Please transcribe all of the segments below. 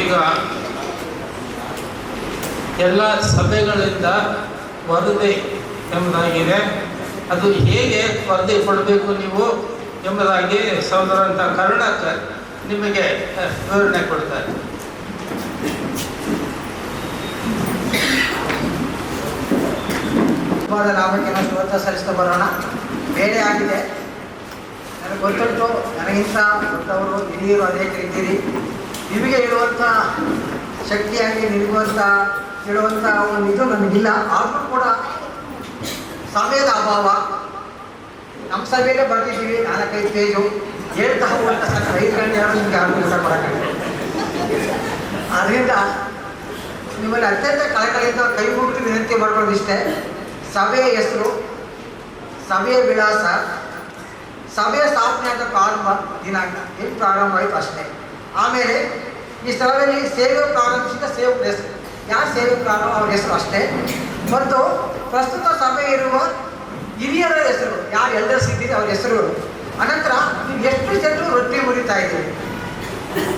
ಈಗ ಎಲ್ಲ ಸಭೆಗಳಿಂದ ವರದಿ ಎಂಬುದಾಗಿದೆ. ಅದು ಹೇಗೆ ವರದಿ ಕೊಡಬೇಕು ನೀವು ಎಂಬುದಾಗಿ ಸಹೋದರಂತ ಕರುಣಾಕ ನಿಮಗೆ ವಿವರಣೆ ಕೊಡ್ತಾರೆ. ನಾಮಕ್ಕೆ ನಾವು ಶ್ರೋತ ಸಲ್ಲಿಸ್ತಾ ಬರೋಣ. ಬೇರೆ ಆಗಿದೆ, ನನಗೆ ಗೊತ್ತುಂಟು, ನನಗಿಂತ ದೊಡ್ಡವರು ಹಿರಿಯರು ಅನೇಕರಿದ್ದೀರಿ. ನಿಮಗೆ ಹೇಳುವಂಥ ಶಕ್ತಿಯಾಗಿ ನಿಲ್ಲುವಂಥ ಹೇಳುವಂಥ ಒಂದು ಇದು ನನಗಿಲ್ಲ. ಆದರೂ ಕೂಡ ಸಮಯದ ಅಭಾವ. ನಮ್ಮ ಸಭೆಯಲ್ಲೇ ಬರ್ತಿದ್ದೀವಿ 4-5 ಪೇಜು ಹೇಳ್ತಾ ಹೋಗುವಂಥ ಸರ್ 5 ಗಂಟೆ ಯಾರು ನಿಮಗೆ ಯಾರು ಕೆಲಸ ಮಾಡೋಕ್ಕಾಗಲ್ಲ. ಆದ್ದರಿಂದ ನಿಮ್ಮಲ್ಲಿ ಅತ್ಯಂತ ಕಳಕಳಿಯಿಂದ ಕೈ ಮುಗಿದು ವಿನಂತಿ ಮಾಡ್ಕೊಳ್ಳೋದಿಷ್ಟೇ. ಸಭೆಯ ಹೆಸರು, ಸಭೆಯ ವಿಳಾಸ, ಸಭೆಯ ಸ್ಥಾಪನೆ ಆದ ಪ್ರಾರಂಭ ದಿನಾಂಕ ಎಲ್ಲಿ ಪ್ರಾರಂಭ ಆಯಿತು ಅಷ್ಟೇ. ಆಮೇಲೆ ಈ ಸ್ಥಳದಲ್ಲಿ ಸೇವೆ ಪ್ರಾರಂಭಿಸಿದ ಸೇವಕರ ಹೆಸರು, ಯಾರು ಸೇವೆ ಪ್ರಾರಂಭ ಅವ್ರ ಹೆಸರು ಅಷ್ಟೇ. ಮತ್ತು ಪ್ರಸ್ತುತ ಸಭೆ ಇರುವ ಹಿರಿಯರ ಹೆಸರು, ಯಾರು ಎಲ್ಡರ್ಸ್ ಇದ್ದೀರಿ ಅವ್ರ ಹೆಸರುಗಳು. ಅನಂತರ ನೀವು ಎಷ್ಟು ಜನರು ರೊಟ್ಟಿ ಮುರಿತಾ ಇದ್ದೀರಿ,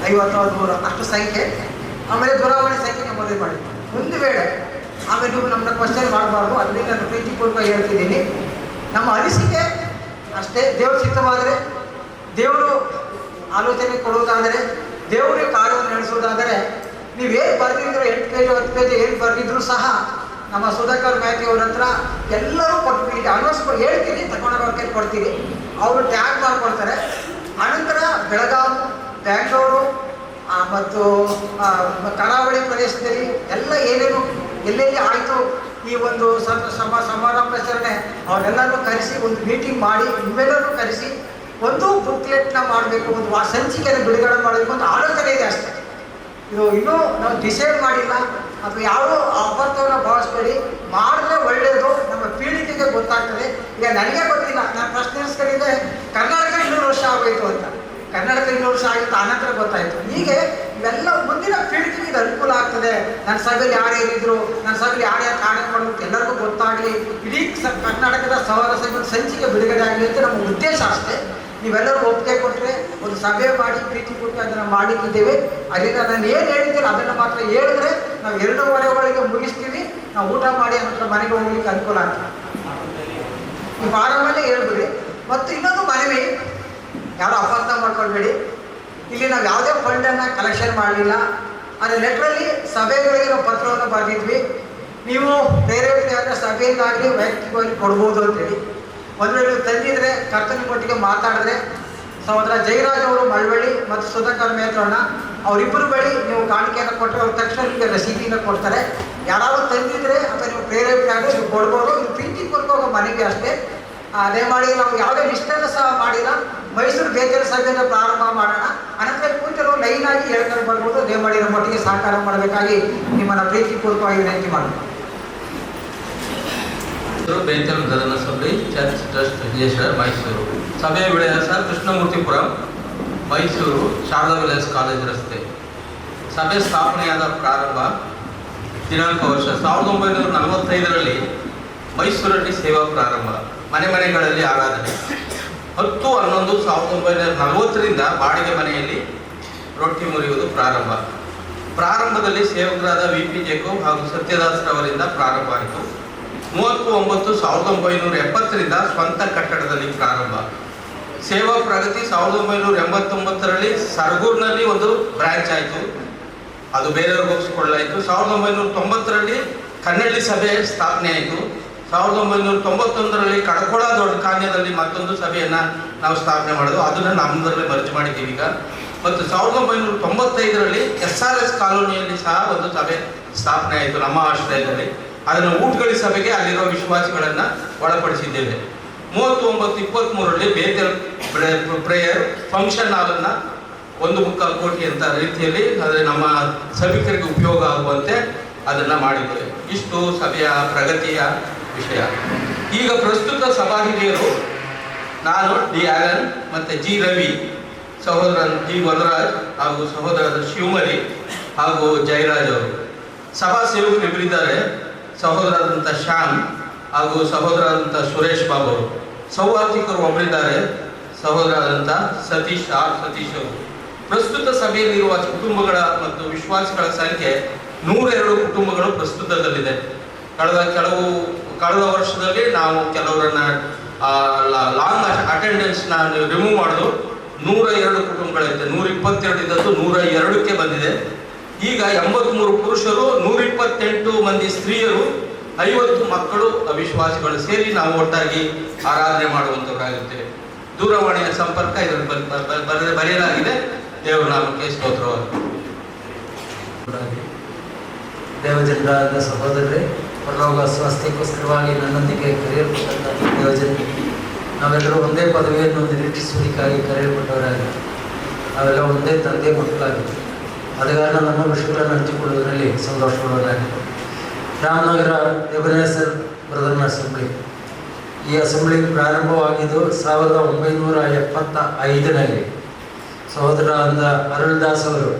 50-100 ಅಷ್ಟು ಸಂಖ್ಯೆ. ಆಮೇಲೆ ದೂರವಾಣಿ ಸಂಖ್ಯೆ ನಮ್ಮದೇ ಮಾಡಿ. ಒಂದು ವೇಳೆ ಆಮೇಲೆ ನೀವು ನಮ್ಮನ್ನ ಕ್ವಶನ್ ಮಾಡಬಾರ್ದು, ಅದರಿಂದ ನಾನು ಪ್ರೀತಿಪೂರ್ವಕ ಹೇಳ್ತಿದ್ದೀನಿ. ನಮ್ಮ ಅನಿಸಿಕೆ ಅಷ್ಟೇ. ದೇವರು ಸಿದ್ಧವಾದರೆ, ದೇವರು ಆಲೋಚನೆ ಕೊಡುವುದಾದರೆ, ದೇವರೇ ಕಾರ್ಯವನ್ನು ನಡೆಸುವುದಾದರೆ, ನೀವೇನು ಬರೆದಿದ್ರು 8 ಪೇಜ್ 10 ಪೇಜ್ ಏನು ಬರೆದಿದ್ರು ಸಹ ನಮ್ಮ ಸುಧಾಕರ್ ಮ್ಯಾಥ್ಯೂ ಅವ್ರ ಹತ್ರ ಎಲ್ಲರೂ ಕೊಟ್ಟು ಅನೌನ್ಸ್ ಹೇಳ್ತೀನಿ, ತಗೊಂಡೋಗಿ ಕೈ ಕೊಡ್ತೀವಿ. ಅವರು ಟ್ಯಾಗ್ ಮಾಡಿಕೊಡ್ತಾರೆ. ಅನಂತರ ಬೆಳಗಾವಿ, ಬ್ಯಾಂಗ್ಳೂರು ಮತ್ತು ಕರಾವಳಿ ಪ್ರದೇಶದಲ್ಲಿ ಎಲ್ಲ ಏನೇನು ಎಲ್ಲೆಲ್ಲಿ ಆಯಿತು ಈ ಒಂದು ಸಮಾರಂಭಾಚರಣೆ ಅವರೆಲ್ಲರೂ ಕರೆಸಿ ಒಂದು ಮೀಟಿಂಗ್ ಮಾಡಿ ನಿಮ್ಮೆಲ್ಲರೂ ಕರೆಸಿ ಒಂದು ಬುಕ್ಲೆಟ್ನ ಮಾಡಬೇಕು, ಒಂದು ಸಂಚಿಕೆಯನ್ನು ಬಿಡುಗಡೆ ಮಾಡಬೇಕು ಅಂತ ಆಲೋಚನೆ ಇದೆ ಅಷ್ಟೇ. ಇದು ಇನ್ನೂ ನಾವು ಡಿಸೈಡ್ ಮಾಡಿಲ್ಲ ಅಥವಾ ಯಾವುದೋ ಅಪರ್ಥವನ್ನು ಭಾವಿಸ್ಬೇಡಿ. ಮಾಡಿದ್ರೆ ಒಳ್ಳೆಯದು, ನಮ್ಮ ಪೀಳಿಗೆಗೆ ಗೊತ್ತಾಗ್ತದೆ. ಈಗ ನನಗೆ ಗೊತ್ತಿಲ್ಲ, ನಾನು ಪ್ರಶ್ನೆ ಕರ್ನಾಟಕ 200 ವರ್ಷ ಆಗೋಯಿತು ಅಂತ. ಕರ್ನಾಟಕ 200 ವರ್ಷ ಆಗಿತ್ತು, ಆನಂತರ ಗೊತ್ತಾಯಿತು. ಹೀಗೆ ಇವೆಲ್ಲ ಮುಂದಿನ ಪೀಳಿಗೆಗೆ ಇದು ಅನುಕೂಲ ಆಗ್ತದೆ. ನನ್ನ ಸಭೆಯಲ್ಲಿ ಯಾರ್ಯಾರಿದ್ರು, ನನ್ನ ಸಭೆಯಲ್ಲಿ ಯಾರ್ಯಾರು ಕಾರ್ಯ ಮಾಡಬೇಕು ಎಲ್ಲರಿಗೂ ಗೊತ್ತಾಗಲಿ, ಇಡೀ ಕರ್ನಾಟಕದ ಸಹೋದರ ಸಭೆ ಸಂಚಿಕೆ ಬಿಡುಗಡೆ ಆಗಲಿ ಅಂತ ನಮ್ಮ ಉದ್ದೇಶ ಅಷ್ಟೇ. ನೀವೆಲ್ಲರೂ ಒಪ್ಪಿಗೆ ಕೊಟ್ಟರೆ ಒಂದು ಸಭೆ ಮಾಡಿ ಪ್ರೀತಿಪೂರ್ವಕ ಅದನ್ನು ಮಾಡಲಿಕ್ಕಿದ್ದೇವೆ. ಅದರಿಂದ ನಾನು ಏನು ಹೇಳಿದ್ದೇನೆ ಅದನ್ನು ಮಾತ್ರ ಹೇಳಿದ್ರೆ ನಾವು 2:15 ಮುಗಿಸ್ತೀವಿ. ನಾವು ಊಟ ಮಾಡಿ ನಂತರ ಮನೆಗೆ ಹೋಗ್ಲಿಕ್ಕೆ ಅನುಕೂಲ ಆಗ್ತದೆ. ನೀವು ಆರಾಮಲ್ಲೇ ಹೇಳ್ಬಿಡಿ. ಮತ್ತು ಇನ್ನೊಂದು ಮನವಿ, ಯಾರು ಅಪಾರ್ಥ ಮಾಡ್ಕೊಳ್ಬೇಡಿ. ಇಲ್ಲಿ ನಾವು ಯಾವುದೇ ಫಂಡನ್ನು ಕಲೆಕ್ಷನ್ ಮಾಡಲಿಲ್ಲ. ಆದರೆ ಲೆಟ್ರಲ್ಲಿ ಸಭೆಗಳಿಗೆ ನಾವು ಪತ್ರವನ್ನು ಬರೆದಿದ್ವಿ. ನೀವು ಪ್ರೇರೇಪಣೆ ಸಭೆಯಿಂದಾಗಲಿ ವೈಯಕ್ತಿಕವಾಗಿ ಕೊಡ್ಬೋದು ಅಂತೇಳಿ. ಒಂದು ವೇಳೆ ನೀವು ತಂದಿದ್ರೆ ಕರ್ತನ ಮಟ್ಟಿಗೆ ಮಾತಾಡಿದ್ರೆ ಸಹೋದರ ಜಯರಾಜ್ ಅವರು ಮಳವಳ್ಳಿ ಮತ್ತು ಸುಧಾಕರ್ ಮೇತ್ರಣ್ಣ ಅವರಿಬ್ಬರು ಬಳಿ ನೀವು ಕಾಣಿಕೆಯನ್ನು ಕೊಟ್ಟರೆ ಅವ್ರ ತಕ್ಷಣ ನಿಮಗೆ ರಸೀದಿನ ಕೊಡ್ತಾರೆ. ಯಾರಾದರೂ ತಂದಿದ್ರೆ ಅಥವಾ ನೀವು ಪ್ರೇರೇಪಣೆ ಆಗಿ ನೀವು ಕೊಡ್ಬೋದು. ಇದು ಪ್ರೀತಿಪೂರ್ವಕ ಮನೆಗೆ ಅಷ್ಟೇ. ಅದೇ ಮಾಡಿ ನಾವು ಯಾವುದೇ ಲಿಸ್ಟನ್ನು ಸಹ ಮಾಡಿಲ್ಲ. ಮೈಸೂರು ಬೇಜಾರ ಸಭೆಯನ್ನು ಪ್ರಾರಂಭ ಮಾಡೋಣ. ಅನಂತರ ಕೂತರು ಲೈನಾಗಿ ಹೇಳ್ಕೊಂಡು ಬರ್ಬೋದು. ಅದೇ ಮಾಡಿರೋ ಮಟ್ಟಿಗೆ ಸಹಕಾರ ಮಾಡಬೇಕಾಗಿ ನಿಮ್ಮನ್ನು ಪ್ರೀತಿಪೂರ್ವಕವಾಗಿ ವಿನಂತಿ ಮಾಡೋಣ. ಬೇತಲ್ ಧರ್ಮ ಸಭೆ ಚರ್ಚ್ ಟ್ರಸ್ಟ್ ವಿಜಯೇಶ್ವರ ಮೈಸೂರು. ಸಭೆಯ ವಿಳಾಸ ಕೃಷ್ಣಮೂರ್ತಿಪುರಂ ಮೈಸೂರು, ಶಾರದಾ ವಿಲಾಸ್ ಕಾಲೇಜ್ ರಸ್ತೆ. ಸಭೆ ಸ್ಥಾಪನೆಯಾದ ಪ್ರಾರಂಭ ದಿನಾಂಕ ವರ್ಷ 1945ರಲ್ಲಿ ಮೈಸೂರಲ್ಲಿ ಸೇವಾ ಪ್ರಾರಂಭ, ಮನೆ ಮನೆಗಳಲ್ಲಿ ಆರಾಧನೆ. 10/11/1940ರಿಂದ ಬಾಡಿಗೆ ಮನೆಯಲ್ಲಿ ರೊಟ್ಟಿ ಮುರಿಯುವುದು ಪ್ರಾರಂಭ. ಪ್ರಾರಂಭದಲ್ಲಿ ಸೇವಕರಾದ VP ಜೇಕೋಬ್ ಹಾಗೂ ಸತ್ಯದಾಸ್ರವರಿಂದ ಪ್ರಾರಂಭ ಆಯಿತು. 30/9/1970ರಿಂದ ಸ್ವಂತ ಕಟ್ಟಡದಲ್ಲಿ ಪ್ರಾರಂಭ. ಸೇವಾ ಪ್ರಗತಿ 1989ರಲ್ಲಿ ಸರಗೂರಿನಲ್ಲಿ ಒಂದು ಬ್ರಾಂಚ್ ಆಯಿತು, ಅದು ಬೇರೆಯವ್ರಿಗೆ ಒಪ್ಪಿಸಿಕೊಳ್ಳಲಾಯಿತು. 1990ರಲ್ಲಿ ಕನ್ನಳ್ಳಿ ಸಭೆ ಸ್ಥಾಪನೆ ಆಯಿತು. 1991ರಲ್ಲಿ ಕಡಕೋಳ ದೊಡ್ಡ ಕಾನ್ಯದಲ್ಲಿ ಮತ್ತೊಂದು ಸಭೆಯನ್ನು ನಾವು ಸ್ಥಾಪನೆ ಮಾಡೋದು, ಅದನ್ನು ನಮ್ಮದರಲ್ಲೇ ಮರ್ಜ್ ಮಾಡಿದ್ದೀವಿ ಈಗ. ಮತ್ತು 1995ರಲ್ಲಿ SRS ಕಾಲೋನಿಯಲ್ಲಿ ಸಹ ಒಂದು ಸಭೆ ಸ್ಥಾಪನೆ ಆಯಿತು ನಮ್ಮ ಆಶ್ರಯದಲ್ಲಿ. ಅದನ್ನು ಊಟಗಳಿ ಸಭೆಗೆ ಅಲ್ಲಿರೋ ವಿಶ್ವಾಸಿಗಳನ್ನು ಒಳಪಡಿಸಿದ್ದೇವೆ. 39-23ರಲ್ಲಿ ಬೇತಲ್ ಪ್ರೇಯರ್ ಫಂಕ್ಷನ್ ಹಾಲನ್ನು 1.25 ಕೋಟಿ ಅಂತ ರೀತಿಯಲ್ಲಿ ಆದರೆ ನಮ್ಮ ಸಭಿಕರಿಗೆ ಉಪಯೋಗ ಆಗುವಂತೆ ಅದನ್ನು ಮಾಡಿದ್ದೇವೆ. ಇಷ್ಟು ಸಭೆಯ ಪ್ರಗತಿಯ ವಿಷಯ. ಈಗ ಪ್ರಸ್ತುತ ಸಭಾಹಿರಿಯರು ನಾನು ಡಿ ಆಲನ್ ಮತ್ತು ಜಿ ರವಿ, ಸಹೋದರ ಜಿ ವನರಾಜ್ ಹಾಗೂ ಸಹೋದರ ಶಿವಮರಿ ಹಾಗೂ ಜಯರಾಜ್ ಅವರು. ಸಭಾ ಸೇವಕರು ಇಬ್ಬರಿದ್ದಾರೆ, ಸಹೋದರರಾದಂಥ ಶ್ಯಾಮ್ ಹಾಗೂ ಸಹೋದರರಾದಂಥ ಸುರೇಶ್ ಬಾಬು ಅವರು. ಸೌವಾರ್ತಿಕರು ಒಬ್ಬರಿದ್ದಾರೆ, ಸಹೋದರರಾದಂಥ ಸತೀಶ್ ಅವರು. ಪ್ರಸ್ತುತ ಸಭೆಯಲ್ಲಿರುವ ಕುಟುಂಬಗಳ ಮತ್ತು ವಿಶ್ವಾಸಿಗಳ ಸಂಖ್ಯೆ 102 ಕುಟುಂಬಗಳು ಪ್ರಸ್ತುತದಲ್ಲಿದೆ. ಕಳೆದ ವರ್ಷದಲ್ಲಿ ನಾವು ಕೆಲವರನ್ನ ಲಾಂಗ್ ಅಟೆಂಡೆನ್ಸ್ ರಿಮೂವ್ ಮಾಡೋದು 102 ಕುಟುಂಬಗಳಿದೆ. 122 ಇದ್ದದ್ದು 102ಕ್ಕೆ ಬಂದಿದೆ. ಈಗ 83 ಪುರುಷರು, 128 ಮಂದಿ ಸ್ತ್ರೀಯರು, 50 ಮಕ್ಕಳು ಅವಿಶ್ವಾಸಿಗಳು ಸೇರಿ ನಾವು ಒಟ್ಟಾಗಿ ಆರಾಧನೆ ಮಾಡುವಂತವರಾಗಿರ್ತೇವೆ. ದೂರವಾಣಿಯ ಸಂಪರ್ಕ ಇದರಲ್ಲಿ ಬರೆಯಲಾಗಿದೆ. ದೇವರ ನಾಮಕ್ಕೆ ಸ್ತೋತ್ರವಾಗಲಿ. ದೇವಜನರಾದ ಸಹೋದರರೇ, ಪರಲೋಕ ಸ್ವಾಸ್ಥ್ಯಕ್ಕೋಸ್ಕರವಾಗಿ ನನ್ನೊಂದಿಗೆ ಕರೆಯಲ್ಪಟ್ಟಂಥ ದೇವಜನರಿಗೆ ನಾವೆಲ್ಲರೂ ಒಂದೇ ಪದವಿಯನ್ನು ನಿರೀಕ್ಷಿಸುವುದಕ್ಕಾಗಿ ಕರೆಯಲ್ಪಟ್ಟವರಾಗಿ ನಾವೆಲ್ಲ ಒಂದೇ ತಂದೆ ಮಕ್ಕಳಾಗಿತ್ತು. ಆದ ಕಾರಣ ನಮ್ಮ ವಿಷಯಗಳನ್ನು ಹಂಚಿಕೊಳ್ಳುವುದರಲ್ಲಿ ಸಂತೋಷಪಡುವುದಾಗಿದೆ. ರಾಮನಗರ ಎಬನೇಸರ್ ಬ್ರದರ್ನ ಅಸೆಂಬ್ಲಿ, ಈ ಅಸೆಂಬ್ಲಿ ಪ್ರಾರಂಭವಾಗಿದ್ದು 1975ರಲ್ಲಿ ಸಹೋದರ ಅಂದ ಅರುಳ್ದಾಸ್ ಅವರು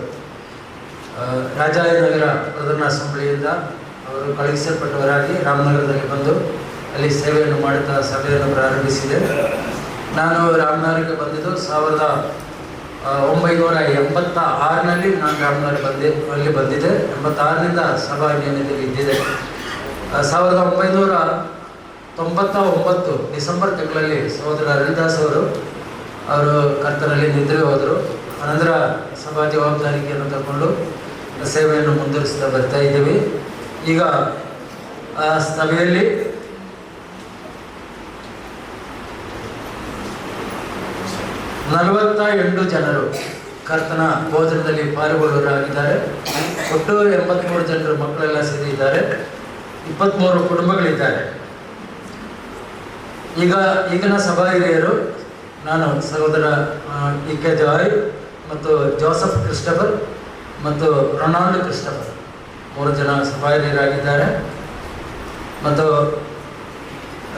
ರಾಜಾಯನಗರ ಬ್ರದರ್ನ ಅಸೆಂಬ್ಲಿಯಿಂದ ಅವರು ಕಳುಹಿಸಲ್ಪಟ್ಟವರಾಗಿ ರಾಮನಗರದಲ್ಲಿ ಬಂದು ಅಲ್ಲಿ ಸೇವೆಯನ್ನು ಮಾಡುತ್ತಾ ಸಭೆಯನ್ನು ಪ್ರಾರಂಭಿಸಿದೆ. ನಾನು ರಾಮನಗರಕ್ಕೆ ಬಂದಿದ್ದು 1986ರಲ್ಲಿ ನಾನು ರಾಮನಗರ ಅಲ್ಲಿ ಬಂದಿದ್ದೆ. 86ರಿಂದ ಸಭಾ ನಿಯಮದಲ್ಲಿ ಇದ್ದಿದೆ. 1999 ಡಿಸೆಂಬರ್ ತಿಂಗಳಲ್ಲಿ ಸಹೋದರ ಅರುಳ್ದಾಸ್ ಅವರು ಕರ್ತನಲ್ಲಿ ನಿದ್ರೆ ಹೋದರು. ಅನಂತರ ಸಭಾ ಜವಾಬ್ದಾರಿಕೆಯನ್ನು ತಗೊಂಡು ಸೇವೆಯನ್ನು ಮುಂದುವರಿಸ್ತಾ ಬರ್ತಾ ಇದ್ದೀವಿ. ಈಗ ಆ ಸಭೆಯಲ್ಲಿ 48 ಜನರು ಕರ್ತನ ಭೋಜನದಲ್ಲಿ ಪಾಲ್ಗೊಳ್ಳುವರಾಗಿದ್ದಾರೆ. ಒಟ್ಟು 83 ಜನರು ಮಕ್ಕಳೆಲ್ಲ ಸೇರಿದ್ದಾರೆ. 23 ಕುಟುಂಬಗಳಿದ್ದಾರೆ. ಈಗಿನ ಸಭಾ ಹಿರಿಯರು ನಾನು ಸಹೋದರ ಕೆ ಜಾಯ್ ಮತ್ತು ಜೋಸಫ್ ಕ್ರಿಸ್ಟಫರ್ ಮತ್ತು ರೊನಾಲ್ಡ್ ಕ್ರಿಸ್ಟಫರ್ 3 ಜನ ಸಭಾ ಹಿರಿಯರಾಗಿದ್ದಾರೆ. ಮತ್ತು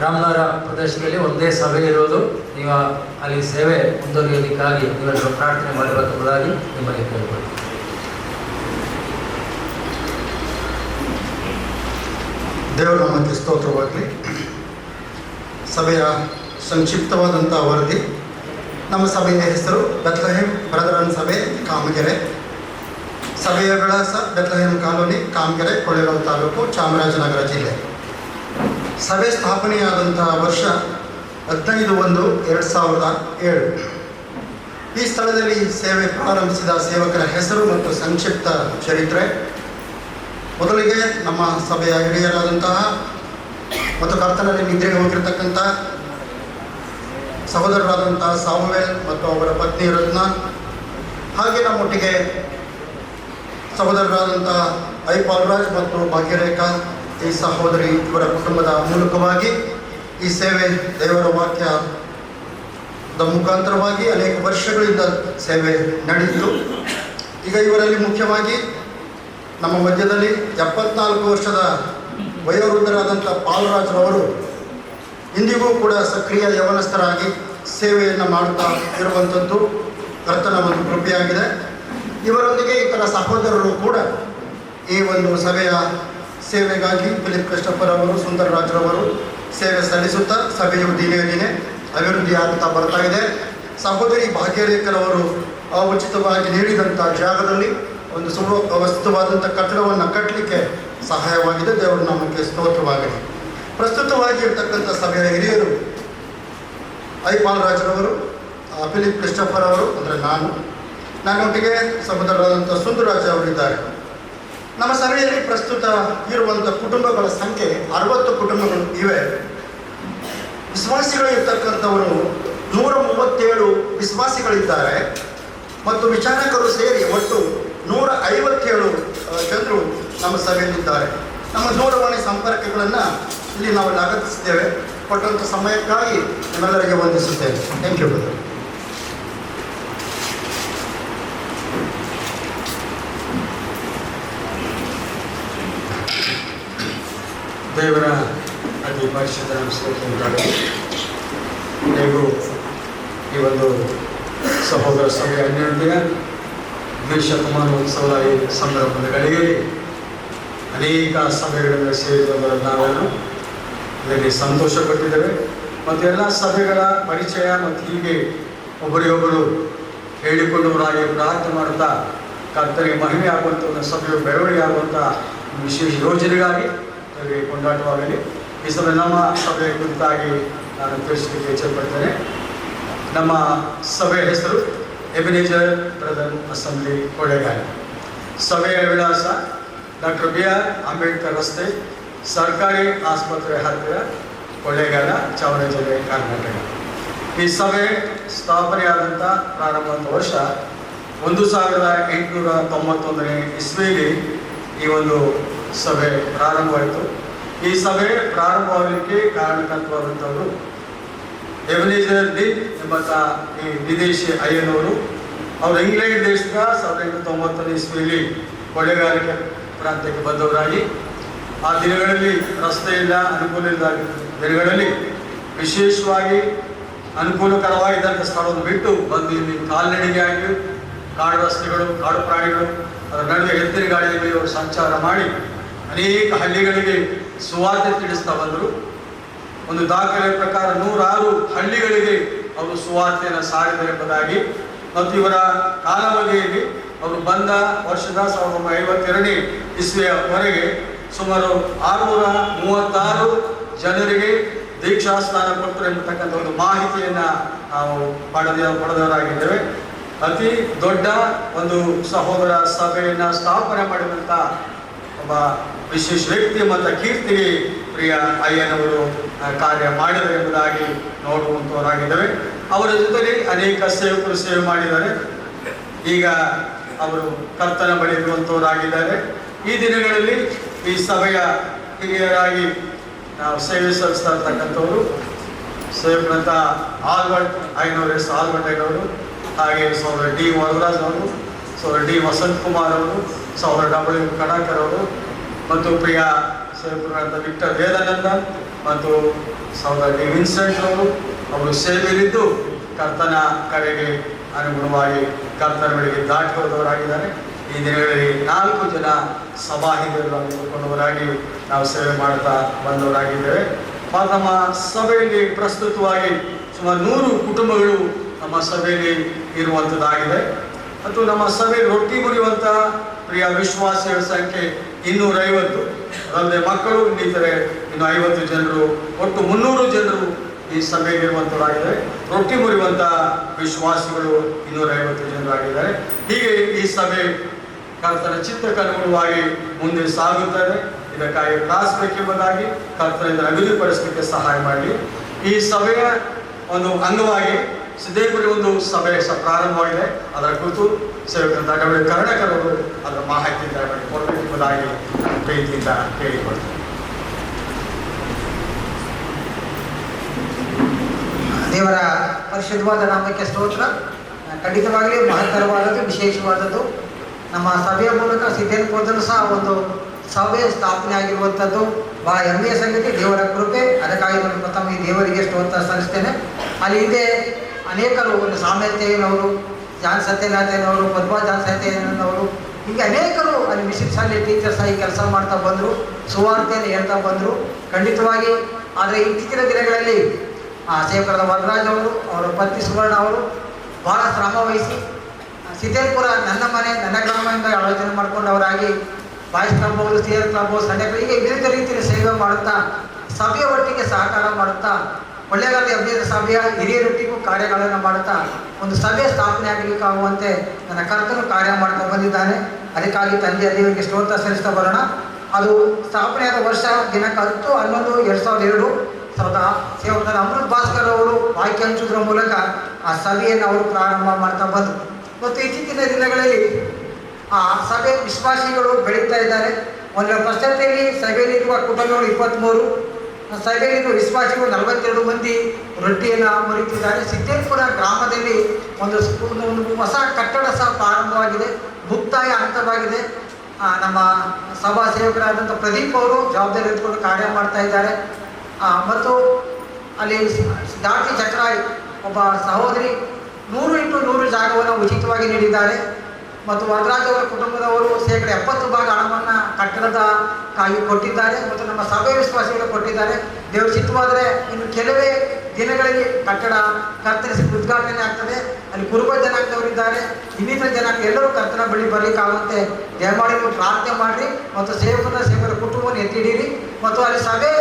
ರಾಮನಗರ ಪ್ರದೇಶದಲ್ಲಿ ಒಂದೇ ಸಭೆ ಇರೋದು. ನೀವು ಅಲ್ಲಿ ಸೇವೆ ಮುಂದುವರಿಯೋದಕ್ಕಾಗಿ ನೀವೆಲ್ಲರೂ ಪ್ರಾರ್ಥನೆ ಮಾಡಬೇಕೆಂಬುದಾಗಿ ನಿಮ್ಮಲ್ಲಿ ಕೇಳಿಕೊಳ್ಳಿ. ದೇವರ ನಾಮಕ್ಕೆ ಸ್ತೋತ್ರವಾಗಲಿ. ಸಭೆಯ ಸಂಕ್ಷಿಪ್ತವಾದಂಥ ವರದಿ. ನಮ್ಮ ಸಭೆಯ ಹೆಸರು ಬೆತ್ಲೆಹೇಮ್ ಬ್ರದರನ್ ಸಭೆ, ಕಾಮಗೆರೆ. ಸಭೆಯ ವಿಳಾಸ ಬೆತ್ಲೆಹೇಮ್ ಕಾಲೋನಿ, ಕಾಮಗೆರೆ, ಕೊಳ್ಳೇಗಾಲ ತಾಲೂಕು, ಚಾಮರಾಜನಗರ ಜಿಲ್ಲೆ. ಸಭೆ ಸ್ಥಾಪನೆಯಾದಂಥ ವರ್ಷ 15/1/2007. ಈ ಸ್ಥಳದಲ್ಲಿ ಸೇವೆ ಪ್ರಾರಂಭಿಸಿದ ಸೇವಕರ ಹೆಸರು ಮತ್ತು ಸಂಕ್ಷಿಪ್ತ ಚರಿತ್ರೆ. ಮೊದಲಿಗೆ ನಮ್ಮ ಸಭೆಯ ಹಿರಿಯರಾದಂತಹ ಮತ್ತು ಕರ್ತನಲ್ಲಿ ನಿದ್ರೆಗೆ ಹೋಗಿರ್ತಕ್ಕಂಥ ಸಹೋದರರಾದಂತಹ ಸಾಮುವೇಲ್ ಮತ್ತು ಅವರ ಪತ್ನಿ ರತ್ನ, ಹಾಗೆ ನಮ್ಮೊಟ್ಟಿಗೆ ಸಹೋದರರಾದಂತಹ ಐ ಪಾಲ್ರಾಜ್ ಮತ್ತು ಭಾಗ್ಯರೇಖಾ, ಈ ಸಹೋದರಿ, ಇವರ ಕುಟುಂಬದ ಮೂಲಕವಾಗಿ ಈ ಸೇವೆ ದೇವರ ವಾಕ್ಯದ ಮುಖಾಂತರವಾಗಿ ಅನೇಕ ವರ್ಷಗಳಿಂದ ಸೇವೆ ನಡೆಯಿತು. ಈಗ ಇವರಲ್ಲಿ ಮುಖ್ಯವಾಗಿ ನಮ್ಮ ಮಧ್ಯದಲ್ಲಿ 74 ವರ್ಷದ ವಯೋವೃದ್ಧರಾದಂಥ ಪಾಲ್ರಾಜ್ರವರು ಇಂದಿಗೂ ಕೂಡ ಸಕ್ರಿಯ ಯವನಸ್ಥರಾಗಿ ಸೇವೆಯನ್ನು ಮಾಡುತ್ತಾ ಇರುವಂಥದ್ದು ಕರ್ತನ ಒಂದು ಕೃಪೆಯಾಗಿದೆ. ಇವರೊಂದಿಗೆ ಇತರ ಸಹೋದರರು ಕೂಡ ಈ ಒಂದು ಸಭೆಯ ಸೇವೆಗಾಗಿ ಫಿಲಿಪ್ ಕ್ರಿಸ್ಟಫರ್ ಅವರು, ಸುಂದರರಾಜ್ರವರು ಸೇವೆ ಸಲ್ಲಿಸುತ್ತಾ ಸಭೆಯು ದಿನೇ ದಿನೇ ಅಭಿವೃದ್ಧಿ ಆಗುತ್ತಾ ಬರ್ತಾ ಇದೆ. ಸಹೋದರಿ ಭಾಗ್ಯರೇಖರವರು ಉಚಿತವಾಗಿ ನೀಡಿದಂಥ ಜಾಗದಲ್ಲಿ ಒಂದು ಸುವ್ಯವಸ್ಥಿತವಾದಂಥ ಕಟ್ಟಡವನ್ನು ಕಟ್ಟಲಿಕ್ಕೆ ಸಹಾಯವಾಗಿದೆ. ದೇವರ ನಾಮಕ್ಕೆ ಸ್ತೋತ್ರವಾಗಿದೆ. ಪ್ರಸ್ತುತವಾಗಿ ಇರ್ತಕ್ಕಂಥ ಸಭೆಯ ಹಿರಿಯರು ಐ ಪಾಲ್ರಾಜ್ರವರು, ಫಿಲಿಪ್ ಕ್ರಿಸ್ಟಫರ್ ಅವರು, ಅಂದರೆ ನನ್ನೊಟ್ಟಿಗೆ ಸಹೋದರರಾದಂಥ ಸುಂದರರಾಜ್ ಅವರಿದ್ದಾರೆ. ನಮ್ಮ ಸಭೆಯಲ್ಲಿ ಪ್ರಸ್ತುತ ಇರುವಂಥ ಕುಟುಂಬಗಳ ಸಂಖ್ಯೆ 60 ಕುಟುಂಬಗಳು ಇವೆ. ವಿಶ್ವಾಸಿಗಳು ಇರ್ತಕ್ಕಂಥವರು 137 ವಿಶ್ವಾಸಿಗಳಿದ್ದಾರೆ ಮತ್ತು ವಿಚಾರಕರು ಸೇರಿ ಒಟ್ಟು 157 ಜನರು ನಮ್ಮ ಸಭೆಯಲ್ಲಿದ್ದಾರೆ. ನಮ್ಮ ದೂರವಾಣಿ ಸಂಪರ್ಕಗಳನ್ನು ಇಲ್ಲಿ ನಾವು ಲಗತ್ತಿಸ್ತೇವೆ. ಕೊಟ್ಟಂಥ ಸಮಯಕ್ಕಾಗಿ ನಿಮ್ಮೆಲ್ಲರಿಗೆ ವಂದಿಸುತ್ತೇವೆ. Thank you brother. ದೇವರ ಅತಿ ಪರಿಶುದ್ಧ ಸ್ತೋತ್ರವುಂಟಾಗಲಿ. ನೀವು ಈ ಒಂದು ಸಹೋದರ ಸಭೆಯ 12 ದಿನ ದ್ವಿಶತಮಾನೋತ್ಸವದ ಈ ಸಂದರ್ಭದ ಗಳಿಗೆಯಲ್ಲಿ ಅನೇಕ ಸಭೆಗಳಲ್ಲಿ ಸೇರಿದವರ ನಾವೆಲ್ಲ ಇದರಲ್ಲಿ ಸಂತೋಷಪಟ್ಟಿದ್ದೇವೆ. ಮತ್ತು ಎಲ್ಲ ಸಭೆಗಳ ಪರಿಚಯ ಮತ್ತು ಹೀಗೆ ಒಬ್ಬರಿಗೊಬ್ಬರು ಹೇಳಿಕೊಂಡವರಾಗಿ ಪ್ರಾರ್ಥನೆ ಮಾಡುತ್ತಾ ಕರ್ತರಿಗೆ ಮಹಿಮೆ ಆಗುವಂಥ ಒಂದು ಸಭೆಯು ಬೆಳವಣಿಗೆ ಆಗುವಂಥ ವಿಶೇಷ ಯೋಜನೆಗಾಗಿ ಅವರಿಗೆ ಕೊಂಡಾಟವಾಗಲಿ. ಈ ಸಭೆ ನಮ್ಮ ಸಭೆಯ ಕುರಿತಾಗಿ ನಾನು ತಿಳಿಸಲಿಕ್ಕೆ ಇಚ್ಛೆಪಡ್ತೇನೆ. ನಮ್ಮ ಸಭೆಯ ಹೆಸರು ಎಬಿನೇಜರ್ ಬ್ರದರ್ ಅಸೆಂಬ್ಲಿ ಕೊಳ್ಳೇಗಾಲ. ಸಭೆಯ ವಿಳಾಸ ಡಾಕ್ಟರ್ BR ಅಂಬೇಡ್ಕರ್ ರಸ್ತೆ, ಸರ್ಕಾರಿ ಆಸ್ಪತ್ರೆ ಹತ್ತಿರ, ಕೊಳ್ಳೇಗಾಲ, ಚಾಮರಾಜನಗರ, ಕರ್ನಾಟಕ. ಈ ಸಭೆ ಸ್ಥಾಪನೆಯಾದಂಥ ಪ್ರಾರಂಭವಾದ ವರ್ಷ 1891ನೇ ಇಸ್ವಿಯಲ್ಲಿ ಈ ಒಂದು ಸಭೆ ಪ್ರಾರಂಭವಾಯಿತು. ಈ ಸಭೆ ಪ್ರಾರಂಭವಾಗಲಿಕ್ಕೆ ಕಾರಣಕರ್ತವಾದಂಥವರು ಎಬನೇಜರ್ ಲಿನ್ ಎಂಬಂಥ ಈ ವಿದೇಶಿ ಅಯ್ಯನವರು. ಅವರು ಇಂಗ್ಲೆಂಡ್ ದೇಶದ 1890ನೇ ಇಸ್ವಿಯಲ್ಲಿ ಕೊಳ್ಳೇಗಾಲಿಕೆ ಪ್ರಾಂತ್ಯಕ್ಕೆ ಬಂದವರಾಗಿ, ಆ ದಿನಗಳಲ್ಲಿ ರಸ್ತೆ ಇಲ್ಲ, ಅನುಕೂಲ ಇಲ್ಲ ದಿನಗಳಲ್ಲಿ ವಿಶೇಷವಾಗಿ ಅನುಕೂಲಕರವಾಗಿದ್ದಂಥ ಸ್ಥಳವನ್ನು ಬಿಟ್ಟು ಬಂದು ಇಲ್ಲಿ ಕಾಲ್ನಡಿಗೆಯಾಗಿ ಕಾಡು ರಸ್ತೆಗಳು, ಕಾಡು ಪ್ರಾಣಿಗಳು, ಅದರ ನಡುವೆ ಎತ್ತಿನ ಗಾಡಿಯ ಮೇಲೆ ಅವರು ಸಂಚಾರ ಮಾಡಿ ಅನೇಕ ಹಳ್ಳಿಗಳಿಗೆ ಸುವಾರ್ತೆ ತಿಳಿಸ್ತಾ ಬಂದರು. ಒಂದು ದಾಖಲೆ ಪ್ರಕಾರ 106 ಹಳ್ಳಿಗಳಿಗೆ ಅವರು ಸುವಾರ್ತೆಯನ್ನು ಸಾರಿದರು ಎಂಬುದಾಗಿ. ಮತ್ತು ಇವರ ಕಾಲಾವಧಿಯಲ್ಲಿ ಅವರು ಬಂದ ವರ್ಷದ 1952ನೇ ಇಸ್ವಿಯವರೆಗೆ ಸುಮಾರು 636 ಜನರಿಗೆ ದೀಕ್ಷಾ ಸ್ನಾನ ಕೊಟ್ಟರು ಎಂಬತಕ್ಕಂಥ ಒಂದು ಮಾಹಿತಿಯನ್ನು ನಾವು ಪಡೆದವರಾಗಿದ್ದೇವೆ. ಅತಿ ದೊಡ್ಡ ಒಂದು ಸಹೋದರ ಸಭೆಯನ್ನು ಸ್ಥಾಪನೆ ಮಾಡಿದಂಥ ಒಬ್ಬ ವಿಶೇಷ ವ್ಯಕ್ತಿ ಮತ್ತು ಕೀರ್ತಿಗೆ ಪ್ರಿಯ ಅಯ್ಯನವರು ಕಾರ್ಯ ಮಾಡಿದರು ಎಂಬುದಾಗಿ ನೋಡುವಂಥವರಾಗಿದ್ದೇವೆ. ಅವರ ಜೊತೆಗೆ ಅನೇಕ ಸೇವಕರು ಸೇವೆ ಮಾಡಿದ್ದಾರೆ. ಈಗ ಅವರು ಕರ್ತನ ಬಳಿ ಇರುವಂಥವರಾಗಿದ್ದಾರೆ. ಈ ದಿನಗಳಲ್ಲಿ ಈ ಸಭೆಯ ಹಿರಿಯರಾಗಿ ನಾವು ಸೇವೆ ಸಲ್ಲಿಸ್ತಾ ಇರ್ತಕ್ಕಂಥವರು ಸೇವಕರಂತ ಆಲ್ಬರ್ಟ್ ಅಯ್ಯನವರು, ಹಾಗೆ ಸಹೋದರ D ವರದರಾಜ್ ಅವರು, ಸಹೋದರ D ವಸಂತ್ ಕುಮಾರ್ ಅವರು, ಸಹೋದರ W ಕಡಾಕರ್ ಅವರು, ಮತ್ತು ಪ್ರಿಯ ಸೇವಕರಾದಂಥ ವಿಕ್ಟರ್ ವೇದಾನಂದ ಮತ್ತು ಸಹೋದರ D ವಿನ್ಸೆಂಟ್ ಅವರು ಸೇವೆಯಲ್ಲಿದ್ದು ಕರ್ತನ ಕರೆಗೆ ಅನುಗುಣವಾಗಿ ಕರ್ತನ ಬಳಿಗೆ ದಾಟಿ ಹೋದವರಾಗಿದ್ದಾರೆ. ಈ ದಿನಗಳಲ್ಲಿ 4 ಜನ ಸಭಾಹಿರಿಯರನ್ನು ಇಟ್ಟುಕೊಂಡವರಾಗಿ ನಾವು ಸೇವೆ ಮಾಡ್ತಾ ಬಂದವರಾಗಿದ್ದೇವೆ. ನಮ್ಮ ಸಭೆಯಲ್ಲಿ ಪ್ರಸ್ತುತವಾಗಿ ಸುಮಾರು 100 ಕುಟುಂಬಗಳು ನಮ್ಮ ಸಭೆಯಲ್ಲಿ ಇರುವಂಥದ್ದಾಗಿದೆ. ಮತ್ತು ನಮ್ಮ ಸಭೆಯಲ್ಲಿ ರೊಟ್ಟಿ ಮುರಿಯುವಂಥ ಪ್ರಿಯ ವಿಶ್ವಾಸಿಗಳ ಸಂಖ್ಯೆ 250, ಅದಲ್ಲದೆ ಮಕ್ಕಳು ಇನ್ನಿತರೆ ಇನ್ನು 50 ಜನರು, ಒಟ್ಟು 300 ಜನರು ಈ ಸಭೆಯಲ್ಲಿರುವಂಥವರಾಗಿದ್ದಾರೆ. ರೊಟ್ಟಿ ಮುರಿಯುವಂಥ ವಿಶ್ವಾಸಿಗಳು 250 ಜನರಾಗಿದ್ದಾರೆ. ಹೀಗೆ ಈ ಸಭೆ ಕರ್ತನ ಚಿತ್ತಕ್ಕನುಗುಣವಾಗಿ ಮುಂದೆ ಸಾಗುತ್ತದೆ. ಇದಕ್ಕಾಗಿ ಪ್ರಾರ್ಥಿಸಬೇಕೆಂಬುದಾಗಿ ಕರ್ತನಿಂದ ಅಭಿವೃದ್ಧಿಪಡಿಸಲಿಕ್ಕೆ ಸಹಾಯ ಮಾಡಿ. ಈ ಸಭೆಯ ಒಂದು ಅಂಗವಾಗಿ ಸಿದ್ದೇಪುರಿ ಒಂದು ಸಭೆ ಪ್ರಾರಂಭವಾಗಿದೆ. ಅದರ ಕುರಿತು ಸೇವಕರಂತ W ಕರ್ಣಕರ್ ಅವರು ಅದರ ಮಾಹಿತಿಯಿಂದ ಕೊಡಬೇಕೆಂಬುದಾಗಿ ಪ್ರೀತಿಯಿಂದ ಕೇಳಿಕೊಳ್ತಾರೆ. ದೇವರ ಪರಿಶುದ್ಧವಾದ ನಾಮಕ್ಕೆ ಸ್ತೋತ್ರ. ಖಂಡಿತವಾಗಲಿ ಮಹತ್ತರವಾದದ್ದು, ವಿಶೇಷವಾದದ್ದು. ನಮ್ಮ ಸಭೆಯ ಮೂಲಕ ಸಿದ್ದೇಪುರದಲ್ಲೂ ಸಹ ಒಂದು ಸಭೆ ಸ್ಥಾಪನೆ ಆಗಿರುವಂಥದ್ದು ಬಹಳ ಹೆಮ್ಮೆಯ ಸಂಗತಿ, ದೇವರ ಕೃಪೆ. ಅದಕ್ಕಾಗಿ ನಾನು ಪ್ರಥಮ ಈ ದೇವರಿಗೆ ಸ್ತೋತ್ರ ಸಲ್ಲಿಸ್ತೇನೆ. ಅಲ್ಲಿ ಹಿಂದೆ ಅನೇಕರು, ಒಂದು ಸಾಮ್ಯತೆಯನವರು, ಜಾನ್ ಸತ್ಯನಾಥನವರು, ಪದ್ಮಾ ಜಾನ್ ಸತ್ಯನವರು, ಹೀಗೆ ಅನೇಕರು ಅಲ್ಲಿ ಮಿಷನ್ಸಲ್ಲಿ ಟೀಚರ್ಸ್ ಆಗಿ ಕೆಲಸ ಮಾಡ್ತಾ ಬಂದರು, ಸುವಾರ್ತೆಯನ್ನು ಹೇಳ್ತಾ ಬಂದರು. ಖಂಡಿತವಾಗಿ ಆದರೆ ಇತ್ತೀಚಿನ ದಿನಗಳಲ್ಲಿ ಸೇವಕರಾದ ವರದರಾಜ್ ಅವರು, ಅವರ ಪತ್ನಿ ಸುವರ್ಣ ಅವರು ಭಾಳ ಶ್ರಮ ವಹಿಸಿ ಸಿದ್ದೇಪುರ ನನ್ನ ಮನೆ ನನ್ನ ಗ್ರಾಮ ಎಂದು ಆಲೋಚನೆ ಮಾಡಿಕೊಂಡವರಾಗಿ ಬಾಯ್ಸ್ ಕ್ಲಬ್ ಅವರು, ಸಿಯರ್ ಕ್ಲಬ್, ಸಂಡೆ ಹೀಗೆ ವಿವಿಧ ರೀತಿಯ ಸೇವೆ ಮಾಡುತ್ತಾ ಸಭೆಯ ಒಟ್ಟಿಗೆ ಸಹಕಾರ ಮಾಡುತ್ತಾ ಕೊಳ್ಳೇಗಾಲದ ಅಭ್ಯರ್ಥಿ ಸಭೆಯ ಹಿರಿಯರೊಟ್ಟಿಗೂ ಕಾರ್ಯಗಳನ್ನು ಮಾಡುತ್ತಾ ಒಂದು ಸಭೆ ಸ್ಥಾಪನೆ ಆಗಲಿಕ್ಕಾಗುವಂತೆ ನನ್ನ ಕರ್ತನು ಕಾರ್ಯ ಮಾಡ್ತಾ ಬಂದಿದ್ದಾನೆ. ಅದಕ್ಕಾಗಿ ತಂದೆಯ ದೇವರಿಗೆ ಸ್ತೋತ್ರ ಸಲ್ಲಿಸ್ತಾ ಬರೋಣ. ಅದು ಸ್ಥಾಪನೆಯಾದ ವರ್ಷ ದಿನಾಂಕ 10/11/2002 ಸೇವಕರಾದ ಅಮೃತ್ ಭಾಸ್ಕರ್ ಅವರು ವಾಕ್ಯ ಹಂಚುವುದರ ಮೂಲಕ ಆ ಸಭೆಯನ್ನು ಅವರು ಪ್ರಾರಂಭ ಮಾಡ್ತಾ ಬಂದರು. ಮತ್ತು ಇತ್ತೀಚಿನ ದಿನಗಳಲ್ಲಿ ಆ ಸಭೆ ವಿಶ್ವಾಸಿಗಳು ಬೆಳೀತಾ ಇದ್ದಾರೆ. ಒಂದು ಪ್ರಸ್ತುತಿಯಲ್ಲಿ ಸಭೆಯಲ್ಲಿರುವ ಕುಟುಂಬಗಳು 23, ಸಭೆಯಲ್ಲಿರುವ ವಿಶ್ವಾಸಿಗಳು 42 ಮಂದಿ ರೊಟ್ಟಿಯನ್ನು ಮುರಿತಿದ್ದಾರೆ. ಸಿದ್ದೇಪುರ ಗ್ರಾಮದಲ್ಲಿ ಒಂದು ಹೊಸ ಕಟ್ಟಡ ಸಹ ಪ್ರಾರಂಭವಾಗಿದೆ, ಮುಕ್ತಾಯ ಹಂತವಾಗಿದೆ. ನಮ್ಮ ಸಭಾ ಸೇವಕರಾದಂಥ ಪ್ರದೀಪ್ ಅವರು ಜವಾಬ್ದಾರಿ ಎತ್ಕೊಂಡು ಕಾರ್ಯ ಮಾಡ್ತಾ ಇದ್ದಾರೆ. ಮತ್ತು ಅಲ್ಲಿ ದಾಟಿ ಚಕ್ರಾಯ್ ಒಬ್ಬ ಸಹೋದರಿ 100x100 ಜಾಗವನ್ನು ಉಚಿತವಾಗಿ ನೀಡಿದ್ದಾರೆ. ಮತ್ತು ವರದರಾಜ್ ಅವರ ಕುಟುಂಬದವರು ಶೇಕಡ 70 ಭಾಗ ಹಣವನ್ನು ಕಟ್ಟಡದಕ್ಕಾಗಿ ಕೊಟ್ಟಿದ್ದಾರೆ. ಮತ್ತು ನಮ್ಮ ಸಭೆ ವಿಶ್ವಾಸಿಗಳು ಕೊಟ್ಟಿದ್ದಾರೆ. ದೇವರ ಚಿತ್ತವಾದರೆ ಇನ್ನು ಕೆಲವೇ ದಿನಗಳಲ್ಲಿ ಕಟ್ಟಡ ಕತ್ತರಿಸಿ ಉದ್ಘಾಟನೆ ಆಗ್ತದೆ. ಅಲ್ಲಿ ಕುರುಬ ಜನಾಂಗದವರಿದ್ದಾರೆ, ಇನ್ನಿತರ ಜನಾಂಗ ಎಲ್ಲರೂ ಕರ್ತನ ಬಳಿ ಬರಲಿಕ್ಕಾಗುತ್ತೆ. ದಯಮಾಡಿ ನೀವು ಪ್ರಾರ್ಥನೆ ಮಾಡಿರಿ ಮತ್ತು ಸೇವಕರ ಕುಟುಂಬವನ್ನು ಎತ್ತಿಡೀರಿ. ಮತ್ತು ಅಲ್ಲಿ ಸಭೆ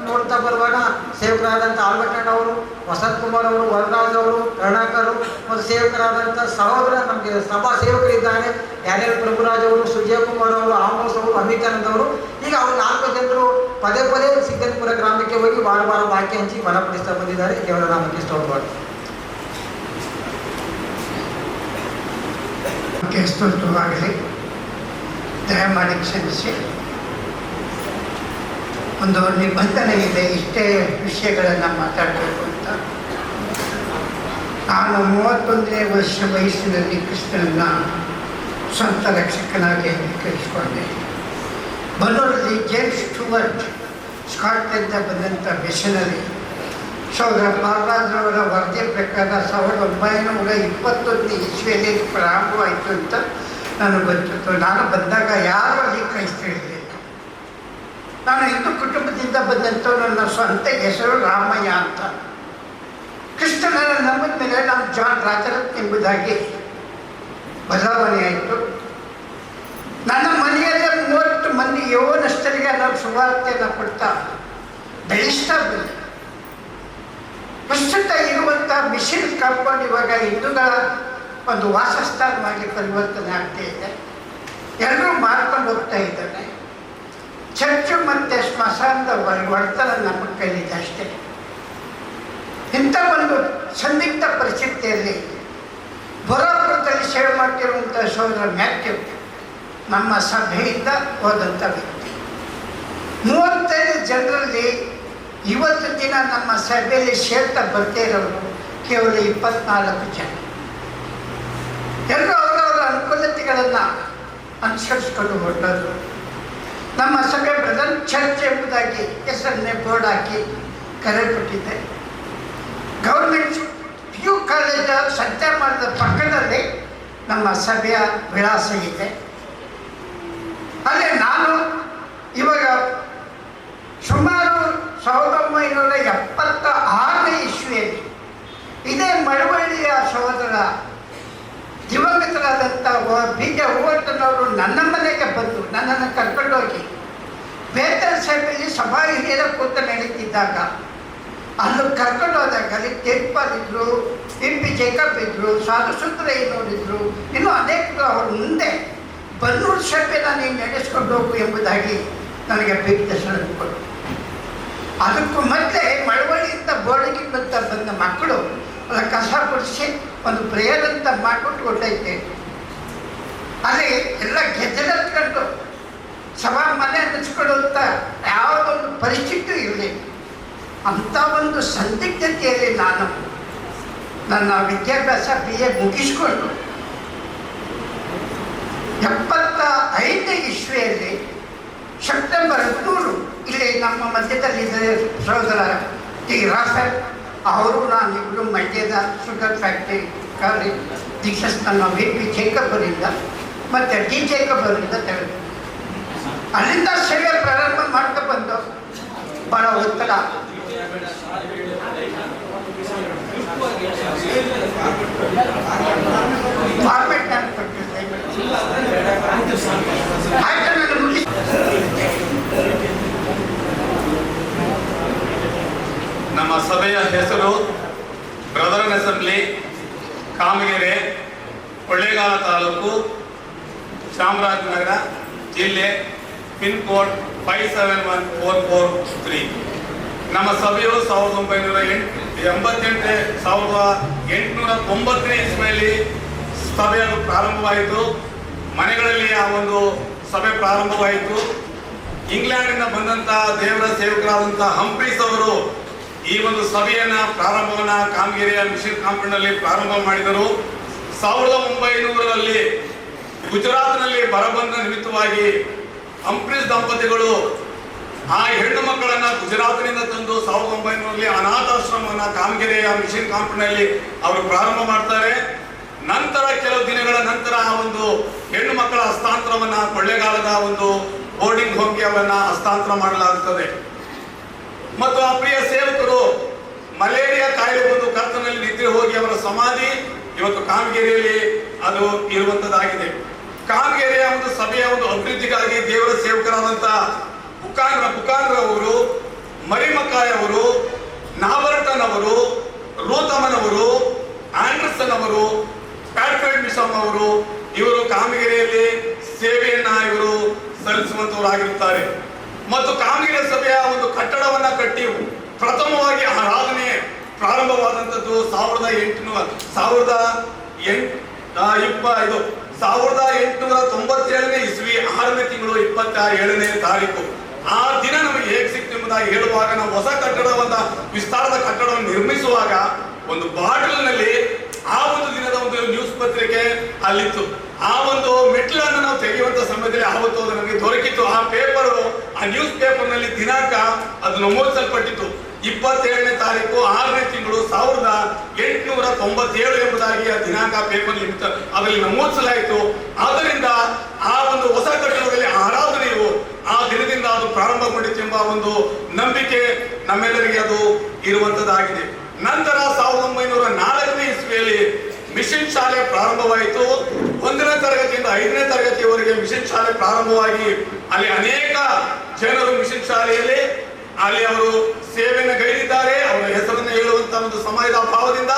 ನೋಡ್ತಾ ಬರುವಾಗ ಸೇವಕರಾದಂಥ ಆಲ್ಬರ್ಟಣ್ಣವರು, ವಸಂತ್ ಕುಮಾರ್ ಅವರು, ವರರಾಜ್ ಅವರು, ಕರುಣಾಕರ್ ಮತ್ತು ಸೇವಕರಾದಂಥ ಸಹೋದರ ನಮಗೆ ಸಭಾ ಸೇವಕರಿದ್ದಾರೆ, ಯಾರ್ಯಾರು ಪ್ರಭುರಾಜ್ ಅವರು, ಸುಜಯ್ ಕುಮಾರ್ ಅವರು, ಆಮೋಸ್ ಅವರು, ಅಮಿತಾನಂದ್ ಅವರು. ಈಗ ಅವರು 4 ಜನರು ಪದೇ ಪದೇ ಸಿದ್ದನಪುರ ಗ್ರಾಮಕ್ಕೆ ಹೋಗಿ ವಾರ ಬಾಕಿ ಹಂಚಿ ಬಲಪಡಿಸ್ತಾ ಬಂದಿದ್ದಾರೆ. ದೇವರ ನಾಮಕ್ಕೆ ಸ್ತೋತ್ರವಾಗಲಿ. ಸ್ತೋತ್ರವಾಗಲಿ. ದಯಮಾಡಿ ಕ್ಷಮಿಸಿ. ಒಂದು ನಿಬಂಧನೆ ಇದೆ, ಇಷ್ಟೇ ವಿಷಯಗಳನ್ನು ಮಾತಾಡಬೇಕು ಅಂತ. ನಾನು 31ನೇ ವರ್ಷ ವಯಸ್ಸಿನಲ್ಲಿ ಕೃಷ್ಣನ ಸ್ವಂತ ರಕ್ಷಕನಾಗಿ ಅಂಗೀಕರಿಸಿಕೊಂಡೆ. ಬನ್ನೂರಲ್ಲಿ ಜೇಮ್ಸ್ ಸ್ಟುವರ್ಟ್ ಸ್ಕಾಟ್ಲೆಂಡ್ನಿಂದ ಬಂದಂಥ ಮಿಷನರಿ ಸಹೋದರ ಪಾಲ್ರಾಜ್ರವರ ವರದಿ ಪ್ರಕಾರ 1921 ಇಸ್ವಿಯಲ್ಲಿ ಪ್ರಾರಂಭವಾಯಿತು ಅಂತ ನನಗೆ ಗೊತ್ತಿತ್ತು. ನಾನು ಬಂದಾಗ ಯಾರೂ ಅಲ್ಲಿ ಕ್ರೈಸ್ತರಿರಲಿಲ್ಲ. ನಾನು ಹಿಂದೂ ಕುಟುಂಬದಿಂದ ಬಂದಂಥ ನನ್ನ ಸ್ವಂತ ಹೆಸರು ರಾಮಯ್ಯ ಅಂತ. ಕೃಷ್ಣನನ್ನು ನಂಬಿದ ಮೇಲೆ ನಾನು ಜಾನ್ ರಾಜರತ್ನ ಎಂಬುದಾಗಿ ಬದಲಾವಣೆ ಆಯಿತು. ನನ್ನ ಮನೆಯಲ್ಲೇ 30 ಮಂದಿ ಯೌವನಸ್ಥರಿಗೆ ನಾವು ಸುವಾರ್ತೆಯನ್ನು ಕೊಡ್ತಾ ಬೆಳೆಸ್ತಾ ಬಂದೆ. ಪ್ರಸ್ತುತ ಇರುವಂಥ ಮಿಷನ್ ಕಾಂಪೌಂಡ್ ಇವಾಗ ಹಿಂದೂಗಳ ಒಂದು ವಾಸಸ್ಥಾನವಾಗಿ ಪರಿವರ್ತನೆ ಆಗ್ತಾ ಇದೆ. ಎಲ್ಲರೂ ಮಾರ್ಕೊಂಡು ಹೋಗ್ತಾ ಇದ್ದಾರೆ. ಚರ್ಚು ಮತ್ತು ಸ್ಮಶಾನದ ಒಡೆತನ ನಮ್ಮ ಕೈಲಿದೆ ಅಷ್ಟೇ. ಇಂಥ ಒಂದು ಸಂದಿಗ್ಧ ಪರಿಸ್ಥಿತಿಯಲ್ಲಿ ಬರೋಪುರದಲ್ಲಿ ಸೇವೆ ಮಾಡ್ತಿರುವಂಥ ಸಹೋದರ ಮ್ಯಾಥ್ಯೂ ನಮ್ಮ ಸಭೆಯಿಂದ ಹೋದಂಥ ವ್ಯಕ್ತಿ. 35 ಜನರಲ್ಲಿ ಇವತ್ತು ದಿನ ನಮ್ಮ ಸಭೆಯಲ್ಲಿ ಸೇರ್ತಾ ಬರ್ತಾ ಇರೋರು ಕೇವಲ 24 ಜನ. ಎಲ್ಲರೂ ಅವರವರ ಅನುಕೂಲತೆಗಳನ್ನು ಅನುಸರಿಸ್ಕೊಂಡು ಹೊರಟರು. ನಮ್ಮ ಸಭೆ ಬ್ರದರ್ ಚರ್ಚ್ ಎಂಬುದಾಗಿ ಹೆಸರನ್ನೇ ಬೋರ್ಡ್ ಹಾಕಿ ಕರೆಯಲ್ಪಟ್ಟಿದೆ. ಗೌರ್ಮೆಂಟ್ PU ಕಾಲೇಜ ಸತ್ಯಮಾನದ ಪಕ್ಕದಲ್ಲಿ ನಮ್ಮ ಸಭೆಯ ವಿಳಾಸ ಇದೆ. ಅಲ್ಲೇ ನಾನು ಇವಾಗ ಸುಮಾರು 1976ನೇ ಇಸ್ವಿಯಲ್ಲಿ ಇದೇ ಮಳವಳ್ಳಿಯ ಸಹೋದರ ದಿವಂಗತರಾದಂಥ BJ ಹೂವರ್ತನವರು ನನ್ನ ಮನೆಗೆ ಬಂದು ನನ್ನನ್ನು ಕರ್ಕೊಂಡೋಗಿ ಬೇತನ ಸಭೆಯಲ್ಲಿ ಸಭಾ ಹಿರಿಯರ ಕೂತ ನಡೀತಿದ್ದಾಗ ಅಲ್ಲಿ ಕರ್ಕೊಂಡು ಹೋದಾಗ ಅಲ್ಲಿ ಟೆಂಪಲ್ ಇದ್ರು, MP ಜೇಕಬ್ ಇದ್ರು, ಸಾಧುಸುಂದರಯ್ಯನವರಿದ್ರು, ಇನ್ನೂ ಅನೇಕರು ಅವ್ರ ಮುಂದೆ ಬನ್ನೂರು ಸಭೆನ ನೀನು ನಡೆಸ್ಕೊಂಡು ಹೋಗು ಎಂಬುದಾಗಿ ನನಗೆ ದರ್ಶನ ಕೊಟ್ಟರು. ಅದಕ್ಕೂ ಮತ್ತೆ ಮಳವಳ್ಳಿಯಿಂದ ಬೋರ್ಡಿಗಿಂತ ಬಂದ ಮಕ್ಕಳು ಅಲ್ಲ ಕಸ ಗುಡಿಸಿ ಒಂದು ಪ್ರೇಯರ್ ಅಂತ ಮಾಡಿಬಿಟ್ಟು ಹೊಟ್ಟೈತೆ. ಅಲ್ಲಿ ಎಲ್ಲ ಗೆದ್ದಲತ್ಕೊಂಡು ಸಭಾ ಮನೆ ಅನ್ನಿಸ್ಕೊಳ್ಳುವಂಥ ಯಾವುದೊಂದು ಪರಿಸ್ಥಿತಿ ಇರಲಿಲ್ಲ. ಅಂಥ ಒಂದು ಸಂದಿಗ್ಧತೆಯಲ್ಲಿ ನಾನು ನನ್ನ ವಿದ್ಯಾಭ್ಯಾಸ BA ಮುಗಿಸ್ಕೊಂಡು 75ನೇ ಇಸ್ವಿಯಲ್ಲಿ ಸೆಪ್ಟೆಂಬರ್ 13 ಇಲ್ಲಿ ನಮ್ಮ ಮಧ್ಯದಲ್ಲಿದ್ದರೆ ಸಹೋದರ ಟಿ ರಾಫೆಲ್ ಅವರು ನಾನಿಬ್ಬರು ಮಂಡ್ಯದ ಶುಗರ್ ಫ್ಯಾಕ್ಟ್ರಿ ಕಾಲೇಜ್ ದೀಕ್ಷಸ್ ನನ್ನ VP ಜೇಕಬ್ಬರಿಂದ ಮತ್ತು D ಜೇಕಬ್ಬರಿಂದ ತೆಗೆದು ಅಲ್ಲಿಂದ ಸೇವೆ ಪ್ರಾರಂಭ ಮಾಡ್ತಾ ಬಂದು ಭಾಳ ಒತ್ತಡ. ಫಾರ್ಮೆಟ್ ನಾನು ಕೊಟ್ಟಿದ್ದೆ. ಆಯ್ತು, ನಾನು ಮುಗಿಸಿ ನಮ್ಮ ಸಭೆಯ ಹೆಸರು ಬ್ರದರನ್ ಅಸೆಂಬ್ಲಿ, ಕಾಮಗೆರೆ, ಕೊಳ್ಳೇಗಾಲ ತಾಲೂಕು, ಚಾಮರಾಜನಗರ ಜಿಲ್ಲೆ, ಪಿನ್ ಕೋಡ್ 571443. ನಮ್ಮ ಸಭೆಯು 1890ನೇ ಇಸ್ವಿಯಲ್ಲಿ ಸಭೆಯನ್ನು ಪ್ರಾರಂಭವಾಯಿತು. ಮನೆಗಳಲ್ಲಿ ಆ ಒಂದು ಸಭೆ ಪ್ರಾರಂಭವಾಯಿತು. ಇಂಗ್ಲೆಂಡಿಂದ ಬಂದಂಥ ದೇವರ ಸೇವಕರಾದಂಥ ಹಂಪ್ರೀಸ್ ಅವರು ಈ ಒಂದು ಸಭೆಯನ್ನ ಪ್ರಾರಂಭವನ್ನ ಕಾಮಗೆರೆಯ ಮಿಷನ್ ಕಾಂಪೌಂಡ್ನಲ್ಲಿ ಪ್ರಾರಂಭ ಮಾಡಿದರು. 1900ರಲ್ಲಿ ಗುಜರಾತ್ನಲ್ಲಿ ಬರಬಂದ ನಿಮಿತ್ತವಾಗಿ ಹಂಪ್ರೀಸ್ ದಂಪತಿಗಳು ಆ ಹೆಣ್ಣು ಮಕ್ಕಳನ್ನ ಗುಜರಾತ್ನಿಂದ ತಂದು 1900ರಲ್ಲಿ ಅನಾಥಾಶ್ರಮವನ್ನ ಕಾಮಗೆರೆಯ ಮಿಷನ್ ಕಾಂಪೌಂಡ್ನಲ್ಲಿ ಅವರು ಪ್ರಾರಂಭ ಮಾಡ್ತಾರೆ. ನಂತರ ಕೆಲವು ದಿನಗಳ ನಂತರ ಆ ಒಂದು ಹೆಣ್ಣು ಮಕ್ಕಳ ಹಸ್ತಾಂತರವನ್ನ ಕೊಳ್ಳೇಗಾಲದ ಒಂದು ಬೋರ್ಡಿಂಗ್ ಹೋಮ್ಗೆ ಅವರನ್ನ ಹಸ್ತಾಂತರ ಮಾಡಲಾಗುತ್ತದೆ. ಮತ್ತು ಆ ಪ್ರಿಯ ಸೇವಕರು ಮಲೇರಿಯಾ ಕಾಯಿಲೆ ಬಂದು ಕರ್ತನಲ್ಲಿ ನಿದ್ರೆ ಹೋಗಿ ಅವರ ಸಮಾಧಿ ಇವತ್ತು ಕಾಮಗೆರೆಯಲ್ಲಿ ಅದು ಇರುವಂತದ್ದಾಗಿದೆ. ಕಾಮಗೆರೆಯ ಒಂದು ಸಭೆಯ ಒಂದು ಅಭಿವೃದ್ಧಿಗಾಗಿ ದೇವರ ಸೇವಕರಾದಂತ ಬುಕಾನ್ರ ಅವರು, ಮರಿಮಕಾಯ್ ಅವರು, ನಾಬರ್ಟನ್ ಅವರು, ರೂತಮನ್ ಅವರು, ಆಂಡರ್ಸನ್ ಅವರು, ಪ್ಯಾಟ್ರಿಕ್ ಮಿಶಮ್ ಅವರು, ಇವರು ಕಾಮಗೆರೆಯಲ್ಲಿ ಸೇವೆಯನ್ನ ಇವರು ಸಲ್ಲಿಸುವಂತವರಾಗಿರುತ್ತಾರೆ. ಮತ್ತು ಕಾಮಗೆರೆ ಸಭೆಯ ಒಂದು ಕಟ್ಟಡವನ್ನ ಕಟ್ಟಿ ಪ್ರಥಮವಾಗಿ ಆರಾಧನೆ ಪ್ರಾರಂಭವಾದಂಥದ್ದು 1897ನೇ ಇಸ್ವಿ 6ನೇ ತಿಂಗಳು 27ನೇ ತಾರೀಕು. ಆ ದಿನ ನಮಗೆ ಹೇಗೆ ಸಿಕ್ತು ಎಂಬುದಾಗಿ ಹೇಳುವಾಗ, ನಾವು ಹೊಸ ಕಟ್ಟಡವನ್ನ ವಿಸ್ತಾರದ ಕಟ್ಟಡವನ್ನು ನಿರ್ಮಿಸುವಾಗ ಒಂದು ಬಾಟಲ್ನಲ್ಲಿ ಆ ಒಂದು ದಿನದ ಒಂದು ನ್ಯೂಸ್ ಪತ್ರಿಕೆ ಅಲ್ಲಿತ್ತು. ಆ ಒಂದು ಮೆಟ್ಲನ್ನು ನಾವು ತೆಗೆಯುವಂತ ಸಮಯದಲ್ಲಿ ಆವತ್ತು ಅದು ನಮಗೆ ದೊರಕಿತ್ತು. ಆ ನ್ಯೂಸ್ ಪೇಪರ್ನಲ್ಲಿ ದಿನಾಂಕ ಅದು ನಮೂದಿಸಲ್ಪಟ್ಟಿತ್ತು. 27ನೇ ತಾರೀಕು 6ನೇ ತಿಂಗಳು 1897 ಎಂಬುದಾಗಿ ಆ ದಿನಾಂಕ ಪೇಪರ್ ಅದರಲ್ಲಿ ನಮೂದಿಸಲಾಯಿತು. ಆದ್ದರಿಂದ ಆ ಒಂದು ಹೊಸ ಕಟ್ಟಡದಲ್ಲಿ ಆರಾಧನೆಯು ಆ ದಿನದಿಂದ ಅದು ಪ್ರಾರಂಭಗೊಂಡಿತು ಎಂಬ ಒಂದು ನಂಬಿಕೆ ನಮ್ಮೆಲ್ಲರಿಗೆ ಅದು ಇರುವಂತದ್ದಾಗಿದೆ. ನಂತರ 1904ನೇ ಇಸ್ವಿಯಲ್ಲಿ ಮಿಷನ್ ಶಾಲೆ ಪ್ರಾರಂಭವಾಯಿತು. 1ನೇ ತರಗತಿಯಿಂದ 5ನೇ ತರಗತಿಯವರೆಗೆ ಮಿಷನ್ ಶಾಲೆ ಪ್ರಾರಂಭವಾಗಿ ಅಲ್ಲಿ ಅನೇಕ ಜನರು ಮಿಷನ್ ಶಾಲೆಯಲ್ಲಿ ಅಲ್ಲಿ ಅವರು ಸೇವೆಯನ್ನು ಗೈದಿದ್ದಾರೆ. ಅವರ ಹೆಸರನ್ನು ಹೇಳುವಂತ ಒಂದು ಸಮಯದ ಅಭಾವದಿಂದ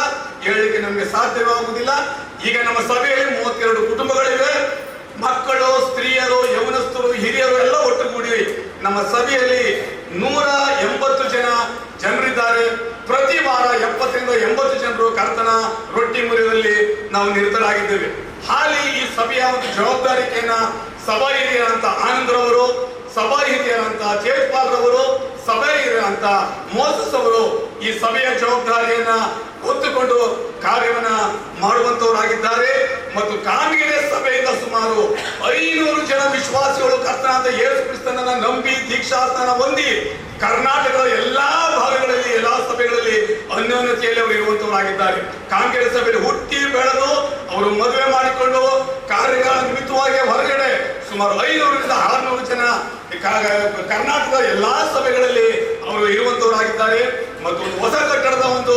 ಹೇಳಲಿಕ್ಕೆ ನಮಗೆ ಸಾಧ್ಯವಾಗುವುದಿಲ್ಲ. ಈಗ ನಮ್ಮ ಸಭೆಯಲ್ಲಿ 32 ಕುಟುಂಬಗಳಿವೆ. ಮಕ್ಕಳು, ಸ್ತ್ರೀಯರು, ಯೌವನಸ್ಥರು, ಹಿರಿಯರು ಎಲ್ಲ ಒಟ್ಟುಗೂಡಿ ನಮ್ಮ ಸಭೆಯಲ್ಲಿ 180 ಜನರಿದ್ದಾರೆ. ಪ್ರತಿ ವಾರ 70ರಿಂದ 80 ಜನರು ಕರ್ತನ ರೊಟ್ಟಿ ಮುರಿಯುವಲ್ಲಿ ನಾವು ನಿರತರಾಗಿದ್ದೇವೆ. ಹಾಲಿ ಈ ಸಭೆಯ ಒಂದು ಜವಾಬ್ದಾರಿಕೆಯನ್ನ ಸಭಾ ಹಿರಿಯರಂತ ಆನಂದ್ರವರು, ಸಭಾ ಹಿರಿಯರಂತ ತೇಜ್ಪಾಲ್ ರವರು, ಸಭಾ ಹಿರಿಯರಂತ ಮೋಸಸ್ ಅವರು ಈ ಸಭೆಯ ಜವಾಬ್ದಾರಿಯನ್ನ ಹೊತ್ತುಕೊಂಡು ಕಾರ್ಯವನ್ನ ಮಾಡುವಂತವರಾಗಿದ್ದಾರೆ. ಮತ್ತು ಕಾಮಗೆರೆ ಸಭೆಯಿಂದ ಸುಮಾರು 500 ಜನ ವಿಶ್ವಾಸಿಗಳು ಕರ್ತನಾದ ಯೇಸು ಕ್ರಿಸ್ತನನ್ನ ನಂಬಿ ದೀಕ್ಷಾಸ್ನಾನ ಹೊಂದಿ ಕರ್ನಾಟಕದ ಎಲ್ಲಾ ಭಾಗಗಳಲ್ಲಿ, ಎಲ್ಲಾ ಸಭೆಗಳಲ್ಲಿ ಅನ್ಯೋನ್ಯತೆಯಲ್ಲಿ ಅವರು ಇರುವಂತವರಾಗಿದ್ದಾರೆ. ಕಾಮಗೆರೆ ಸಭೆಯಲ್ಲಿ ಹುಟ್ಟಿ ಬೆಳೆದು ಅವರು ಮದುವೆ ಮಾಡಿಕೊಂಡು ಕಾರ್ಯಗಳ ನಿಮಿತ್ತವಾಗಿ ಹೊರಗಡೆ ಸುಮಾರು 500ರಿಂದ 600 ಜನ ಕರ್ನಾಟಕದ ಎಲ್ಲಾ ಸಭೆಗಳಲ್ಲಿ ಅವರು ಇರುವಂತವರಾಗಿದ್ದಾರೆ. ಮತ್ತು ಒಂದು ಹೊಸ ಕಟ್ಟಡದ ಒಂದು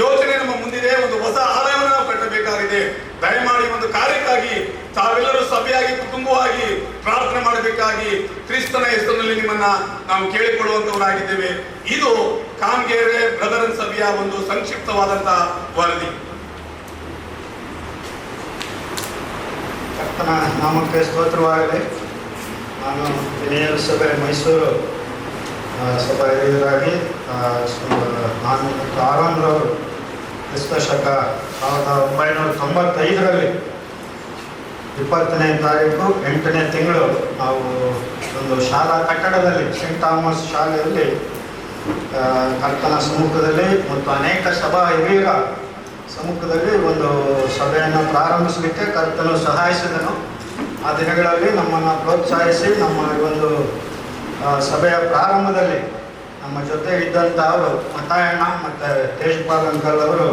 ಯೋಜನೆ ನಮ್ಮ ಮುಂದಿದೆ. ಒಂದು ಹೊಸ ಆಲಯವನ್ನು ನಾವು ಕಟ್ಟಬೇಕಾಗಿದೆ. ದಯಮಾಡಿ ಒಂದು ಕಾರ್ಯಕ್ಕಾಗಿ ತಾವೆಲ್ಲರೂ ಸಭೆಯಾಗಿ, ಕುಟುಂಬವಾಗಿ ಪ್ರಾರ್ಥನೆ ಮಾಡಬೇಕಾಗಿ ಕ್ರಿಸ್ತನ ಹೆಸರಿನಲ್ಲಿ ನಿಮ್ಮನ್ನ ನಾವು ಕೇಳಿಕೊಳ್ಳುವಂತವರಾಗಿದ್ದೇವೆ. ಇದು ಕಾಮಗೆರೆ ಬ್ರದರನ್ ಸಭೆಯ ಒಂದು ಸಂಕ್ಷಿಪ್ತವಾದಂತಹ ವರದಿ. ಕರ್ತನ ನಾಮಕ್ಕೆ ಸ್ತೋತ್ರವಾಗಲಿ. ನಾನು ವಿನಯನ ಸಭೆ ಮೈಸೂರು ಸಭಾ ಹಿರಿಯರಾಗಿ ನಾನು ಮತ್ತು ಆರಾಮ್ರವರು ಕ್ರಿಸ್ತ ಶಕ 1995ರಲ್ಲಿ 20ನೇ ತಾರೀಕು 8ನೇ ತಿಂಗಳು ನಾವು ಒಂದು ಶಾಲಾ ಕಟ್ಟಡದಲ್ಲಿ, ಸೆಂಟ್ ಥಾಮಸ್ ಶಾಲೆಯಲ್ಲಿ ಕರ್ತನ ಸಮ್ಮುಖದಲ್ಲಿ ಮತ್ತು ಅನೇಕ ಸಭಾ ಹಿರಿಯರ ಸಮ್ಮುಖದಲ್ಲಿ ಒಂದು ಸಭೆಯನ್ನು ಪ್ರಾರಂಭಿಸಲಿಕ್ಕೆ ಕರ್ತನು ಸಹಾಯಿಸಿದನು. ಆ ದಿನಗಳಲ್ಲಿ ನಮ್ಮನ್ನು ಪ್ರೋತ್ಸಾಹಿಸಿ ನಮ್ಮ ಒಂದು ಸಭೆಯ ಪ್ರಾರಂಭದಲ್ಲಿ ನಮ್ಮ ಜೊತೆ ಇದ್ದಂಥ ಅವರು ಮತಾಯಣ್ಣ ಮತ್ತು ತೇಜ್ಪಾಲ್ ಅಂಕಲ್ ಅವರು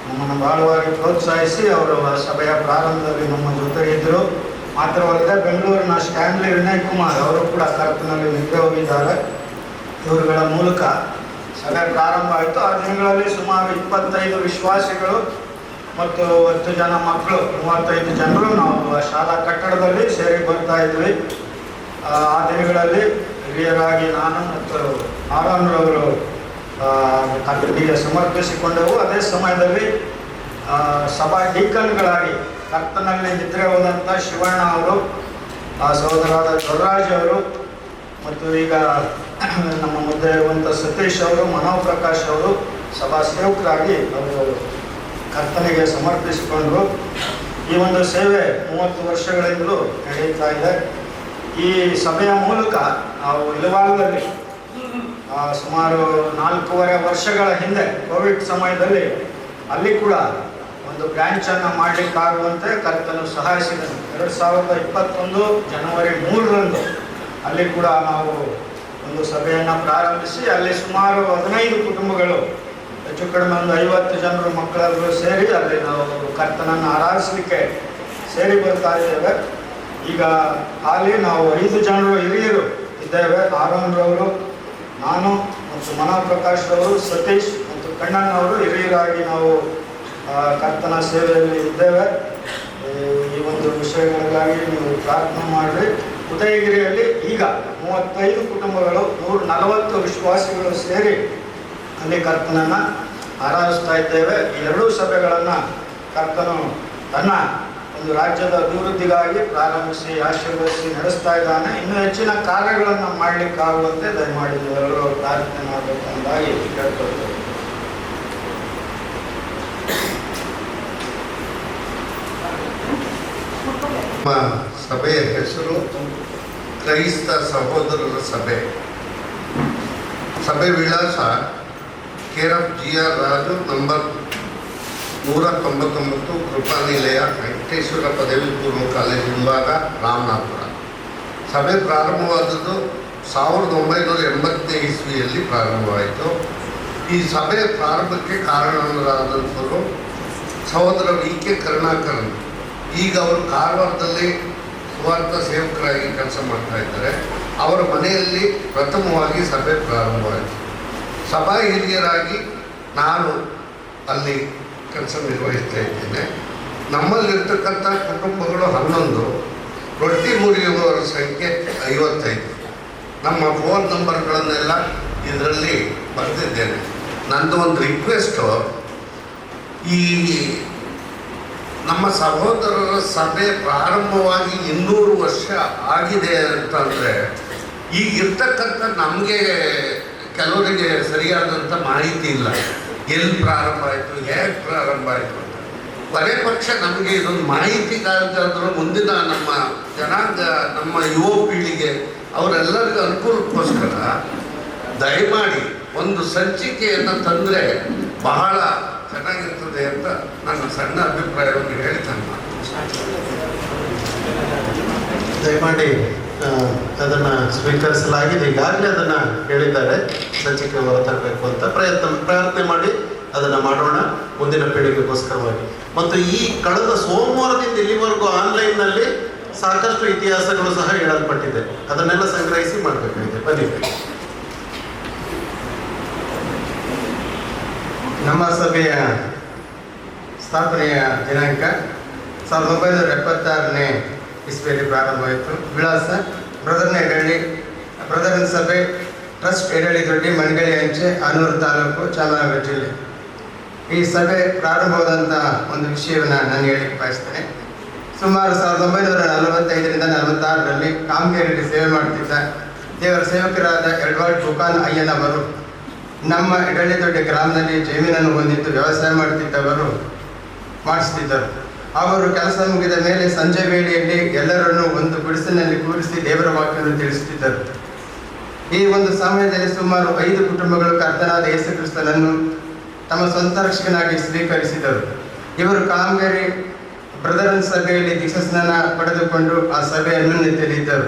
ನಮ್ಮನ್ನು ಬಹಳವಾಗಿ ಪ್ರೋತ್ಸಾಹಿಸಿ ಅವರು ಆ ಸಭೆಯ ಪ್ರಾರಂಭದಲ್ಲಿ ನಮ್ಮ ಜೊತೆ ಇದ್ದರು. ಮಾತ್ರವಲ್ಲದೆ ಬೆಂಗಳೂರಿನ ಸ್ಟ್ಯಾನ್ಲಿ ವಿನಯ್ ಕುಮಾರ್ ಅವರು ಕೂಡ ಕರ್ತನಲ್ಲಿ ನಿದ್ದೆ ಹೋಗಿದ್ದಾರೆ. ಇವರುಗಳ ಮೂಲಕ ಸಭೆ ಪ್ರಾರಂಭ ಆಯಿತು. ಆ ದಿನಗಳಲ್ಲಿ ಸುಮಾರು 25 ವಿಶ್ವಾಸಿಗಳು ಮತ್ತು 10 ಜನ ಮಕ್ಕಳು, 35 ಜನರು ನಾವು ಆ ಶಾಲಾ ಕಟ್ಟಡದಲ್ಲಿ ಸೇರಿ ಬರ್ತಾ ಇದ್ವಿ. ಆ ದಿನಗಳಲ್ಲಿ ಹಿರಿಯರಾಗಿ ನಾನು ಮತ್ತು ಆರಾಮ್ರವರು ಕರ್ತನಿಗೆ ಸಮರ್ಪಿಸಿಕೊಂಡೆವು. ಅದೇ ಸಮಯದಲ್ಲಿ ಸಭಾ ಡೀಕನ್ಗಳಾಗಿ ಕರ್ತನಲ್ಲಿ ನಿದ್ರೆ ಹೋದಂಥ ಶಿವಣ್ಣ ಅವರು, ಸಹೋದರಾದ ದೊಡ್ಡರಾಜ್ ಅವರು ಮತ್ತು ಈಗ ನಮ್ಮ ಮುದ್ದೆ ಇರುವಂಥ ಸತೀಶ್ ಅವರು, ಮನೋಹರ್ ಪ್ರಕಾಶ್ ಅವರು ಸಭಾ ಸೇವಕರಾಗಿ ಅವರು ಕರ್ತನಿಗೆ ಸಮರ್ಪಿಸಿಕೊಂಡರು. ಈ ಒಂದು ಸೇವೆ 30 ವರ್ಷಗಳಿಂದಲೂ ನಡೆಯುತ್ತಾ ಇದೆ. ಈ ಸಭೆಯ ಮೂಲಕ ನಾವು ಇಲವಾಲದಲ್ಲಿ ಸುಮಾರು 4.5 ವರ್ಷಗಳ ಹಿಂದೆ ಕೋವಿಡ್ ಸಮಯದಲ್ಲಿ ಅಲ್ಲಿ ಕೂಡ ಒಂದು ಬ್ರ್ಯಾಂಚನ್ನು ಮಾಡಲಿಕ್ಕಾಗುವಂತೆ ಕರ್ತನು ಸಹಾಯಿಸಿದನು. 2021 ಜನವರಿ 3ರಂದು ಅಲ್ಲಿ ಕೂಡ ನಾವು ಒಂದು ಸಭೆಯನ್ನು ಪ್ರಾರಂಭಿಸಿ ಅಲ್ಲಿ ಸುಮಾರು 15 ಕುಟುಂಬಗಳು, ಹೆಚ್ಚು ಕಡಿಮೆ ಒಂದು 50 ಜನರು ಮಕ್ಕಳೆಲ್ಲರೂ ಸೇರಿ ಅಲ್ಲಿ ನಾವು ಕರ್ತನನ್ನು ಆರಾಧಿಸಲಿಕ್ಕೆ ಸೇರಿ ಬರ್ತಾ ಇದ್ದೇವೆ. ಈಗ ಅಲ್ಲಿ ನಾವು 5 ಜನರು ಹಿರಿಯರು ಇದ್ದೇವೆ. ಆರೋನ್ರವರು, ನಾನು ಮತ್ತು ಮನೋಹರ್ ಪ್ರಕಾಶ್ ರವರು, ಸತೀಶ್ ಮತ್ತು ಕಣ್ಣಣ್ಣವರು ಹಿರಿಯರಾಗಿ ನಾವು ಕರ್ತನ ಸೇವೆಯಲ್ಲಿ ಇದ್ದೇವೆ. ಈ ಒಂದು ವಿಷಯಗಳಿಗಾಗಿ ನೀವು ಪ್ರಾರ್ಥನೆ ಮಾಡಿ. ಉದಯಗಿರಿಯಲ್ಲಿ ಈಗ 35 ಕುಟುಂಬಗಳು 140 ವಿಶ್ವಾಸಿಗಳು ಸೇರಿ ಅಲ್ಲಿ ಕರ್ತನನ್ನು ಆರಾಧಿಸ್ತಾ ಇದ್ದೇವೆ. ಈ ಎರಡೂ ಸಭೆಗಳನ್ನು ಕರ್ತನು ತನ್ನ ಒಂದು ರಾಜ್ಯದ ಅಭಿವೃದ್ಧಿಗಾಗಿ ಪ್ರಾರಂಭಿಸಿ ಆಶೀರ್ವದಿಸಿ ನಡೆಸ್ತಾ ಇದ್ದಾನೆ. ಇನ್ನೂ ಹೆಚ್ಚಿನ ಕಾರ್ಯಗಳನ್ನು ಮಾಡಲಿಕ್ಕಾಗುವಂತೆ ದಯಮಾಡಿ ನೀವೆಲ್ಲರೂ ಪ್ರಾರ್ಥನೆ ಮಾಡಬೇಕು ಎಂಬುದಾಗಿ ಕೇಳ್ಕೊಳ್ತೇವೆ. ನಮ್ಮ ಸಭೆಯ ಹೆಸರು ಕ್ರೈಸ್ತ ಸಹೋದರರ ಸಭೆ. ಸಭೆ ವಿಳಾಸ care of GR Raju, number 199, Krupanilaya, Venkateshwara ಪದವಿ ಪೂರ್ವ ಕಾಲೇಜು ಹಿಂಭಾಗ, ರಾಮನಾಥಪುರ. ಸಭೆ ಪ್ರಾರಂಭವಾದದ್ದು 1980ನೇ ಇಸ್ವಿಯಲ್ಲಿ ಪ್ರಾರಂಭವಾಯಿತು. ಈ ಸಭೆ ಪ್ರಾರಂಭಕ್ಕೆ ಕಾರಣರಾದಂಥವರು ಸಹೋದರ VK ಕರುಣಾಕರನ್. ಈಗ ಅವರು ಕಾರವಾರದಲ್ಲಿ ಸುವಾರ್ಥ ಸೇವಕರಾಗಿ ಕೆಲಸ ಮಾಡ್ತಾ ಇದ್ದಾರೆ. ಅವರ ಮನೆಯಲ್ಲಿ ಪ್ರಥಮವಾಗಿ ಸಭೆ ಪ್ರಾರಂಭವಾಯಿತು. ಸಭಾ ಹಿರಿಯರಾಗಿ ನಾನು ಅಲ್ಲಿ ಕೆಲಸ ನಿರ್ವಹಿಸ್ತಾ ಇದ್ದೇನೆ. ನಮ್ಮಲ್ಲಿರ್ತಕ್ಕಂಥ ಕುಟುಂಬಗಳು 11, ರೊಟ್ಟಿ ಮುರಿಯುವವರ ಸಂಖ್ಯೆ 55. ನಮ್ಮ ಫೋನ್ ನಂಬರ್ಗಳನ್ನೆಲ್ಲ ಇದರಲ್ಲಿ ಬರೆದಿದ್ದೇನೆ. ನಂದು ಒಂದು ರಿಕ್ವೆಸ್ಟು, ಈ ನಮ್ಮ ಸಹೋದರರ ಸಭೆ ಪ್ರಾರಂಭವಾಗಿ 200 ವರ್ಷ ಆಗಿದೆ ಅಂತಂದರೆ ಈಗಿರ್ತಕ್ಕಂಥ ನಮಗೆ ಕೆಲವರಿಗೆ ಸರಿಯಾದಂಥ ಮಾಹಿತಿ ಇಲ್ಲ. ಎಲ್ಲಿ ಪ್ರಾರಂಭ ಆಯಿತು, ಹೇಗೆ ಪ್ರಾರಂಭ ಆಯಿತು ಅಂತ. ಕೊನೆ ಪಕ್ಷ ನಮಗೆ ಇದೊಂದು ಮಾಹಿತಿಗಾದರೂ ಮುಂದಿನ ನಮ್ಮ ಜನಾಂಗ, ನಮ್ಮ ಯುವ ಪೀಳಿಗೆ ಅವರೆಲ್ಲರಿಗೂ ಅನುಕೂಲಕ್ಕೋಸ್ಕರ ದಯಮಾಡಿ ಒಂದು ಸಂಚಿಕೆಯನ್ನು ತಂದರೆ ಬಹಳ ಚೆನ್ನಾಗಿರ್ತದೆ ಅಂತ ನನ್ನ ಸಣ್ಣ ಅಭಿಪ್ರಾಯವನ್ನು ಹೇಳ್ತಾನೆ. ದಯಮಾಡಿ ಅದನ್ನು ಸ್ವೀಕರಿಸಲಾಗಿದೆ. ಈಗಾಗಲೇ ಅದನ್ನು ಹೇಳಿದ್ದಾರೆ, ಸಂಚಿಕೆ ಹೊರತರಬೇಕು ಅಂತ ಪ್ರಾರ್ಥನೆ ಮಾಡಿ ಅದನ್ನು ಮಾಡೋಣ ಮುಂದಿನ ಪೀಳಿಗೆಗೋಸ್ಕರವಾಗಿ. ಮತ್ತು ಈ ಕಳೆದ ಸೋಮವಾರದಿಂದ ಇಲ್ಲಿವರೆಗೂ ಆನ್ಲೈನ್ನಲ್ಲಿ ಸಾಕಷ್ಟು ಇತಿಹಾಸಗಳು ಸಹ ಹೇಳಲ್ಪಟ್ಟಿದೆ. ಅದನ್ನೆಲ್ಲ ಸಂಗ್ರಹಿಸಿ ಮಾಡಬೇಕಾಗಿದೆ. ಬನ್ನಿ. ನಮ್ಮ ಸಭೆಯ ಸ್ಥಾಪನೆಯ ದಿನಾಂಕ 1976ನೇ ಇಸ್ವಿಯಲ್ಲಿ ಪ್ರಾರಂಭವಾಯಿತು. ವಿಳಾಸ ಬ್ರದರ್ನ ಎಡಳ್ಳಿ, ಬ್ರದರ್ನ ಸಭೆ, ಟ್ರಸ್ಟ್ ಎಡಳ್ಳಿ ದೊಡ್ಡಿ, ಮಣಗಳಿ ಅಂಚೆ, ಆನೂರು ತಾಲೂಕು, ಚಾಮರಾಜನಗರ ಜಿಲ್ಲೆ. ಈ ಸಭೆ ಪ್ರಾರಂಭವಾದಂಥ ಒಂದು ವಿಷಯವನ್ನು ನಾನು ಹೇಳಿಕ್ಕೆ ಬಯಸ್ತೇನೆ. ಸುಮಾರು 1945ರಿಂದ 46ರಲ್ಲಿ ಕಾಮಗೇರಿಯಲ್ಲಿ ಸೇವೆ ಮಾಡುತ್ತಿದ್ದ ದೇವರ ಸೇವಕರಾದ ಎಡ್ವರ್ಡ್ ಬುಕಾನ್ ಅಯ್ಯನವರು ನಮ್ಮ ಎಡಳ್ಳಿ ದೊಡ್ಡ ಗ್ರಾಮದಲ್ಲಿ ಜಮೀನನ್ನು ಹೊಂದಿದ್ದು ವ್ಯವಸಾಯ ಮಾಡಿಸ್ತಿದ್ದರು. ಅವರು ಕೆಲಸ ಮುಗಿದ ಮೇಲೆ ಸಂಜೆ ವೇಳೆಯಲ್ಲಿ ಎಲ್ಲರನ್ನೂ ಒಂದು ಗುಡಿಸಿನಲ್ಲಿ ಕೂರಿಸಿ ದೇವರ ವಾಕ್ಯವನ್ನು ತಿಳಿಸುತ್ತಿದ್ದರು. ಈ ಒಂದು ಸಮಯದಲ್ಲಿ ಸುಮಾರು 5 ಕುಟುಂಬಗಳು ಕರ್ತನಾದ ಯೇಸು ಕ್ರಿಸ್ತನನ್ನು ತಮ್ಮ ಸ್ವಂತ ರಕ್ಷಕನಾಗಿ ಸ್ವೀಕರಿಸಿದರು. ಇವರು ಕಾಮಗಾರಿ ಬ್ರದರನ್ ಸಭೆಯಲ್ಲಿ ದೀಕ್ಷಾಸ್ನಾನ ಪಡೆದುಕೊಂಡು ಆ ಸಭೆಯನ್ನು ನೆತ್ತಲಿದ್ದರು.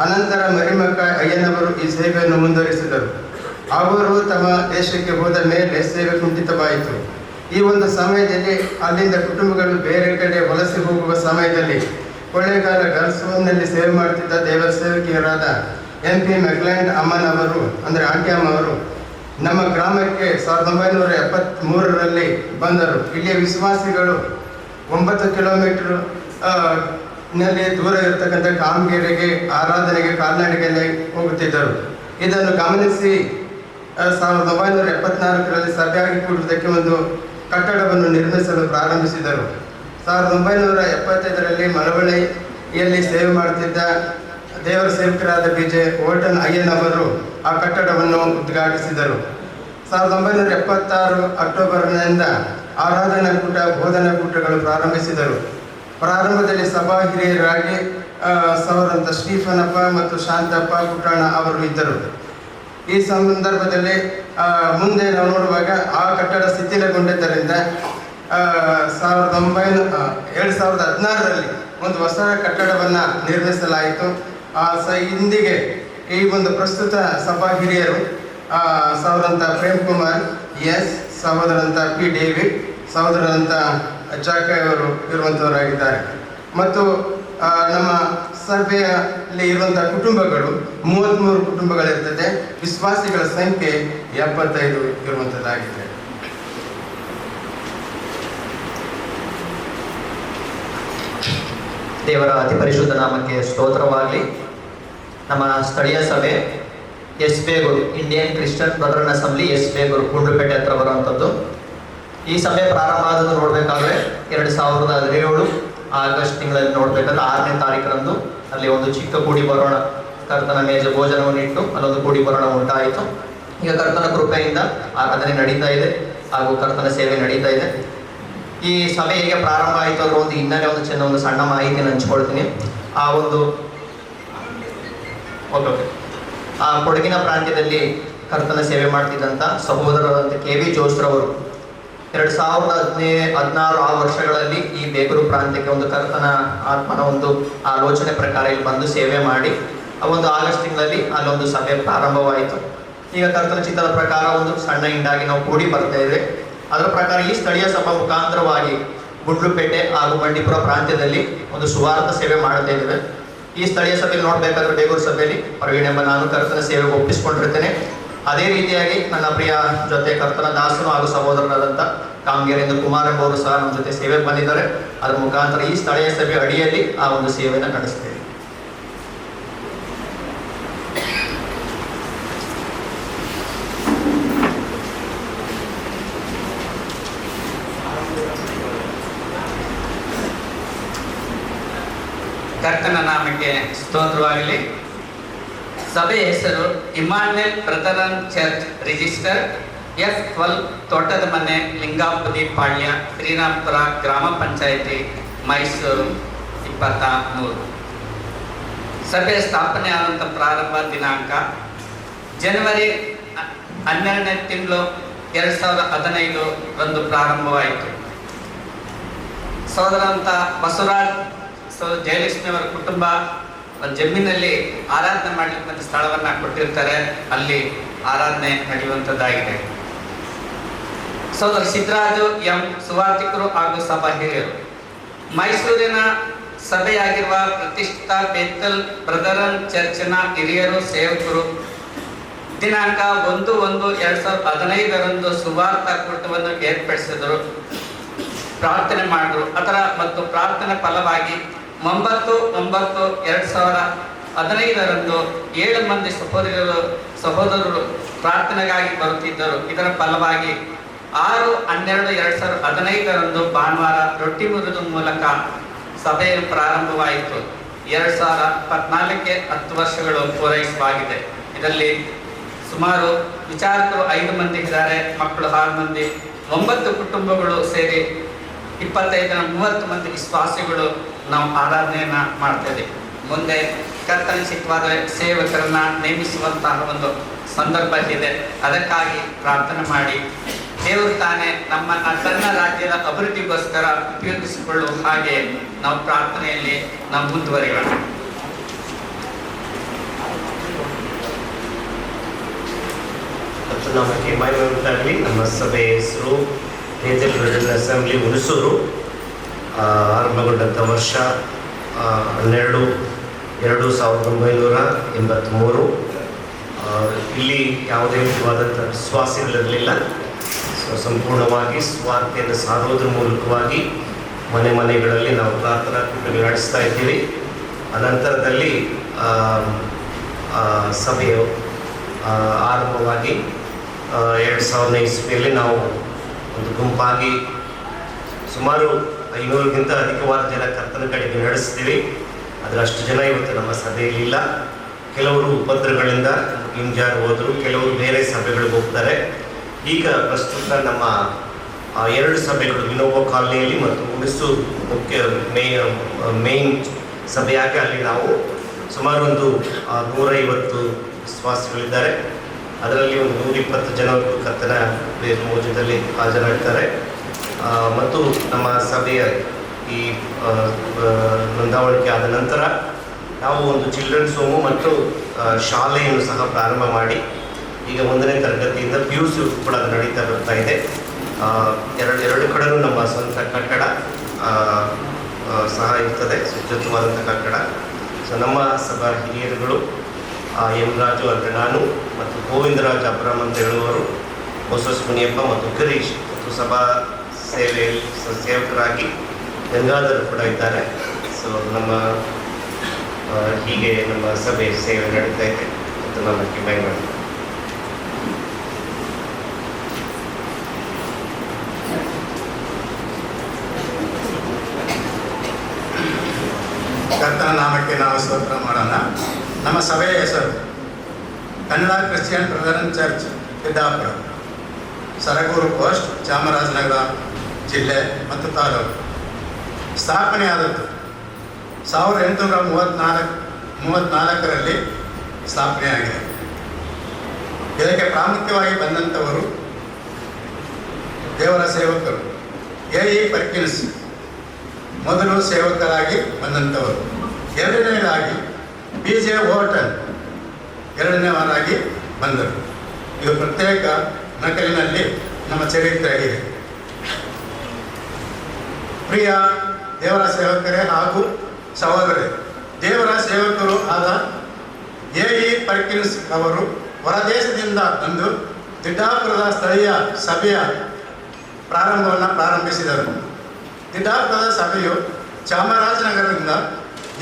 ಅನಂತರ ಮರಿಮಕ್ಕ ಅಯ್ಯನವರು ಈ ಸೇವೆಯನ್ನು ಮುಂದುವರಿಸಿದರು. ಅವರು ತಮ್ಮ ದೇಶಕ್ಕೆ ಹೋದ ಮೇಲೆ ಸೇವೆ ಕುಂಠಿತವಾಯಿತು. ಈ ಒಂದು ಸಮಯದಲ್ಲಿ ಅಲ್ಲಿಂದ ಕುಟುಂಬಗಳು ಬೇರೆ ಕಡೆ ವಲಸೆ ಹೋಗುವ ಸಮಯದಲ್ಲಿ ಕೊಳ್ಳೇಗಾಲ ಗರ್ಲ್ಸ್ ಹೋಮ್ನಲ್ಲಿ ಸೇವೆ ಮಾಡುತ್ತಿದ್ದ ದೇವರ ಸೇವಕಿಯರಾದ MP ಮೆಕ್ಲ್ಯಾಂಡ್ ಅಮ್ಮನವರು, ಅಂದರೆ ಆಂಟಿ ಅಮ್ಮವರು, ನಮ್ಮ ಗ್ರಾಮಕ್ಕೆ 1973ರಲ್ಲಿ ಬಂದರು. ಇಲ್ಲಿಯ ವಿಶ್ವಾಸಿಗಳು 9 ಕಿಲೋಮೀಟರ್ ನಲ್ಲಿ ದೂರ ಇರತಕ್ಕಂಥ ಕಾಮಗೇರಿಗೆ ಆರಾಧನೆಗೆ ಕಾಲ್ನಡಿಗೆಯಲ್ಲಿ ಹೋಗುತ್ತಿದ್ದರು. ಇದನ್ನು ಗಮನಿಸಿ 1974ರಲ್ಲಿ ಸಭೆಯಾಗಿ ಕೂಡುವುದಕ್ಕೆ ಒಂದು ಕಟ್ಟಡವನ್ನು ನಿರ್ಮಿಸಲು ಪ್ರಾರಂಭಿಸಿದರು. 1975ರಲ್ಲಿ ಮಳವಳ್ಳಿಯಲ್ಲಿ ಸೇವೆ ಮಾಡುತ್ತಿದ್ದ ದೇವರ ಸೇವಕರಾದ BJ ಓಲ್ಟನ್ ಅಯ್ಯನವರು ಆ ಕಟ್ಟಡವನ್ನು ಉದ್ಘಾಟಿಸಿದರು. 1976 ಅಕ್ಟೋಬರ್ನಿಂದ ಆರಾಧನಾ ಕೂಟ, ಬೋಧನಾ ಕೂಟಗಳು ಪ್ರಾರಂಭಿಸಿದರು. ಪ್ರಾರಂಭದಲ್ಲಿ ಸಭಾ ಹಿರಿಯರಾಗಿ ಸವರಂತ ಸ್ಟೀಫನಪ್ಪ ಮತ್ತು ಶಾಂತಪ್ಪ ಕುಟಾಣ ಅವರು ಇದ್ದರು. ಈ ಸಂದರ್ಭದಲ್ಲಿ ಮುಂದೆ ನಾವು ನೋಡುವಾಗ ಆ ಕಟ್ಟಡ ಶಿಥಿಲಗೊಂಡಿದ್ದರಿಂದ 2016ರಲ್ಲಿ ಒಂದು ಹೊಸ ಕಟ್ಟಡವನ್ನು ನಿರ್ಮಿಸಲಾಯಿತು. ಇಂದಿಗೆ ಈ ಒಂದು ಪ್ರಸ್ತುತ ಸಭಾ ಹಿರಿಯರು ಸಹೋದರಂತ ಪ್ರೇಮ್ ಕುಮಾರ್ S, ಸಹೋದರಂತ P. ಡೇವಿಡ್, ಸಹೋದರಂತ ಜಾಕಯ್ ಅವರು ಇರುವಂಥವರಾಗಿದ್ದಾರೆ. ಮತ್ತು ನಮ್ಮ ಸಭೆಯಲ್ಲಿ ಇರುವಂಥ ಕುಟುಂಬಗಳು 33 ಕುಟುಂಬಗಳಿರ್ತದೆ. ವಿಶ್ವಾಸಿಗಳ ಸಂಖ್ಯೆ 75 ಇರುವಂಥದ್ದಾಗಿದೆ. ದೇವರ ಅತಿ ಪರಿಶುದ್ಧ ನಾಮಕ್ಕೆ ಸ್ತೋತ್ರವಾಗಲಿ. ನಮ್ಮ ಸ್ಥಳೀಯ ಸಭೆ S Begur Indian Christian Brethren Assembly S Begur Gundlupete ಹತ್ರ ಬರುವಂಥದ್ದು. ಈ ಸಭೆ ಪ್ರಾರಂಭ ಆದದ್ದು ನೋಡಬೇಕಾದ್ರೆ 2017 ಆಗಸ್ಟ್ ತಿಂಗಳಲ್ಲಿ ನೋಡಬೇಕಾದ್ರೆ 6ನೇ ತಾರೀಕರಂದು ಅಲ್ಲಿ ಒಂದು ಚಿಕ್ಕ ಕೂಡಿ ಬರೋಣ ಕರ್ತನ ಮೇಜ ಭೋಜನವನ್ನು ಇಟ್ಟು ಅಲ್ಲೊಂದು ಕೂಡಿ ಬರೋಣ ಉಂಟಾಯಿತು. ಈಗ ಕರ್ತನ ಕೃಪೆಯಿಂದ ಆರಾಧನೆ ನಡೀತಾ ಇದೆ ಹಾಗೂ ಕರ್ತನ ಸೇವೆ ನಡೀತಾ ಇದೆ. ಈ ಸಭೆ ಹೇಗೆ ಪ್ರಾರಂಭ ಆಯಿತು ಅದರ ಒಂದು ಹಿನ್ನೆಲೆ ಒಂದು ಸಣ್ಣ ಮಾಹಿತಿನ ಹಂಚ್ಕೊಳ್ತೀನಿ. ಆ ಒಂದು ಆ ಕೊಡಗಿನ ಪ್ರಾಂತ್ಯದಲ್ಲಿ ಕರ್ತನ ಸೇವೆ ಮಾಡ್ತಿದ್ದಂಥ ಸಹೋದರರಾದಂಥ KV ಜೋಸ್ರವರು 2016 ಆ ವರ್ಷಗಳಲ್ಲಿ ಈ ಬೇಗೂರು ಪ್ರಾಂತ್ಯಕ್ಕೆ ಒಂದು ಕರ್ತನ ಆತ್ಮನ ಒಂದು ಆಲೋಚನೆ ಪ್ರಕಾರ ಇಲ್ಲಿ ಬಂದು ಸೇವೆ ಮಾಡಿ ಆ ಒಂದು ಆಗಸ್ಟ್ ತಿಂಗಳಲ್ಲಿ ಅಲ್ಲೊಂದು ಸಭೆ ಪ್ರಾರಂಭವಾಯಿತು. ಈಗ ಕರ್ತನ ಚಿತ್ರದ ಪ್ರಕಾರ ಒಂದು ಸಣ್ಣ ಹಿಂಡಾಗಿ ನಾವು ಕೂಡಿ ಬರ್ತಾ ಇದ್ದೇವೆ. ಅದರ ಪ್ರಕಾರ ಈ ಸ್ಥಳೀಯ ಸಭಾ ಮುಖಾಂತರವಾಗಿ ಗುಂಡ್ಲುಪೇಟೆ ಹಾಗೂ ಬಂಡೀಪುರ ಪ್ರಾಂತ್ಯದಲ್ಲಿ ಒಂದು ಸುವಾರ್ಥ ಸೇವೆ ಮಾಡ್ತಾ ಇದ್ದೇವೆ. ಈ ಸ್ಥಳೀಯ ಸಭೆಯಲ್ಲಿ ನೋಡಬೇಕಾದ್ರೆ ಬೇಗೂರು ಸಭೆಯಲ್ಲಿ ಪ್ರವೀಣ್ ಎಂಬ ನಾನು ಕರ್ತನ ಸೇವೆಗೆ ಒಪ್ಪಿಸಿಕೊಂಡಿರ್ತೇನೆ. ಅದೇ ರೀತಿಯಾಗಿ ನನ್ನ ಪ್ರಿಯ ಜೊತೆ ಕರ್ತನ ದಾಸನು ಹಾಗೂ ಸಹೋದರರಾದಂಥ ಕಾಮಗೆರೆಯಿಂದ ಕುಮಾರ್ ಎಂಬವರು ಸಹ ನಮ್ಮ ಜೊತೆ ಸೇವೆಗೆ ಬಂದಿದ್ದಾರೆ. ಅದರ ಮುಖಾಂತರ ಈ ಸ್ಥಳೀಯ ಸಭೆ ಅಡಿಯಲ್ಲಿ ಆ ಒಂದು ಸೇವೆಯನ್ನು ನಡೆಸ್ತೇವೆ. ಕರ್ತನ ನಾಮಕ್ಕೆ ಸ್ತೋತ್ರವಾಗಲಿ. ಸಭೆಯ ಹೆಸರು Immanuel brethren church, register F12, ತೋಟದ ಮನೆ, ಲಿಂಗಾಪುರಿ ಪಾಳ್ಯ, ಶ್ರೀರಾಮ್ಪುರ ಗ್ರಾಮ ಪಂಚಾಯಿತಿ, ಮೈಸೂರು 23. ಸಭೆಯ ಸ್ಥಾಪನೆ ಆದಂಥ ಪ್ರಾರಂಭ ದಿನಾಂಕ ಜನವರಿ 12ನೇ ತಿಂಗಳು 2015 ರಂದು ಪ್ರಾರಂಭವಾಯಿತು. ಸೋದರಂತ ಬಸವರಾಜ್ ಜಯಲಕ್ಷ್ಮಿ ಅವರ ಕುಟುಂಬ ಒಂದು ಜಮೀನಲ್ಲಿ ಆರಾಧನೆ ಮಾಡಲಿಕ್ಕೆ ಒಂದು ಸ್ಥಳವನ್ನು ಕೊಟ್ಟಿರ್ತಾರೆ. ಅಲ್ಲಿ ಆರಾಧನೆ ನಡೆಯುವಂಥದ್ದಾಗಿದೆ. ಸೋದರ ಸಿದ್ದರಾಜು ಎಂ ಸುವಾರ್ತಿಕರು ಹಾಗೂ ಸಭಾ ಹಿರಿಯರು. ಮೈಸೂರಿನ ಸಭೆಯಾಗಿರುವ ಪ್ರತಿಷ್ಠಿತ ಬೇತಲ್ ಬ್ರದರನ್ ಚರ್ಚಿನ ಹಿರಿಯರು ಸೇವಕರು ದಿನಾಂಕ 1/1/2015 ರಂದು ಸುವಾರ್ಥ ಕೂಟವನ್ನು ಏರ್ಪಡಿಸಿದರು, ಪ್ರಾರ್ಥನೆ ಮಾಡಿದರು. ಅದರ ಮತ್ತು ಪ್ರಾರ್ಥನೆ ಫಲವಾಗಿ 9/9/2015 ರಂದು 7 ಮಂದಿ ಸಹೋದರರು ಪ್ರಾರ್ಥನೆಗಾಗಿ ಬರುತ್ತಿದ್ದರು. ಇದರ ಫಲವಾಗಿ 6/12/2015 ರಂದು ಭಾನುವಾರ ರೊಟ್ಟಿ ಮುರಿದ ಮೂಲಕ ಸಭೆಯು ಪ್ರಾರಂಭವಾಯಿತು. 2014ಕ್ಕೆ 10 ವರ್ಷಗಳು ಪೂರೈಸವಾಗಿದೆ. ಇದರಲ್ಲಿ ಸುಮಾರು ವಿಚಾರಕರು 5 ಮಂದಿ ಇದ್ದಾರೆ, ಮಕ್ಕಳು 6 ಮಂದಿ, 9 ಕುಟುಂಬಗಳು ಸೇರಿ 25-30 ಮಂದಿ ವಿಶ್ವಾಸಿಗಳು ನಾವು ಆರಾಧನೆಯನ್ನ ಮಾಡ್ತೇವೆ. ಮುಂದೆ ಕರ್ತನ ಚಿತ್ತವಾದರೆ ಸೇವಕರನ್ನ ನೇಮಿಸುವಂತಹ ಒಂದು ಸಂದರ್ಭ ಇದೆ. ಅದಕ್ಕಾಗಿ ಪ್ರಾರ್ಥನೆ ಮಾಡಿ ದೇವರು ತಾನೇ ನಮ್ಮನ್ನ ತನ್ನ ರಾಜ್ಯದ ಅಭಿವೃದ್ಧಿಗೋಸ್ಕರ ಉಪಯೋಗಿಸಿಕೊಳ್ಳುವ ಹಾಗೆ ನಾವು ಪ್ರಾರ್ಥನೆಯಲ್ಲಿ ನಾವು ಮುಂದುವರಿಯೋಣ. ನಮಗೆ ಮಹಿಮೆ ಉಂಟಾಗಲಿ. ನಮ್ಮ ಸಭೆ ಹೆಸರು ಬೇತಲ್ ಬ್ರದರ್ನ್ ಅಸೆಂಬ್ಲಿ ಹುಣಸೂರು. ಆರಂಭಗೊಂಡಂಥ ವರ್ಷ 12/2/1983. ಇಲ್ಲಿ ಯಾವುದೇ ವಿಧವಾದಂಥ ವಿಶ್ವಾಸಿಗಳಿರಲಿಲ್ಲ. ಸಂಪೂರ್ಣವಾಗಿ ಸ್ವಾರ್ಥೆಯನ್ನು ಸಾರೋದ್ರ ಮೂಲಕವಾಗಿ ಮನೆಗಳಲ್ಲಿ ನಾವು ಪ್ರಾರ್ಥನಾ ಕೂಟಗಳು ನಡೆಸ್ತಾ ಇದ್ದೀವಿ. ಅನಂತರದಲ್ಲಿ ಸಭೆಯು ಆರಂಭವಾಗಿ 2000ನೇ ಇಸ್ವಿಯಲ್ಲಿ ನಾವು ಒಂದು ಗುಂಪಾಗಿ ಸುಮಾರು 500ಗಿಂತ ಅಧಿಕವಾದ ಜನ ಕರ್ತನ ಕಡೆಗೆ ನಡೆಸ್ತೀವಿ. ಆದರೆ ಅಷ್ಟು ಜನ ಇವತ್ತು ನಮ್ಮ ಸಭೆಯಲ್ಲಿ ಇಲ್ಲ. ಕೆಲವರು ಉಪದ್ರಗಳಿಂದ ಇಂಜಾರ್ ಹೋದರು, ಕೆಲವರು ಬೇರೆ ಸಭೆಗಳಿಗೆ ಹೋಗ್ತಾರೆ. ಈಗ ಪ್ರಸ್ತುತ ನಮ್ಮ 2 ಸಭೆಗಳು ವಿನೋಬ ಕಾಲನಿಯಲ್ಲಿ ಮತ್ತು ಹುಣಸೂರು ಮುಖ್ಯ ಮೇನ್ ಸಭೆಯಾಗಿ ಅಲ್ಲಿ ನಾವು ಸುಮಾರು ಒಂದು 150 ವಿಶ್ವಾಸಿಗಳಿದ್ದಾರೆ. ಅದರಲ್ಲಿ ಒಂದು 120 ಜನರು ಕರ್ತನ ಮೋಜದಲ್ಲಿ ಹಾಜರಾಗ್ತಾರೆ. ಮತ್ತು ನಮ್ಮ ಸಭೆಯ ಈ ನೋಂದಾವಣಿಕೆ ಆದ ನಂತರ ನಾವು ಒಂದು ಚಿಲ್ಡ್ರನ್ಸ್ ಹೋಮು ಮತ್ತು ಶಾಲೆಯನ್ನು ಸಹ ಪ್ರಾರಂಭ ಮಾಡಿ ಈಗ 1ನೇ ತರಗತಿಯಿಂದ PUC ಕೂಡ ಅದು ನಡೀತಾ ಬರ್ತಾ ಇದೆ. ಎರಡು ಕಡೆಯೂ ನಮ್ಮ ಸ್ವಂತ ಕಟ್ಟಡ ಸಹ ಇರ್ತದೆ, ಸುಸಜ್ಜಿತವಾದಂಥ ಕಟ್ಟಡ. ಸೊ ನಮ್ಮ ಸಭಾ ಹಿರಿಯರುಗಳು ಎಂ ರಾಜು ಅಂದರೆ ನಾನು ಮತ್ತು ಗೋವಿಂದರಾಜ್ ಅಬ್ರಾಮ್ ಅಂತ ಹೇಳುವವರು, ಹೊಸಸ್ ಮುನಿಯಪ್ಪ ಮತ್ತು ಗಿರೀಶ್ ಮತ್ತು ಸಭಾ ಸೇವೆಯಲ್ಲಿ ಸೇವಕರಾಗಿ ಗಂಗಾಧರ್ ಕೂಡ ಇದ್ದಾರೆ. ಸೊ ನಮ್ಮ ಹೀಗೆ ನಮ್ಮ ಸಭೆ ಸೇವೆ ನಡೀತಾ ಇದೆ ಮತ್ತು ನಮ್ಮ ಕಿಮೈ ಮಾಡಿ ಕರ್ತನ ನಾಮಕ್ಕೆ ನಾವು ಸ್ತೋತ್ರ ಮಾಡೋಣ. ನಮ್ಮ ಸಭೆಯ ಹೆಸರು Kannada Christian brethren church Siddapur, Sargur post, Chamarajanagar ಜಿಲ್ಲೆ ಮತ್ತು ತಾಲೂಕು. ಸ್ಥಾಪನೆಯಾದದ್ದು 1834ರಲ್ಲಿ ಸ್ಥಾಪನೆಯಾಗಿದೆ. ಇದಕ್ಕೆ ಪ್ರಾಮುಖ್ಯವಾಗಿ ಬಂದಂಥವರು ದೇವರ ಸೇವಕರು ಎ.ಇ. ಪರ್ಕಿನ್ಸ್ ಮೊದಲು ಸೇವಕರಾಗಿ ಬಂದಂಥವರು. ಎರಡನೇದಾಗಿ ಬಿ.ಜೆ. ವೋರ್ಟನ್ ಎರಡನೇವರಾಗಿ ಬಂದರು. ಇದು ಪ್ರತ್ಯೇಕ ನಕಲಿನಲ್ಲಿ ನಮ್ಮ ಚರಿತ್ರೆ ಇದೆ. ಪ್ರಿಯ ದೇವರ ಸೇವಕರೇ ಹಾಗೂ ಸಹೋದರರೇ, ದೇವರ ಸೇವಕರು ಆದ ಎ.ಇ. ಪರ್ಕಿನ್ಸ್ ಅವರು ಹೊರದೇಶದಿಂದ ಬಂದು ದಿಡ್ಡಾಪುರದ ಸ್ಥಳೀಯ ಸಭೆಯ ಪ್ರಾರಂಭವನ್ನು ಪ್ರಾರಂಭಿಸಿದರು. ದಿಡ್ಡಾಪುರದ ಸಭೆಯು ಚಾಮರಾಜನಗರದಿಂದ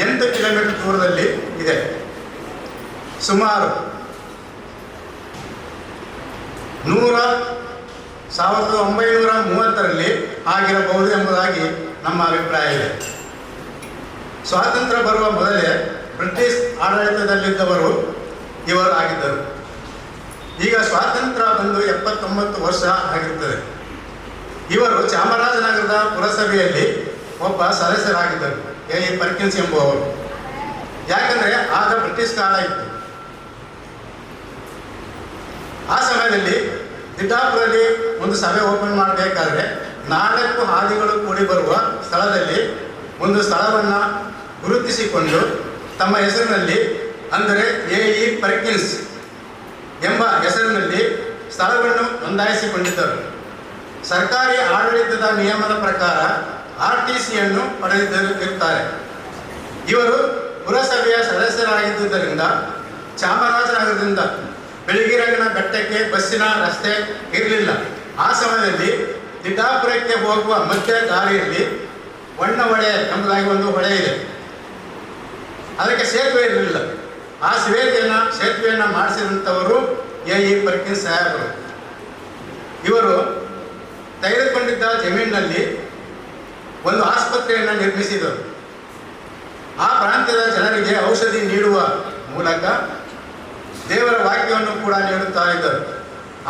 8 ಕಿಲೋಮೀಟರ್ ದೂರದಲ್ಲಿ ಇದೆ. ಸುಮಾರು 1930ರಲ್ಲಿ ಆಗಿರಬಹುದು ಎಂಬುದಾಗಿ ನಮ್ಮ ಅಭಿಪ್ರಾಯ ಇದೆ. ಸ್ವಾತಂತ್ರ್ಯ ಬರುವ ಮೊದಲೇ ಬ್ರಿಟಿಷ್ ಆಡಳಿತದಲ್ಲಿದ್ದವರು ಇವರು ಆಗಿದ್ದರು. ಈಗ ಸ್ವಾತಂತ್ರ್ಯ ಬಂದು 79 ವರ್ಷ ಆಗಿರುತ್ತದೆ. ಇವರು ಚಾಮರಾಜನಗರದ ಪುರಸಭೆಯಲ್ಲಿ ಒಬ್ಬ ಸದಸ್ಯರಾಗಿದ್ದರು, ಎ.ಇ. ಪರ್ಕಿನ್ಸ್ ಎಂಬುವವರು. ಯಾಕಂದರೆ ಆಗ ಬ್ರಿಟಿಷ್ ಕಾಲ ಇತ್ತು. ಆ ಸಮಯದಲ್ಲಿ ದಿಡ್ಡಾಪುರದಲ್ಲಿ ಒಂದು ಸಭೆ ಓಪನ್ ಮಾಡಬೇಕಾದ್ರೆ 4 ಹಾದಿಗಳು ಕೂಡಿ ಬರುವ ಸ್ಥಳದಲ್ಲಿ ಒಂದು ಸ್ಥಳವನ್ನು ಗುರುತಿಸಿಕೊಂಡು ತಮ್ಮ ಹೆಸರಿನಲ್ಲಿ, ಅಂದರೆ ಎ.ಇ. ಪರ್ಕಿನ್ಸ್ ಎಂಬ ಹೆಸರಿನಲ್ಲಿ ಸ್ಥಳವನ್ನು ನೋಂದಾಯಿಸಿಕೊಂಡಿದ್ದರು. ಸರ್ಕಾರಿ ಆಡಳಿತದ ನಿಯಮದ ಪ್ರಕಾರ RTCಯನ್ನು ಪಡೆದಿರುತ್ತಾರೆ. ಇವರು ಪುರಸಭೆಯ ಸದಸ್ಯರಾಗಿದ್ದುದರಿಂದ ಚಾಮರಾಜನಗರದಿಂದ ಬೆಳಗಿರಂಗನ ಬೆಟ್ಟಕ್ಕೆ ಬಸ್ಸಿನ ರಸ್ತೆ ಇರಲಿಲ್ಲ. ಆ ಸಮಯದಲ್ಲಿ ದಿಡ್ಡಾಪುರಕ್ಕೆ ಹೋಗುವ ಮಧ್ಯ ದಾರಿಯಲ್ಲಿ ಹೊಳೆ ಎಂಬುದಾಗಿ ಒಂದು ಹೊಳೆ ಇದೆ. ಅದಕ್ಕೆ ಸೇತುವೆ ಇರಲಿಲ್ಲ. ಆ ಸೇತುವೆಯನ್ನು ಮಾಡಿಸಿದಂಥವರು ಎ.ಇ. ಪರ್ಕಿನ್ಸ್ ಸಾಹೇಬರು. ಇವರು ತೆಗೆದುಕೊಂಡಿದ್ದ ಜಮೀನಿನಲ್ಲಿ ಒಂದು ಆಸ್ಪತ್ರೆಯನ್ನು ನಿರ್ಮಿಸಿದರು. ಆ ಪ್ರಾಂತ್ಯದ ಜನರಿಗೆ ಔಷಧಿ ನೀಡುವ ಮೂಲಕ ದೇವರ ವಾಕ್ಯವನ್ನು ಕೂಡ ನೀಡುತ್ತಾ ಇದ್ದರು.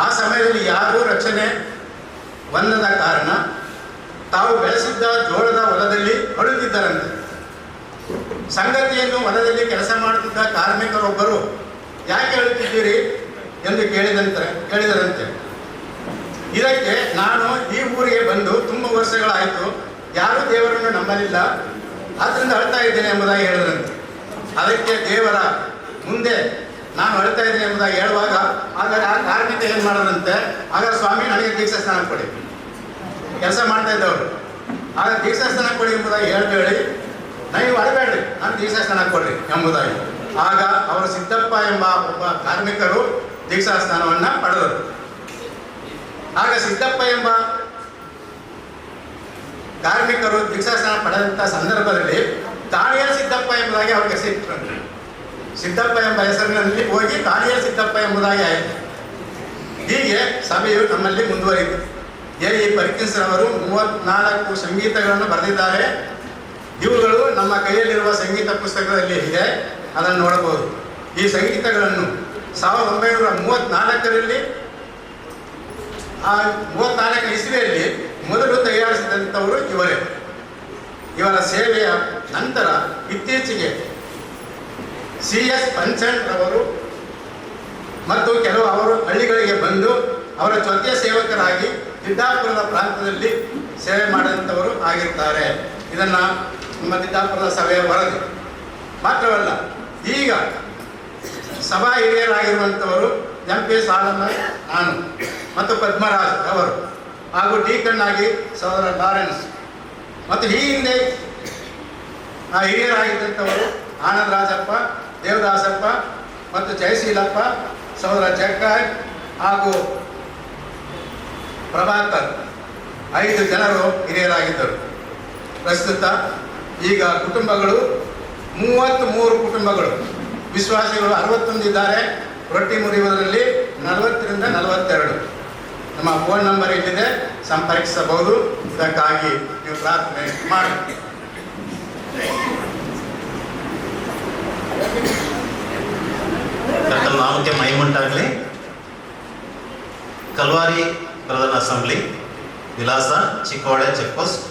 ಆ ಸಮಯದಲ್ಲಿ ಯಾರೂ ರಕ್ಷಣೆ ಹೊಂದದ ಕಾರಣ ತಾವು ಬೆಳೆಸಿದ್ದ ಜೋಳದ ಹೊಲದಲ್ಲಿ ಅಳುತ್ತಿದ್ದರಂತೆ. ಸಂಗತಿಯನ್ನು ಹೊಲದಲ್ಲಿ ಕೆಲಸ ಮಾಡುತ್ತಿದ್ದ ಕಾರ್ಮಿಕರೊಬ್ಬರು, ಯಾಕೆ ಅಳುತ್ತಿದ್ದೀರಿ ಎಂದು ಕೇಳಿದರಂತೆ. ಇದಕ್ಕೆ ನಾನು ಈ ಊರಿಗೆ ಬಂದು ತುಂಬ ವರ್ಷಗಳಾಯಿತು, ಯಾರೂ ದೇವರನ್ನು ನಂಬಲಿಲ್ಲ, ಆದ್ದರಿಂದ ಅಳ್ತಾ ಇದ್ದೇನೆ ಎಂಬುದಾಗಿ ಹೇಳಿದ್ರಂತೆ. ಅದಕ್ಕೆ ದೇವರ ಮುಂದೆ ನಾನು ಅಳ್ತಾ ಇದ್ದೇನೆ ಎಂಬುದಾಗಿ ಹೇಳುವಾಗ ಹಾಗಾದ್ರೆ ಆ ಕಾರ್ಮಿಕ ಏನು ಮಾಡೋದಂತೆ, ಹಾಗಾದ್ರೆ ಸ್ವಾಮಿ ನನಗೆ ದೀಕ್ಷಾ ಸ್ನಾನ ಕೊಡಿ, ಕೆಲಸ ಮಾಡ್ತಾ ಇದ್ದವರು, ಆಗ ದೀಕ್ಷಾ ಸ್ನಾನ ಕೊಡಿ ಎಂಬುದಾಗಿ ಹೇಳಿ, ನೀವು ಅಳಬೇಡ್ರಿ, ನಾನು ದೀಕ್ಷಾ ಸ್ನಾನ ಕೊಡ್ರಿ ಎಂಬುದಾಗಿ. ಆಗ ಅವರು ಸಿದ್ದಪ್ಪ ಎಂಬ ಒಬ್ಬ ಕಾರ್ಮಿಕರು ದೀಕ್ಷಾ ಸ್ನಾನವನ್ನು ಪಡೆದರು. ಆಗ ಸಿದ್ದಪ್ಪ ಎಂಬ ಕಾರ್ಮಿಕರು ದೀಕ್ಷಾ ಸ್ನಾನ ಪಡೆದಂಥ ಸಂದರ್ಭದಲ್ಲಿ ತಾಳಿಯ ಸಿದ್ದಪ್ಪ ಎಂಬುದಾಗಿ ಅವರಿಗೆ ಹೆಸರಿಟ್ಟರು. ಸಿದ್ದಪ್ಪ ಎಂಬ ಹೆಸರಿನಲ್ಲಿ ಹೋಗಿ ತಾಳಿಯ ಸಿದ್ದಪ್ಪ ಎಂಬುದಾಗಿ ಆಯಿತು. ಹೀಗೆ ಸಭೆಯು ನಮ್ಮಲ್ಲಿ ಮುಂದುವರಿಯಿತು. ಎ.ಇ. ಪರ್ಕಿನ್ಸ್ ರವರು 34 ಸಂಗೀತಗಳನ್ನು ಬರೆದಿದ್ದಾರೆ. ಇವುಗಳು ನಮ್ಮ ಕೈಯಲ್ಲಿರುವ ಸಂಗೀತ ಪುಸ್ತಕದಲ್ಲಿ ಇದೆ, ಅದನ್ನು ನೋಡಬಹುದು. ಈ ಸಂಗೀತಗಳನ್ನು 1934ರಲ್ಲಿ 34 ಇಸ್ವಿಯಲ್ಲಿ ಮೊದಲು ತಯಾರಿಸಿದಂಥವರು ಇವರೇ. ಇವರ ಸೇವೆಯ ನಂತರ ಇತ್ತೀಚೆಗೆ C.S. ಪಂಚನ್ ರವರು ಮತ್ತು ಕೆಲವು ಅವರು ಹಳ್ಳಿಗಳಿಗೆ ಬಂದು ಅವರ ಜೊತೆ ಸೇವಕರಾಗಿ ದಿಡ್ಡಾಪುರದ ಪ್ರಾಂತ್ಯದಲ್ಲಿ ಸೇವೆ ಮಾಡಿದಂಥವರು ಆಗಿರ್ತಾರೆ. ಇದನ್ನು ನಮ್ಮ ದಿಡ್ಡಾಪುರದ ಸಭೆಯ ವರದಿ. ಮಾತ್ರವಲ್ಲ, ಈಗ ಸಭಾ ಹಿರಿಯರಾಗಿರುವಂಥವರು ಎಂ.ಪಿ. ಸಾಲಮ್ಮ, ನಾನು ಮತ್ತು ಪದ್ಮರಾಜ್ ಅವರು, ಹಾಗೂ ಡೀಕನ್ ಆಗಿ ಸಹೋದರ ಲಾರೆನ್ಸ್, ಮತ್ತು ಈ ಹಿಂದೆ ಹಿರಿಯರಾಗಿದ್ದಂಥವರು ಆನಂದರಾಜಪ್ಪ, ದೇವದಾಸಪ್ಪ ಮತ್ತು ಜಯಶೀಲಪ್ಪ, ಸಹೋದರ ಜಗ್ಗಾಯ್ ಹಾಗೂ ಪ್ರಭಾಕರ್, 5 ಜನರು ಹಿರಿಯರಾಗಿದ್ದರು. ಪ್ರಸ್ತುತ ಈಗ ಕುಟುಂಬಗಳು 33 ಕುಟುಂಬಗಳು, ವಿಶ್ವಾಸಿಗಳು 61 ಇದ್ದಾರೆ. ರೊಟ್ಟಿ ಮುರಿಯುವುದರಲ್ಲಿ 40ರಿಂದ 42. ನಮ್ಮ ಫೋನ್ ನಂಬರ್ ಇಲ್ಲಿದೆ, ಸಂಪರ್ಕಿಸಬಹುದು. ಇದಕ್ಕಾಗಿ ನೀವು ಪ್ರಾರ್ಥನೆ ಮಾಡಿ. ಕರ್ತನ ನಾಮಕ್ಕೆ ಮಹಿಮುಂಟಾಗಲಿ. ಕಲ್ವಾರಿ ಬ್ರದರ್ ಅಸೆಂಬ್ಲಿ, ವಿಲಾಸ Chikkole check post,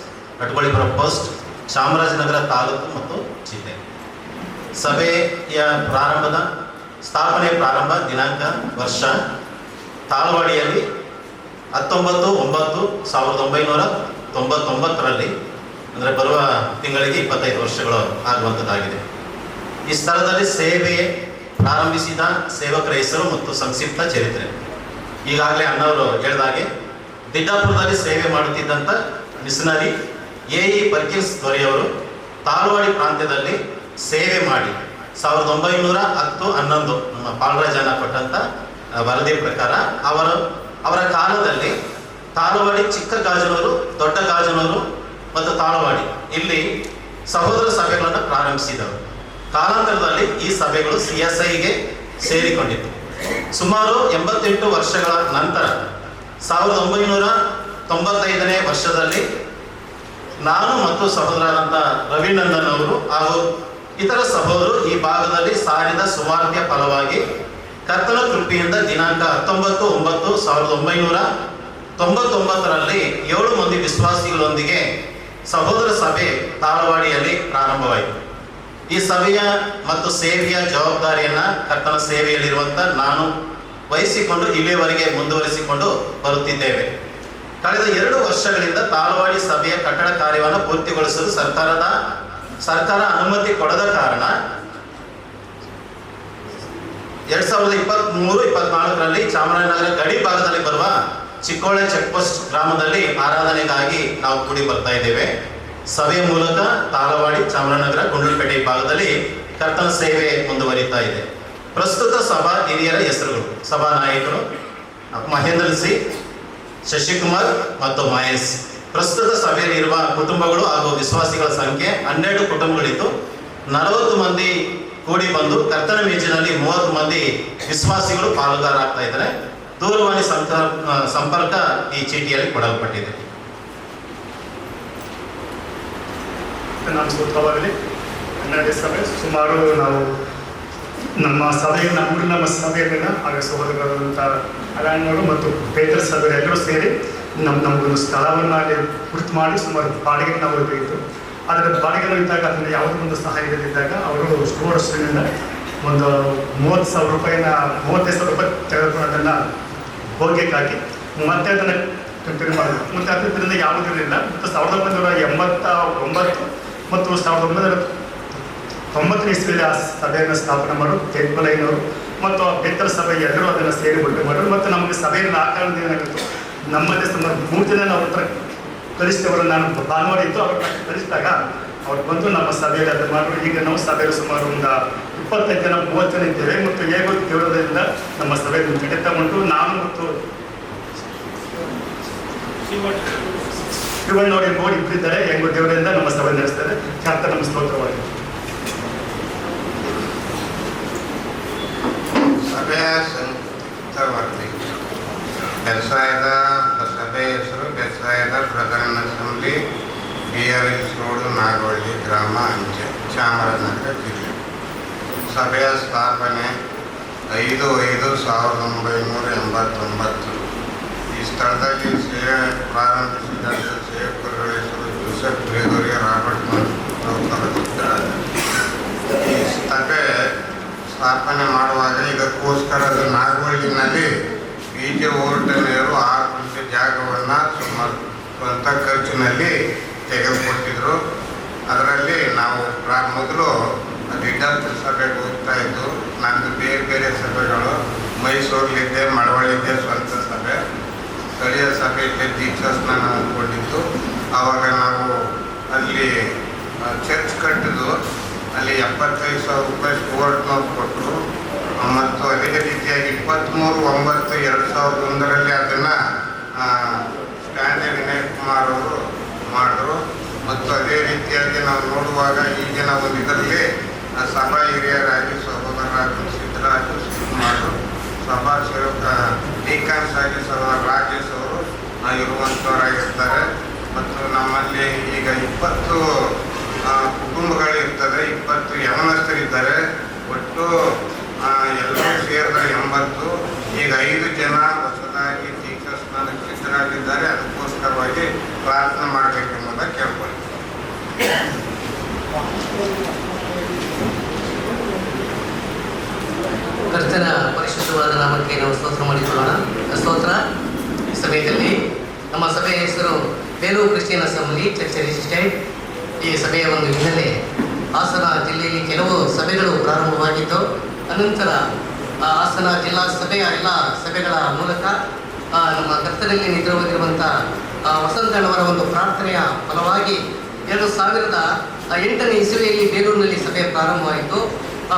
Atgolipura post, Chamarajanagar taluk ಮತ್ತು ಜಿಲ್ಲೆ. ಸಭೆಯ ಸ್ಥಾಪನೆ ಪ್ರಾರಂಭ ದಿನಾಂಕ ವರ್ಷ ತಾಳ್ವಾಡಿಯಲ್ಲಿ 19/9/1999 ಅಂದರೆ ಬರುವ ತಿಂಗಳಿಗೆ 25 ವರ್ಷಗಳು ಆಗುವಂಥದ್ದಾಗಿದೆ. ಈ ಸ್ಥಳದಲ್ಲಿ ಸೇವೆ ಪ್ರಾರಂಭಿಸಿದ ಸೇವಕರ ಹೆಸರು ಮತ್ತು ಸಂಕ್ಷಿಪ್ತ ಚರಿತ್ರೆ. ಈಗಾಗಲೇ ಅಣ್ಣವರು ಹೇಳಿದಾಗೆ ದಿಡ್ಡಾಪುರದಲ್ಲಿ ಸೇವೆ ಮಾಡುತ್ತಿದ್ದಂಥ ಮಿಷನರಿ ಎಇ ಪರ್ಕಿನ್ಸ್ ದೊರೆಯವರು ತಾಳ್ವಾಡಿ ಪ್ರಾಂತ್ಯದಲ್ಲಿ ಸೇವೆ ಮಾಡಿ 1910-11 ನಮ್ಮ ಪಾಲ್ರಾಜನ ಕೊಟ್ಟಂಥ ವರದಿ ಪ್ರಕಾರ ಅವರ ಕಾಲದಲ್ಲಿ ತಾಳ್ವಾಡಿ, ಚಿಕ್ಕ ಗಾಜನೂರು, ದೊಡ್ಡ ಗಾಜನೂರು ಮತ್ತು ತಾಳ್ವಾಡಿ ಇಲ್ಲಿ ಸಹೋದರ ಸಭೆಗಳನ್ನು ಪ್ರಾರಂಭಿಸಿದರು. ಕಾಲಾಂತರದಲ್ಲಿ ಈ ಸಭೆಗಳು CSIಗೆ ಸೇರಿಕೊಂಡಿತ್ತು. ಸುಮಾರು 88 ವರ್ಷಗಳ ನಂತರ 1995ನೇ ವರ್ಷದಲ್ಲಿ ನಾನು ಮತ್ತು ಸಹೋದರರಾದಂಥ ರವಿನಂದನ್ ಅವರು ಹಾಗೂ ಇತರ ಸಹೋದರರು ಈ ಭಾಗದಲ್ಲಿ ಸಾರಿದ ಸುವಾರ್ತೆಯ ಫಲವಾಗಿ ಕರ್ತನ ಕೃಪೆಯಿಂದ ದಿನಾಂಕ 19/9/1999ರಲ್ಲಿ 7 ಮಂದಿ ವಿಶ್ವಾಸಿಗಳೊಂದಿಗೆ ಸಹೋದರ ಸಭೆ ತಾಳ್ವಾಡಿಯಲ್ಲಿ ಪ್ರಾರಂಭವಾಯಿತು. ಈ ಸಭೆಯ ಮತ್ತು ಸೇವೆಯ ಜವಾಬ್ದಾರಿಯನ್ನು ಕರ್ತನ ಸೇವೆಯಲ್ಲಿರುವಂಥ ನಾನು ವಹಿಸಿಕೊಂಡು ಇಲ್ಲಿಯವರೆಗೆ ಮುಂದುವರಿಸಿಕೊಂಡು ಬರುತ್ತಿದ್ದೇವೆ. ಕಳೆದ 2 ವರ್ಷಗಳಿಂದ ತಾಳ್ವಾಡಿ ಸಭೆಯ ಕಟ್ಟಡ ಕಾರ್ಯವನ್ನು ಪೂರ್ತಿಗೊಳಿಸಲು ಸರ್ಕಾರ ಅನುಮತಿ ಕೊಡದ ಕಾರಣ 2023-24ರಲ್ಲಿ ಚಾಮರಾಜನಗರ ಗಡಿ ಭಾಗದಲ್ಲಿ ಬರುವ ಚಿಕ್ಕೋಳೆ ಚೆಕ್ ಪೋಸ್ಟ್ ಗ್ರಾಮದಲ್ಲಿ ಆರಾಧನೆಗಾಗಿ ನಾವು ಕೂಡಿ ಬರ್ತಾ ಇದ್ದೇವೆ. ಸಭೆಯ ಮೂಲಕ ತಾಳವಾಡಿ, ಚಾಮರಾಜನಗರ, ಗುಂಡ್ಲುಪೇಟೆ ಭಾಗದಲ್ಲಿ ಕರ್ತನ ಸೇವೆ ಮುಂದುವರಿತಾ ಇದೆ. ಪ್ರಸ್ತುತ ಸಭಾ ಹಿರಿಯರ ಹೆಸರುಗಳು: ಸಭಾ ನಾಯಕರು ಮಹೇಂದ್ರ ಸಿ, ಶಶಿಕುಮಾರ್ ಮತ್ತು ಮಹೇಶ್. ಪ್ರಸ್ತುತ ಸಭೆಯಲ್ಲಿರುವ ಕುಟುಂಬಗಳು ಹಾಗೂ ವಿಶ್ವಾಸಿಗಳ ಸಂಖ್ಯೆ 12 ಕುಟುಂಬಗಳಿದ್ದು 40 ಮಂದಿ ಕೂಡಿ ಬಂದು ಕರ್ತನ ಮೇಜಿನಲ್ಲಿ 30 ಮಂದಿ ವಿಶ್ವಾಸಿಗಳು ಪಾಲುಗಾರರಾಗ್ತಾ ಇದ್ದಾರೆ. ದೂರವಾಣಿ ಸಂಪರ್ಕ ಈ ಚೀಟಿಯಲ್ಲಿ ಕೊಡಲ್ಪಟ್ಟಿದೆ. ನಮ್ಮ ಸೂತ್ರವಾಗಲಿ 12 ಸಭೆ ಸುಮಾರು ನಾವು ನಮ್ಮ ಸಭೆಯಲ್ಲಿನ ಆಗ ಸಹೋದರರಾದಂಥ ಅಣ್ಣವರು ಮತ್ತು ಪೇತ್ರ ಸಭೆ ಎಲ್ಲರೂ ಸೇರಿ ನಮಗೊಂದು ಸ್ಥಳವನ್ನು ಅಲ್ಲಿ ಗುರುತು ಮಾಡಿ ಸುಮಾರು ಬಾಡಿಗೆ ನಾವು ಇದ್ದು, ಆದರೆ ಬಾಡಿಗೆ ಇದ್ದಾಗ ಅದನ್ನು ಯಾವುದೋ ಒಂದು ಸಹಾಯ ಇಲ್ಲದಿದ್ದಾಗ ಅವರು ಸ್ಟೋರ್ಸ್ನಿಂದ ಒಂದು 30,000 ರೂಪಾಯಿನ 35,000 ರೂಪಾಯಿ ತೆಗೆದುಕೊಂಡು ಅದನ್ನು ಭೋಗ್ಯಕ್ಕೆ ಹಾಕಿ ಮತ್ತೆ ಅದನ್ನು ಕಂಟಿನ್ಯೂ ಮಾಡಿದ್ರು. ಮತ್ತು ಅದರಿಂದ ಯಾವುದಿರಲಿಲ್ಲ. ಮತ್ತು 1989 ಮತ್ತು 1990 ಇಸ್ವಿಯಲ್ಲಿ ಆ ಸಭೆಯನ್ನು ಸ್ಥಾಪನೆ ಮಾಡೋದು ತೆಗ್ಬಲೈನವರು ಮತ್ತು ಪೇತ್ರ ಸಭೆ ಎಲ್ಲರೂ ಅದನ್ನು ಸೇರಿ ಬಿಟ್ಟು ಮಾಡೋದು. ಮತ್ತು ನಮಗೆ ಸಭೆಯನ್ನು ಆ ಕಾರಣದಿಂದ ಏನಾಗಿತ್ತು, ನಮ್ಮಲ್ಲಿ ಸುಮಾರು 3 ಜನ ನಾವು ಹತ್ರ ಕಲಿಸಿದವರು ನಾನು ಭಾನುವಾರ ಇದ್ದು ಅವ್ರನ್ನ ಕಲಿಸಿದಾಗ ಅವ್ರು ಬಂದು ನಮ್ಮ ಸಭೆಯಲ್ಲಿ ಅದು ಮಾಡಿದ್ರು. ಈಗ ನಾವು ಸಭೆಯಲ್ಲಿ ಸುಮಾರು ಒಂದು 25 ಜನ 30 ಜನ ಇದ್ದೇವೆ. ಮತ್ತು ಹೇಗೋ ದೇವರದಿಂದ ನಮ್ಮ ಸಭೆಯಲ್ಲಿ ನಡೀತಾ ಉಂಟು. ನಾನು ಮತ್ತು ಶಿವಣ್ಣವ್ರಿಗೆ ನೋಡಿ ಇಬ್ಬರಿದ್ದಾರೆ. ಹೆಂಗೋ ದೇವರಿಂದ ನಮ್ಮ ಸಭೆ ನಡೆಸ್ತಾರೆ. ಕರ್ತ ನಮ್ಮ ಸ್ತೋತ್ರವಾಗಿದೆ. ಸಭೆಯ ಸಂಯುಕ್ತವಾಗಿ ಬೆಲ್ಸಾಯದ ಸಭೆ ಹೆಸರು ಬೆಲ್ಸಾಯದ brethren assembly, BRS road, Nagavalli ಗ್ರಾಮ, ಅಂಚೆ, ಚಾಮರಾಜನಗರ ಜಿಲ್ಲೆ. ಸಭೆಯ ಸ್ಥಾಪನೆ 5/5/1989. ಈ ಸ್ಥಳದಲ್ಲಿ ಸೇವೆ ಪ್ರಾರಂಭಿಸಿದ ಸೇವಕರುಗಳ ಹೆಸರು ಜೋಸೆಫ್ ಗ್ರೆಗೋರಿ, ರಾಬರ್ಟ್ ಮಲ್ಕರ್. ಈ ಸಭೆ ಸ್ಥಾಪನೆ ಮಾಡುವಾಗ ಇದಕ್ಕೋಸ್ಕರ ನಾಗವಳ್ಳಿನಲ್ಲಿ BJ ಓರ್ಟನೆಯವರು 6 ಗುಂಟೆ ಜಾಗವನ್ನು ಸುಮಾರು ಸ್ವಂತ ಖರ್ಚಿನಲ್ಲಿ ತೆಗೆದುಕೊಟ್ಟಿದ್ರು. ಅದರಲ್ಲಿ ನಾವು ಮೊದಲು ದಿಡ್ಡಾಪುರ ಸಭೆಗೆ ಹೋಗ್ತಾ ಇದ್ದು, ನಂದು ಬೇರೆ ಬೇರೆ ಸಭೆಗಳು ಮೈಸೂರಲ್ಲಿದ್ದೆ, ಮಳವಳ್ಳಿದ್ದೆ ಸ್ವಂತ ಸಭೆ, ಸ್ಥಳೀಯ ಸಭೆಯಲ್ಲಿ ದೀಕ್ಷಾ ಸ್ನಾನ ಅಂದ್ಕೊಂಡಿದ್ದು. ಆವಾಗ ನಾವು ಅಲ್ಲಿ ಚರ್ಚ್ ಕಟ್ಟಿದ್ದು, ಅಲ್ಲಿ 75,000 ರೂಪಾಯಿ ಕೋರ್ಟ್ನವ್ರು ಕೊಟ್ಟರು. ಮತ್ತು ಅದೇ ರೀತಿಯಾಗಿ 23/9/2001 ಅದನ್ನು ಸ್ಟ್ಯಾನ್ಲಿ ವಿನಯ್ ಕುಮಾರ್ ಅವರು ಮಾಡಿದ್ರು. ಮತ್ತು ಅದೇ ರೀತಿಯಾಗಿ ನಾವು ನೋಡುವಾಗ ಈಗಿನ ಒಂದು ಇದರಲ್ಲಿ ಸಭಾ ಹಿರಿಯರಾಗಿ ಸಹೋದರರಾಗಿ ಸಿದ್ದರಾಜು ಶಿವಕುಮಾರ್, ಸಭಾ ಸೇವಕ ಡೀಕಾನ್ಸ್ ಆಗಿ ಸಹೋದರ ರಾಜೇಶ್ ಅವರು ಇರುವಂಥವರಾಗಿರ್ತಾರೆ. ಮತ್ತು ನಮ್ಮಲ್ಲಿ ಈಗ 20 ಕುಟುಂಬಗಳಿರ್ತದೆ, 20 ಯವನಸ್ಥರಿದ್ದಾರೆ. ಒಟ್ಟು ಎಲ್ಲರೂ ಸೇರಿದ 80. ಈಗ 5 ಜನ ಹೊಸದಾಗಿ ದೀಕ್ಷಾ ಸ್ನಾನಕ್ಕೆ ಸಿದ್ಧರಾಗಿದ್ದಾರೆ. ಅದಕ್ಕೋಸ್ಕರವಾಗಿ ಪ್ರಾರ್ಥನೆ ಮಾಡಬೇಕೆಂಬುದನ್ನು ಕೇಳ್ಕೊಳ್ಳಿ. ಕರ್ತನ ಪರಿಶುದ್ಧವಾದ ನಾಮಕ್ಕೆ ನಾವು ಸ್ತೋತ್ರ ಮಾಡಿಕೊಳ್ಳೋಣ. ಸ್ತೋತ್ರ. ಸಮಯದಲ್ಲಿ ನಮ್ಮ ಸಭೆಯ ಹೆಸರು Belur Christian assembly church registered. ಈ ಸಭೆಯ ಒಂದು ಹಿನ್ನೆಲೆ ಹಾಸನ ಜಿಲ್ಲೆಯಲ್ಲಿ ಕೆಲವು ಸಭೆಗಳು ಪ್ರಾರಂಭವಾಗಿದ್ದು, ಅನಂತರ ಹಾಸನ ಜಿಲ್ಲಾ ಸಭೆಯ ಎಲ್ಲ ಸಭೆಗಳ ಮೂಲಕ ನಮ್ಮ ಕರ್ತನಲ್ಲಿ ನಿದ್ರವಾಗಿರುವಂಥ ವಸಂತಣ್ಣವರ ಒಂದು ಪ್ರಾರ್ಥನೆಯ ಫಲವಾಗಿ 2008ನೇ ಇಸವಿಯಲ್ಲಿ ಬೇಲೂರಿನಲ್ಲಿ ಸಭೆ ಪ್ರಾರಂಭವಾಯಿತು.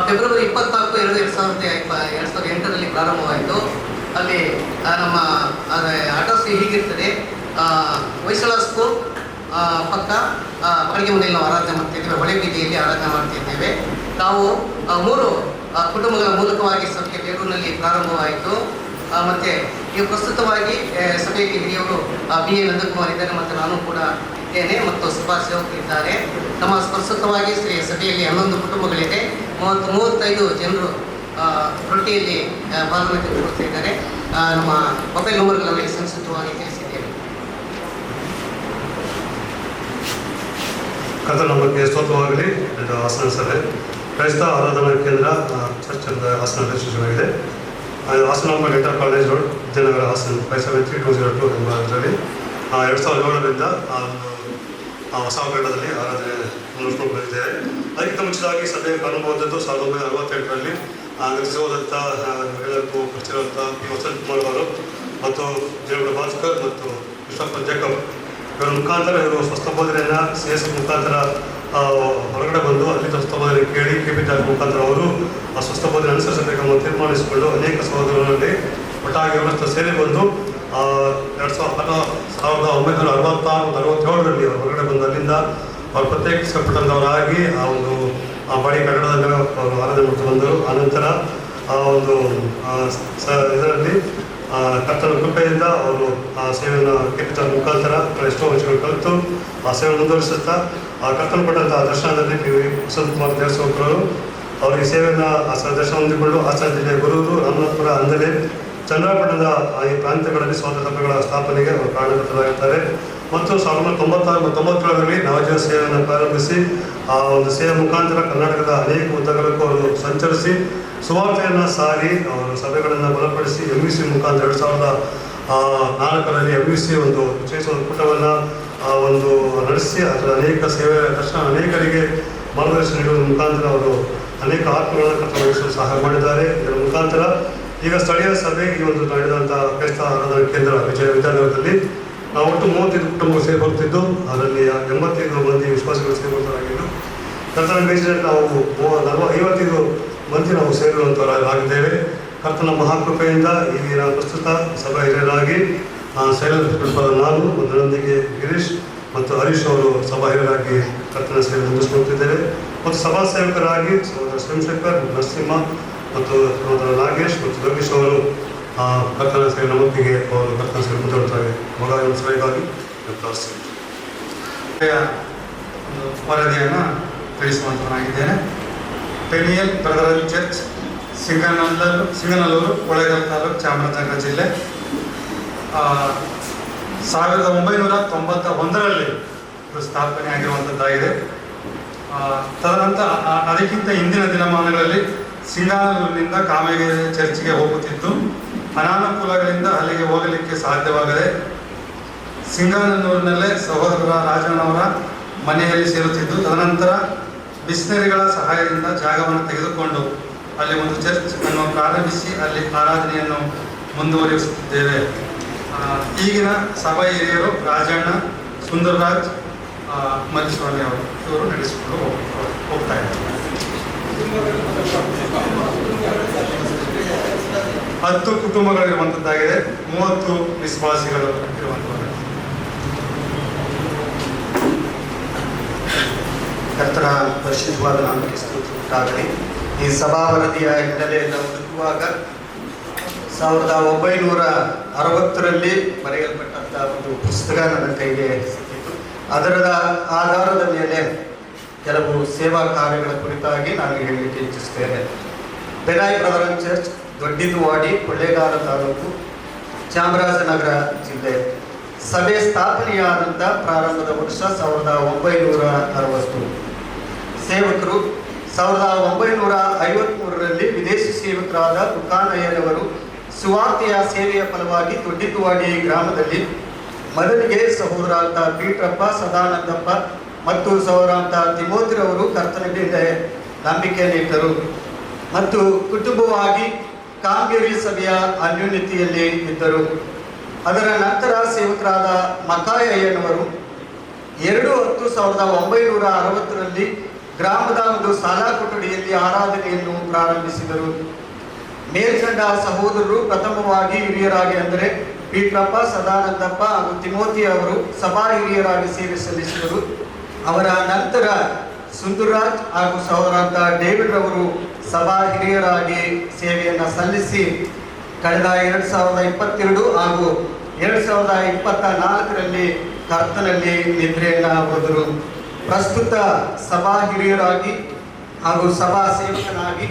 ಫೆಬ್ರವರಿ 24, 2008ರಲ್ಲಿ ಪ್ರಾರಂಭವಾಯಿತು. ಅಲ್ಲಿ ನಮ್ಮ ಅಡ್ರೆಸ್ ಹೀಗಿರ್ತದೆ: ಹೊಯ್ಸಳ ಸ್ಕೂಲ್ ಪಕ್ಕ ಬಾಡಿಗೆ ಮನೆಯಲ್ಲಿ ನಾವು ಆರಾಧನೆ ಮಾಡ್ತಿದ್ದೇವೆ. ಹೊಳೆ ಬೀದಿಯಲ್ಲಿ ಆರಾಧನೆ ಮಾಡ್ತಿದ್ದೇವೆ. ನಾವು 3 ಕುಟುಂಬಗಳ ಮೂಲಕವಾಗಿ ಸಭೆ ಬೇಲೂರಿನಲ್ಲಿ ಪ್ರಾರಂಭವಾಯಿತು. ಮತ್ತು ಈಗ ಪ್ರಸ್ತುತವಾಗಿ ಸಭೆಯಲ್ಲಿ ಹಿರಿಯವರು BA ನಂದಕುಮಾರ್ ಇದ್ದಾರೆ, ಮತ್ತು ನಾನು ಕೂಡ ಇದ್ದೇನೆ, ಮತ್ತು ಸಭಾ ಸೇವಕರಿದ್ದಾರೆ. ನಮ್ಮ ಪ್ರಸ್ತುತವಾಗಿ ಸಭೆಯಲ್ಲಿ 11 ಕುಟುಂಬಗಳಿದೆ. 35 ಜನರು ರೊಟ್ಟಿಯಲ್ಲಿ ಪಾಲ್ಗೊಳ್ಳಿ ತೆಗೆದುಕೊಳ್ತಾ ಇದ್ದಾರೆ. ನಮ್ಮ ಮೊಬೈಲ್ ನಂಬರ್ಗಳನ್ನು ಸಂಕ್ಷಿಪ್ತವಾಗಿ ತಿಳಿಸಿದ್ದೇವೆ. ಕರ್ತನ ನಾಮಕ್ಕೆ ಸ್ತೋತ್ರವಾಗಲಿ. ಇದು ಹಾಸನ ಸಭೆ ಕ್ರೈಸ್ತ ಆರಾಧನಾ ಕೇಂದ್ರ ಚರ್ಚ್ ಅಂತ Hassan registration. Hassan dental college road, Vijayanagara, Hassan 573202 ಎಂಬ ಇದರಲ್ಲಿ 2007ರಿಂದ ಹೊಸ ಕನ್ನಡದಲ್ಲಿ ಆರಾಧನೆ ಮುಂದುವರಿಸಿಕೊಂಡು ಬಂದಿದ್ದೇವೆ. ಅದಕ್ಕಿಂತ ಮುಂಚಿತವಾಗಿ ಸಭೆ ಪ್ರಾರಂಭವಾದದ್ದು 1968ರಲ್ಲಿ ಗತಿಸೋದಂಥ ಎಲ್ಲರಿಗೂ ಪರಿಚಿರುವಂಥ ಪಿ ವಸಂತಕುಮಾರ್ ಅವರು ಮತ್ತು ಜೇಗೌಡ ಭಾಸ್ಕರ್ ಮತ್ತು ಕೃಷ್ಣಪ್ಪ ಜೇಕಬ್ ಇವರ ಮುಖಾಂತರ ಇವರು ಸ್ವಸ್ಥ ಬೋಧನೆಯನ್ನು CS ಮುಖಾಂತರ ಹೊರಗಡೆ ಬಂದು ಅಲ್ಲಿ ಸ್ವಸ್ಥ ಬೋಧನೆ ಕೇಳಿ KP ಜಾಗ ಮುಖಾಂತರ ಅವರು ಆ ಸ್ವಸ್ಥ ಬೋಧನೆ ಅನುಸರಿಸಬೇಕೆಂಬ ತೀರ್ಮಾನಿಸಿಕೊಂಡು ಅನೇಕ ಸಹೋದರರಲ್ಲಿ ಒಟ್ಟಾಗಿ ಅವರಷ್ಟು ಸೇರಿ ಬಂದು 1966-67ರಲ್ಲಿ ಅವರು ಹೊರಗಡೆ ಬಂದು ಅಲ್ಲಿಂದ ಅವರು ಪ್ರತ್ಯೇಕಿಸಲ್ಪಟ್ಟಂಥವರಾಗಿ ಆ ಒಂದು ಬಾಡಿ ಕನ್ನಡದಲ್ಲಿ ಅವರು ಆರಾಧನೆ ಮಾಡ್ತಾ ಬಂದರು. ಆನಂತರ ಆ ಒಂದು ಇದರಲ್ಲಿ ಕರ್ತನ ಕೃಪೆಯಿಂದ ಅವರು ಆ ಸೇವೆಯನ್ನು KP ಮುಖಾಂತರ ಎಷ್ಟೋ ವರ್ಷಗಳು ಕಲಿತು ಆ ಸೇವೆ ಮುಂದುವರಿಸುತ್ತಾ ಆ ಕರ್ತನ ಕೊಟ್ಟಂಥ ದರ್ಶನದಲ್ಲಿ PV ವಸಂತಕುಮಾರ್ ದೇವಸೇವಕರು ಅವರು ಈ ಸೇವೆಯನ್ನು ದರ್ಶನ ಹೊಂದಿಕೊಂಡು ಹಾಸನ ಜಿಲ್ಲೆಯ ಗುರೂರು, ರಾಮನಾಥಪುರ, ಅಂದಲೆ, ಚನ್ನಪಟ್ಟಣದ ಈ ಪ್ರಾಂತ್ಯಗಳಲ್ಲಿ ಸ್ವಂತ ಸಭೆಗಳ ಸ್ಥಾಪನೆಗೆ ಅವರು ಕಾರಣಕರ್ತರಾಗಿರ್ತಾರೆ. ಮತ್ತು 1996 ಮತ್ತು 1997ರಲ್ಲಿ ನವಜೀವ ಸೇವೆಯನ್ನು ಪ್ರಾರಂಭಿಸಿ ಆ ಒಂದು ಸೇವೆ ಮುಖಾಂತರ ಕರ್ನಾಟಕದ ಅನೇಕ ಉದ್ದಗಲಕ್ಕೂ ಅವರು ಸಂಚರಿಸಿ ಸುವಾರ್ತೆಯನ್ನು ಸಾರಿ ಅವರು ಸಭೆಗಳನ್ನು ಬಲಪಡಿಸಿ MVC ಮುಖಾಂತರ 2004ರಲ್ಲಿ MVC ಒಂದು ವಿಶೇಷ ಕೂಟವನ್ನು ಒಂದು ನಡೆಸಿ ಅದರ ಅನೇಕ ಸೇವೆ ದರ್ಶನ ಅನೇಕರಿಗೆ ಮಾರ್ಗದರ್ಶನ ನೀಡುವ ಮುಖಾಂತರ ಅವರು ಅನೇಕ ಆತ್ಮಗಳನ್ನು ಕರ್ತವ್ಯಗಳು ಸಹಾಯ ಮಾಡಿದ್ದಾರೆ. ಇದರ ಮುಖಾಂತರ ಈಗ ಸ್ಥಳೀಯ ಸಭೆ ಈ ಒಂದು ನಡೆದಂಥ ಕ್ರೈಸ್ತ ಆರಾಧನಾ ಕೇಂದ್ರ ವಿಜಯನಗರದಲ್ಲಿ ನಾವು ಒಟ್ಟು 35 ಕುಟುಂಬಗಳು ಸೇರ್ಕೊಳ್ತಿದ್ದು ಅದರಲ್ಲಿ 85 ಮಂದಿ ವಿಶ್ವಾಸಿಗಳು ಸೇರ್ಕೊಳ್ತಾರಾಗಿದ್ದು ಕರ್ತನ ಬೇಸಿನಲ್ಲಿ ನಾವು 55 ಮಂದಿ ನಾವು ಸೇರಿರುವಂಥವರಾಗಿದ್ದೇವೆ. ಕರ್ತನ ಮಹಾಕೃಪೆಯಿಂದ ಈಗಿನ ಪ್ರಸ್ತುತ ಸಭಾ ಹಿರಿಯರಾಗಿ ನಾನು ನನ್ನೊಂದಿಗೆ ಗಿರೀಶ್ ಮತ್ತು ಹರೀಶ್ ಅವರು ಸಭಾ ಹಿರಿಯರಾಗಿ ಕರ್ತನ ಸೇವೆ ಮುಂದುವರಿಸುತ್ತಿದ್ದೇವೆ. ಮತ್ತು ಸಭಾ ಸೇವಕರಾಗಿ ಸಹೋದರ ಸೋಮಶೇಖರ್, ನರಸಿಂಹ ಮತ್ತು ಸಹೋದರ ನಾಗೇಶ್ ಮತ್ತು ಯೋಗೇಶ್ ಅವರು ಕರ್ತನ ಸೇವೆ ನಮ್ಮೊಂದಿಗೆ ಅವರು ಕರ್ತನ ಸೇವೆ ಮುಂದುವರಿತಾರೆ. ಮಗ ಸೇವೆಗಾಗಿ ವರದಿಯನ್ನು ತಿಳಿಸುವಂತನಾಗಿದ್ದೇನೆ. ಪೆನಿಯಲ್ ಬ್ರದರಲ್ ಚರ್ಚ್, ಸಿಂಗನಲ್ಲೂರು, ಕೊಳ್ಳೇಗಾಲ ತಾಲೂಕು, ಚಾಮರಾಜನಗರ ಜಿಲ್ಲೆ. 1991ರಲ್ಲಿ ಇದು ಸ್ಥಾಪನೆ ಆಗಿರುವಂಥದ್ದಾಗಿದೆ. ತದನಂತರ ಅದಕ್ಕಿಂತ ಹಿಂದಿನ ದಿನಮಾನಗಳಲ್ಲಿ ಸಿಂಗಾನಲ್ಲೂರಿನಿಂದ ಕಾಮಗೆರೆ ಚರ್ಚ್ಗೆ ಹೋಗುತ್ತಿದ್ದು ಅನಾನುಕೂಲಗಳಿಂದ ಅಲ್ಲಿಗೆ ಹೋಗಲಿಕ್ಕೆ ಸಾಧ್ಯವಾಗದೆ ಸಿಂಗಾನಲ್ಲೂರಿನಲ್ಲೇ ಸಹೋದರ ರಾಜಣ್ಣವರ ಮನೆಯಲ್ಲಿ ಸೇರುತ್ತಿದ್ದು, ತದನಂತರ ಮಿಷನರಿಗಳ ಸಹಾಯದಿಂದ ಜಾಗವನ್ನು ತೆಗೆದುಕೊಂಡು ಅಲ್ಲಿ ಒಂದು ಚರ್ಚ್ ಅನ್ನು ಪ್ರಾರಂಭಿಸಿ ಅಲ್ಲಿ ಆರಾಧನೆಯನ್ನು ಮುಂದುವರಿಸುತ್ತಿದ್ದೇವೆ. ಈಗಿನ ಸಭಾ ಹಿರಿಯರು ರಾಜಣ್ಣ, ಸುಂದರರಾಜ್, ಮಲ್ಲಿಸ್ವಾಮಿ ಅವರು ಇವರು ನಡೆಸಿಕೊಂಡು ಹೋಗ್ತಾ ಇದ್ದಾರೆ. 10 ಕುಟುಂಬಗಳಿರುವಂಥದ್ದಾಗಿದೆ, 30 ವಿಶ್ವಾಸಿಗಳು ಇರುವಂಥದ್ದು. ಕರ್ತನ ಪರಿಶುದ್ಧವಾದ ನಾಮಕ್ಕೆ ಸ್ತೋತ್ರ ಉಂಟಾಗಲಿ. ಈ ಸಭಾ ವರದಿಯ ಹಿನ್ನೆಲೆಯನ್ನು ಹುಡುಕುವಾಗ 1960ರಲ್ಲಿ ಬರೆಯಲ್ಪಟ್ಟಂಥ ಒಂದು ಪುಸ್ತಕ ನನ್ನ ಕೈಗೆ ಸಿಕ್ಕಿತು. ಅದರ ಆಧಾರದ ಮೇಲೆ ಕೆಲವು ಸೇವಾ ಕಾರ್ಯಗಳ ಕುರಿತಾಗಿ ನಾನು ಹೇಳಲಿಕ್ಕೆ ಇಚ್ಛಿಸ್ತೇನೆ. Benny brethren church, ದೊಡ್ಡಿದುವಾಡಿ, Kollegal taluk, Chamarajanagar ಜಿಲ್ಲೆ. ಸಭೆ ಸ್ಥಾಪನೆಯಾದಂಥ ಪ್ರಾರಂಭದ ವರ್ಷ 1960. ಸೇವಕರು 1953ರಲ್ಲಿ ವಿದೇಶಿ ಸೇವಕರಾದ ಬುಕಾನಯ್ಯನವರು ಸುವಾರ್ತೆಯ ಸೇವೆಯ ಫಲವಾಗಿ ದೊಡ್ಡಿದುವಾಡಿ ಗ್ರಾಮದಲ್ಲಿ ಮೊದಲಿಗೆ ಸಹೋದರ ಅಂತ ಪೀಟ್ರಪ್ಪ, ಸದಾನಂದಪ್ಪ ಮತ್ತು ಸಹೋದರ ಅಂತ ತಿಮೋತಿರವರು ಕರ್ತನ ಮೇಲೆ ನಂಬಿಕೆಯನ್ನಿಟ್ಟರು ಮತ್ತು ಕುಟುಂಬವಾಗಿ ಕಾಂಗೇರಿ ಸಭೆಯ ಅನ್ಯೋನ್ಯತೆಯಲ್ಲಿ ಇದ್ದರು. ಅದರ ನಂತರ ಸೇವಕರಾದ ಮಕಾಯ ಅಯ್ಯನವರು 2/10/1960ರಲ್ಲಿ ಗ್ರಾಮದ ಒಂದು ಶಾಲಾ ಕೊಠಡಿಯಲ್ಲಿ ಆರಾಧನೆಯನ್ನು ಪ್ರಾರಂಭಿಸಿದರು. ಮೇಲ್ಕಂಡ ಸಹೋದರರು ಪ್ರಥಮವಾಗಿ ಹಿರಿಯರಾಗಿ ಅಂದರೆ ಪೀಟ್ರಪ್ಪ, ಸದಾನಂದಪ್ಪ ಹಾಗೂ ತಿಮೋತಿ ಅವರು ಸಭಾ ಹಿರಿಯರಾಗಿ ಸೇವೆ ಸಲ್ಲಿಸಿದರು. ಅವರ ನಂತರ ಸುಂದರರಾಜ್ ಹಾಗೂ ಸಹೋದರ ಡೇವಿಡ್ ರವರು ಸಭಾ ಹಿರಿಯರಾಗಿ ಸೇವೆಯನ್ನು ಸಲ್ಲಿಸಿ ಕಳೆದ 2022 ಹಾಗೂ 2024ರಲ್ಲಿ ಕರ್ತನಲ್ಲಿ ನಿದ್ರೆಯನ್ನು ಹೋದರು. ಪ್ರಸ್ತುತ ಸಭಾ ಹಿರಿಯರಾಗಿ ಹಾಗೂ ಸಭಾ ಸೇವಕನಾಗಿ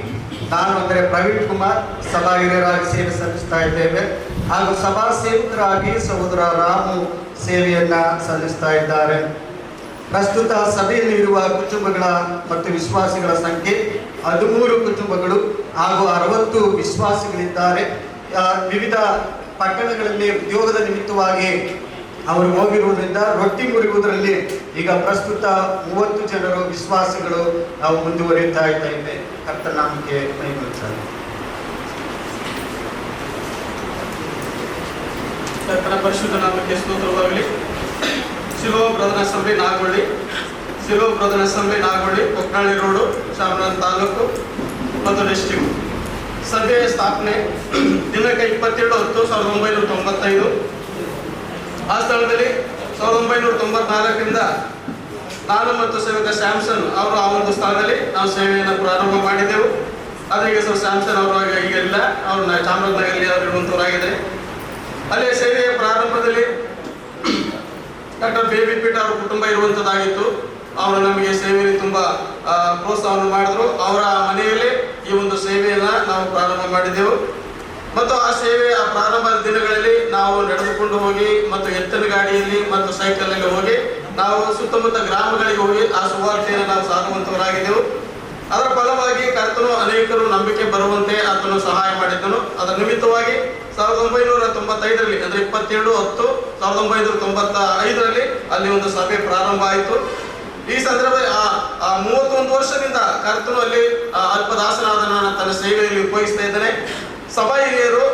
ನಾನು ಅಂದರೆ ಪ್ರವೀಣ್ ಕುಮಾರ್ ಸಭಾ ಹಿರಿಯರಾಗಿ ಸೇವೆ ಸಲ್ಲಿಸ್ತಾ ಇದ್ದೇವೆ ಹಾಗೂ ಸಭಾ ಸೇವಕರಾಗಿ ಸಹೋದರ ರಾಮು ಸೇವೆಯನ್ನು ಸಲ್ಲಿಸ್ತಾ ಇದ್ದಾರೆ. ಪ್ರಸ್ತುತ ಸಭೆಯಲ್ಲಿ ಇರುವ ಕುಟುಂಬಗಳ ಮತ್ತು ವಿಶ್ವಾಸಿಗಳ ಸಂಖ್ಯೆ 13 ಕುಟುಂಬಗಳು ಹಾಗೂ 60 ವಿಶ್ವಾಸಿಗಳಿದ್ದಾರೆ. ವಿವಿಧ ಪಟ್ಟಣಗಳಲ್ಲಿ ಉದ್ಯೋಗದ ನಿಮಿತ್ತವಾಗಿ ಅವರು ಹೋಗಿರುವುದರಿಂದ ರೊಟ್ಟಿ ಮುರಿಯುವುದರಲ್ಲಿ ಈಗ ಪ್ರಸ್ತುತ 30 ಜನರು ವಿಶ್ವಾಸಿಗಳು ನಾವು ಮುಂದುವರಿಯುತ್ತಾ ಇದ್ದೇವೆ. ಕರ್ತನ ನಾಮಕ್ಕೆ ಮಹಿಮೆಯುಂಟಾಗಲಿ. ಕರ್ತನ ಪರಿಶುದ್ಧ ನಾಮಕ್ಕೆ ಸ್ತೋತ್ರವಾಗಲಿ. Shiloh brother assembly Nagavalli, Shiloh brother assembly Nagavalli, Kokkanahalli road, Chamaraja taluk ಮತ್ತು ಡಿಸ್ಟ್ರಿಕ್ಟ್. ಸಭೆಯ ಸ್ಥಾಪನೆ ದಿನಾಂಕ 22/10/1995. ಆ ಸ್ಥಳದಲ್ಲಿ 1994ರಿಂದ ನಾನು ಮತ್ತು ಸೇವಕ ಸ್ಯಾಮ್ಸನ್ ಅವರು ಆ ಒಂದು ಸ್ಥಳದಲ್ಲಿ ನಾವು ಸೇವೆಯನ್ನು ಪ್ರಾರಂಭ ಮಾಡಿದೆವು. ಆದರೆ ಈಗ ಸ್ಯಾಮ್ಸನ್ ಅವರು ಈಗ ಇಲ್ಲ, ಅವರು ಚಾಮರಾಜನಗರಲ್ಲಿ ಅವರು ಇರುವಂಥವರಾಗಿದ್ದಾರೆ. ಅಲ್ಲೇ ಸೇವೆಯ ಪ್ರಾರಂಭದಲ್ಲಿ ಡಾಕ್ಟರ್ ಬೇಬಿ ಪೀಟ್ ಅವರ ಕುಟುಂಬ ಇರುವಂಥದ್ದಾಗಿತ್ತು. ಅವರು ನಮಗೆ ಸೇವೆಯಲ್ಲಿ ತುಂಬ ಪ್ರೋತ್ಸಾಹವನ್ನು ಮಾಡಿದ್ರು. ಅವರ ಮನೆಯಲ್ಲೇ ಈ ಒಂದು ಸೇವೆಯನ್ನು ನಾವು ಪ್ರಾರಂಭ ಮಾಡಿದೆವು ಮತ್ತು ಆ ಸೇವೆಯ ಪ್ರಾರಂಭದ ದಿನಗಳಲ್ಲಿ ನಾವು ನಡೆದುಕೊಂಡು ಹೋಗಿ ಮತ್ತು ಎತ್ತಿನ ಗಾಡಿಯಲ್ಲಿ ಮತ್ತು ಸೈಕಲ್ನಲ್ಲಿ ಹೋಗಿ ನಾವು ಸುತ್ತಮುತ್ತ ಗ್ರಾಮಗಳಿಗೆ ಹೋಗಿ ಆ ಸುವಾರ್ತೆಯನ್ನು ನಾವು ಸಾರುವಂಥವರಾಗಿದ್ದೆವು. ಅದರ ಫಲವಾಗಿ ಕರ್ತನು ಅನೇಕರು ನಂಬಿಕೆ ಬರುವಂತೆ ಆತನು ಸಹಾಯ ಮಾಡಿದ್ದನು. ಅದರ ನಿಮಿತ್ತವಾಗಿ 1995ರಲ್ಲಿ ಅಂದರೆ 27/10/1995ರಲ್ಲಿ ಅಲ್ಲಿ ಒಂದು ಸಭೆ ಪ್ರಾರಂಭ ಆಯಿತು. ಈ ಸಂದರ್ಭದಲ್ಲಿ 31 ವರ್ಷದಿಂದ ಕರ್ತನು ಅಲ್ಲಿ ಅಲ್ಪದಾಸನಾದ ತನ್ನ ಸೇವೆಯಲ್ಲಿ ಉಪಯೋಗಿಸ್ತಾ ಇದ್ದಾನೆ. ಸಭಾ ಹಿರಿಯರು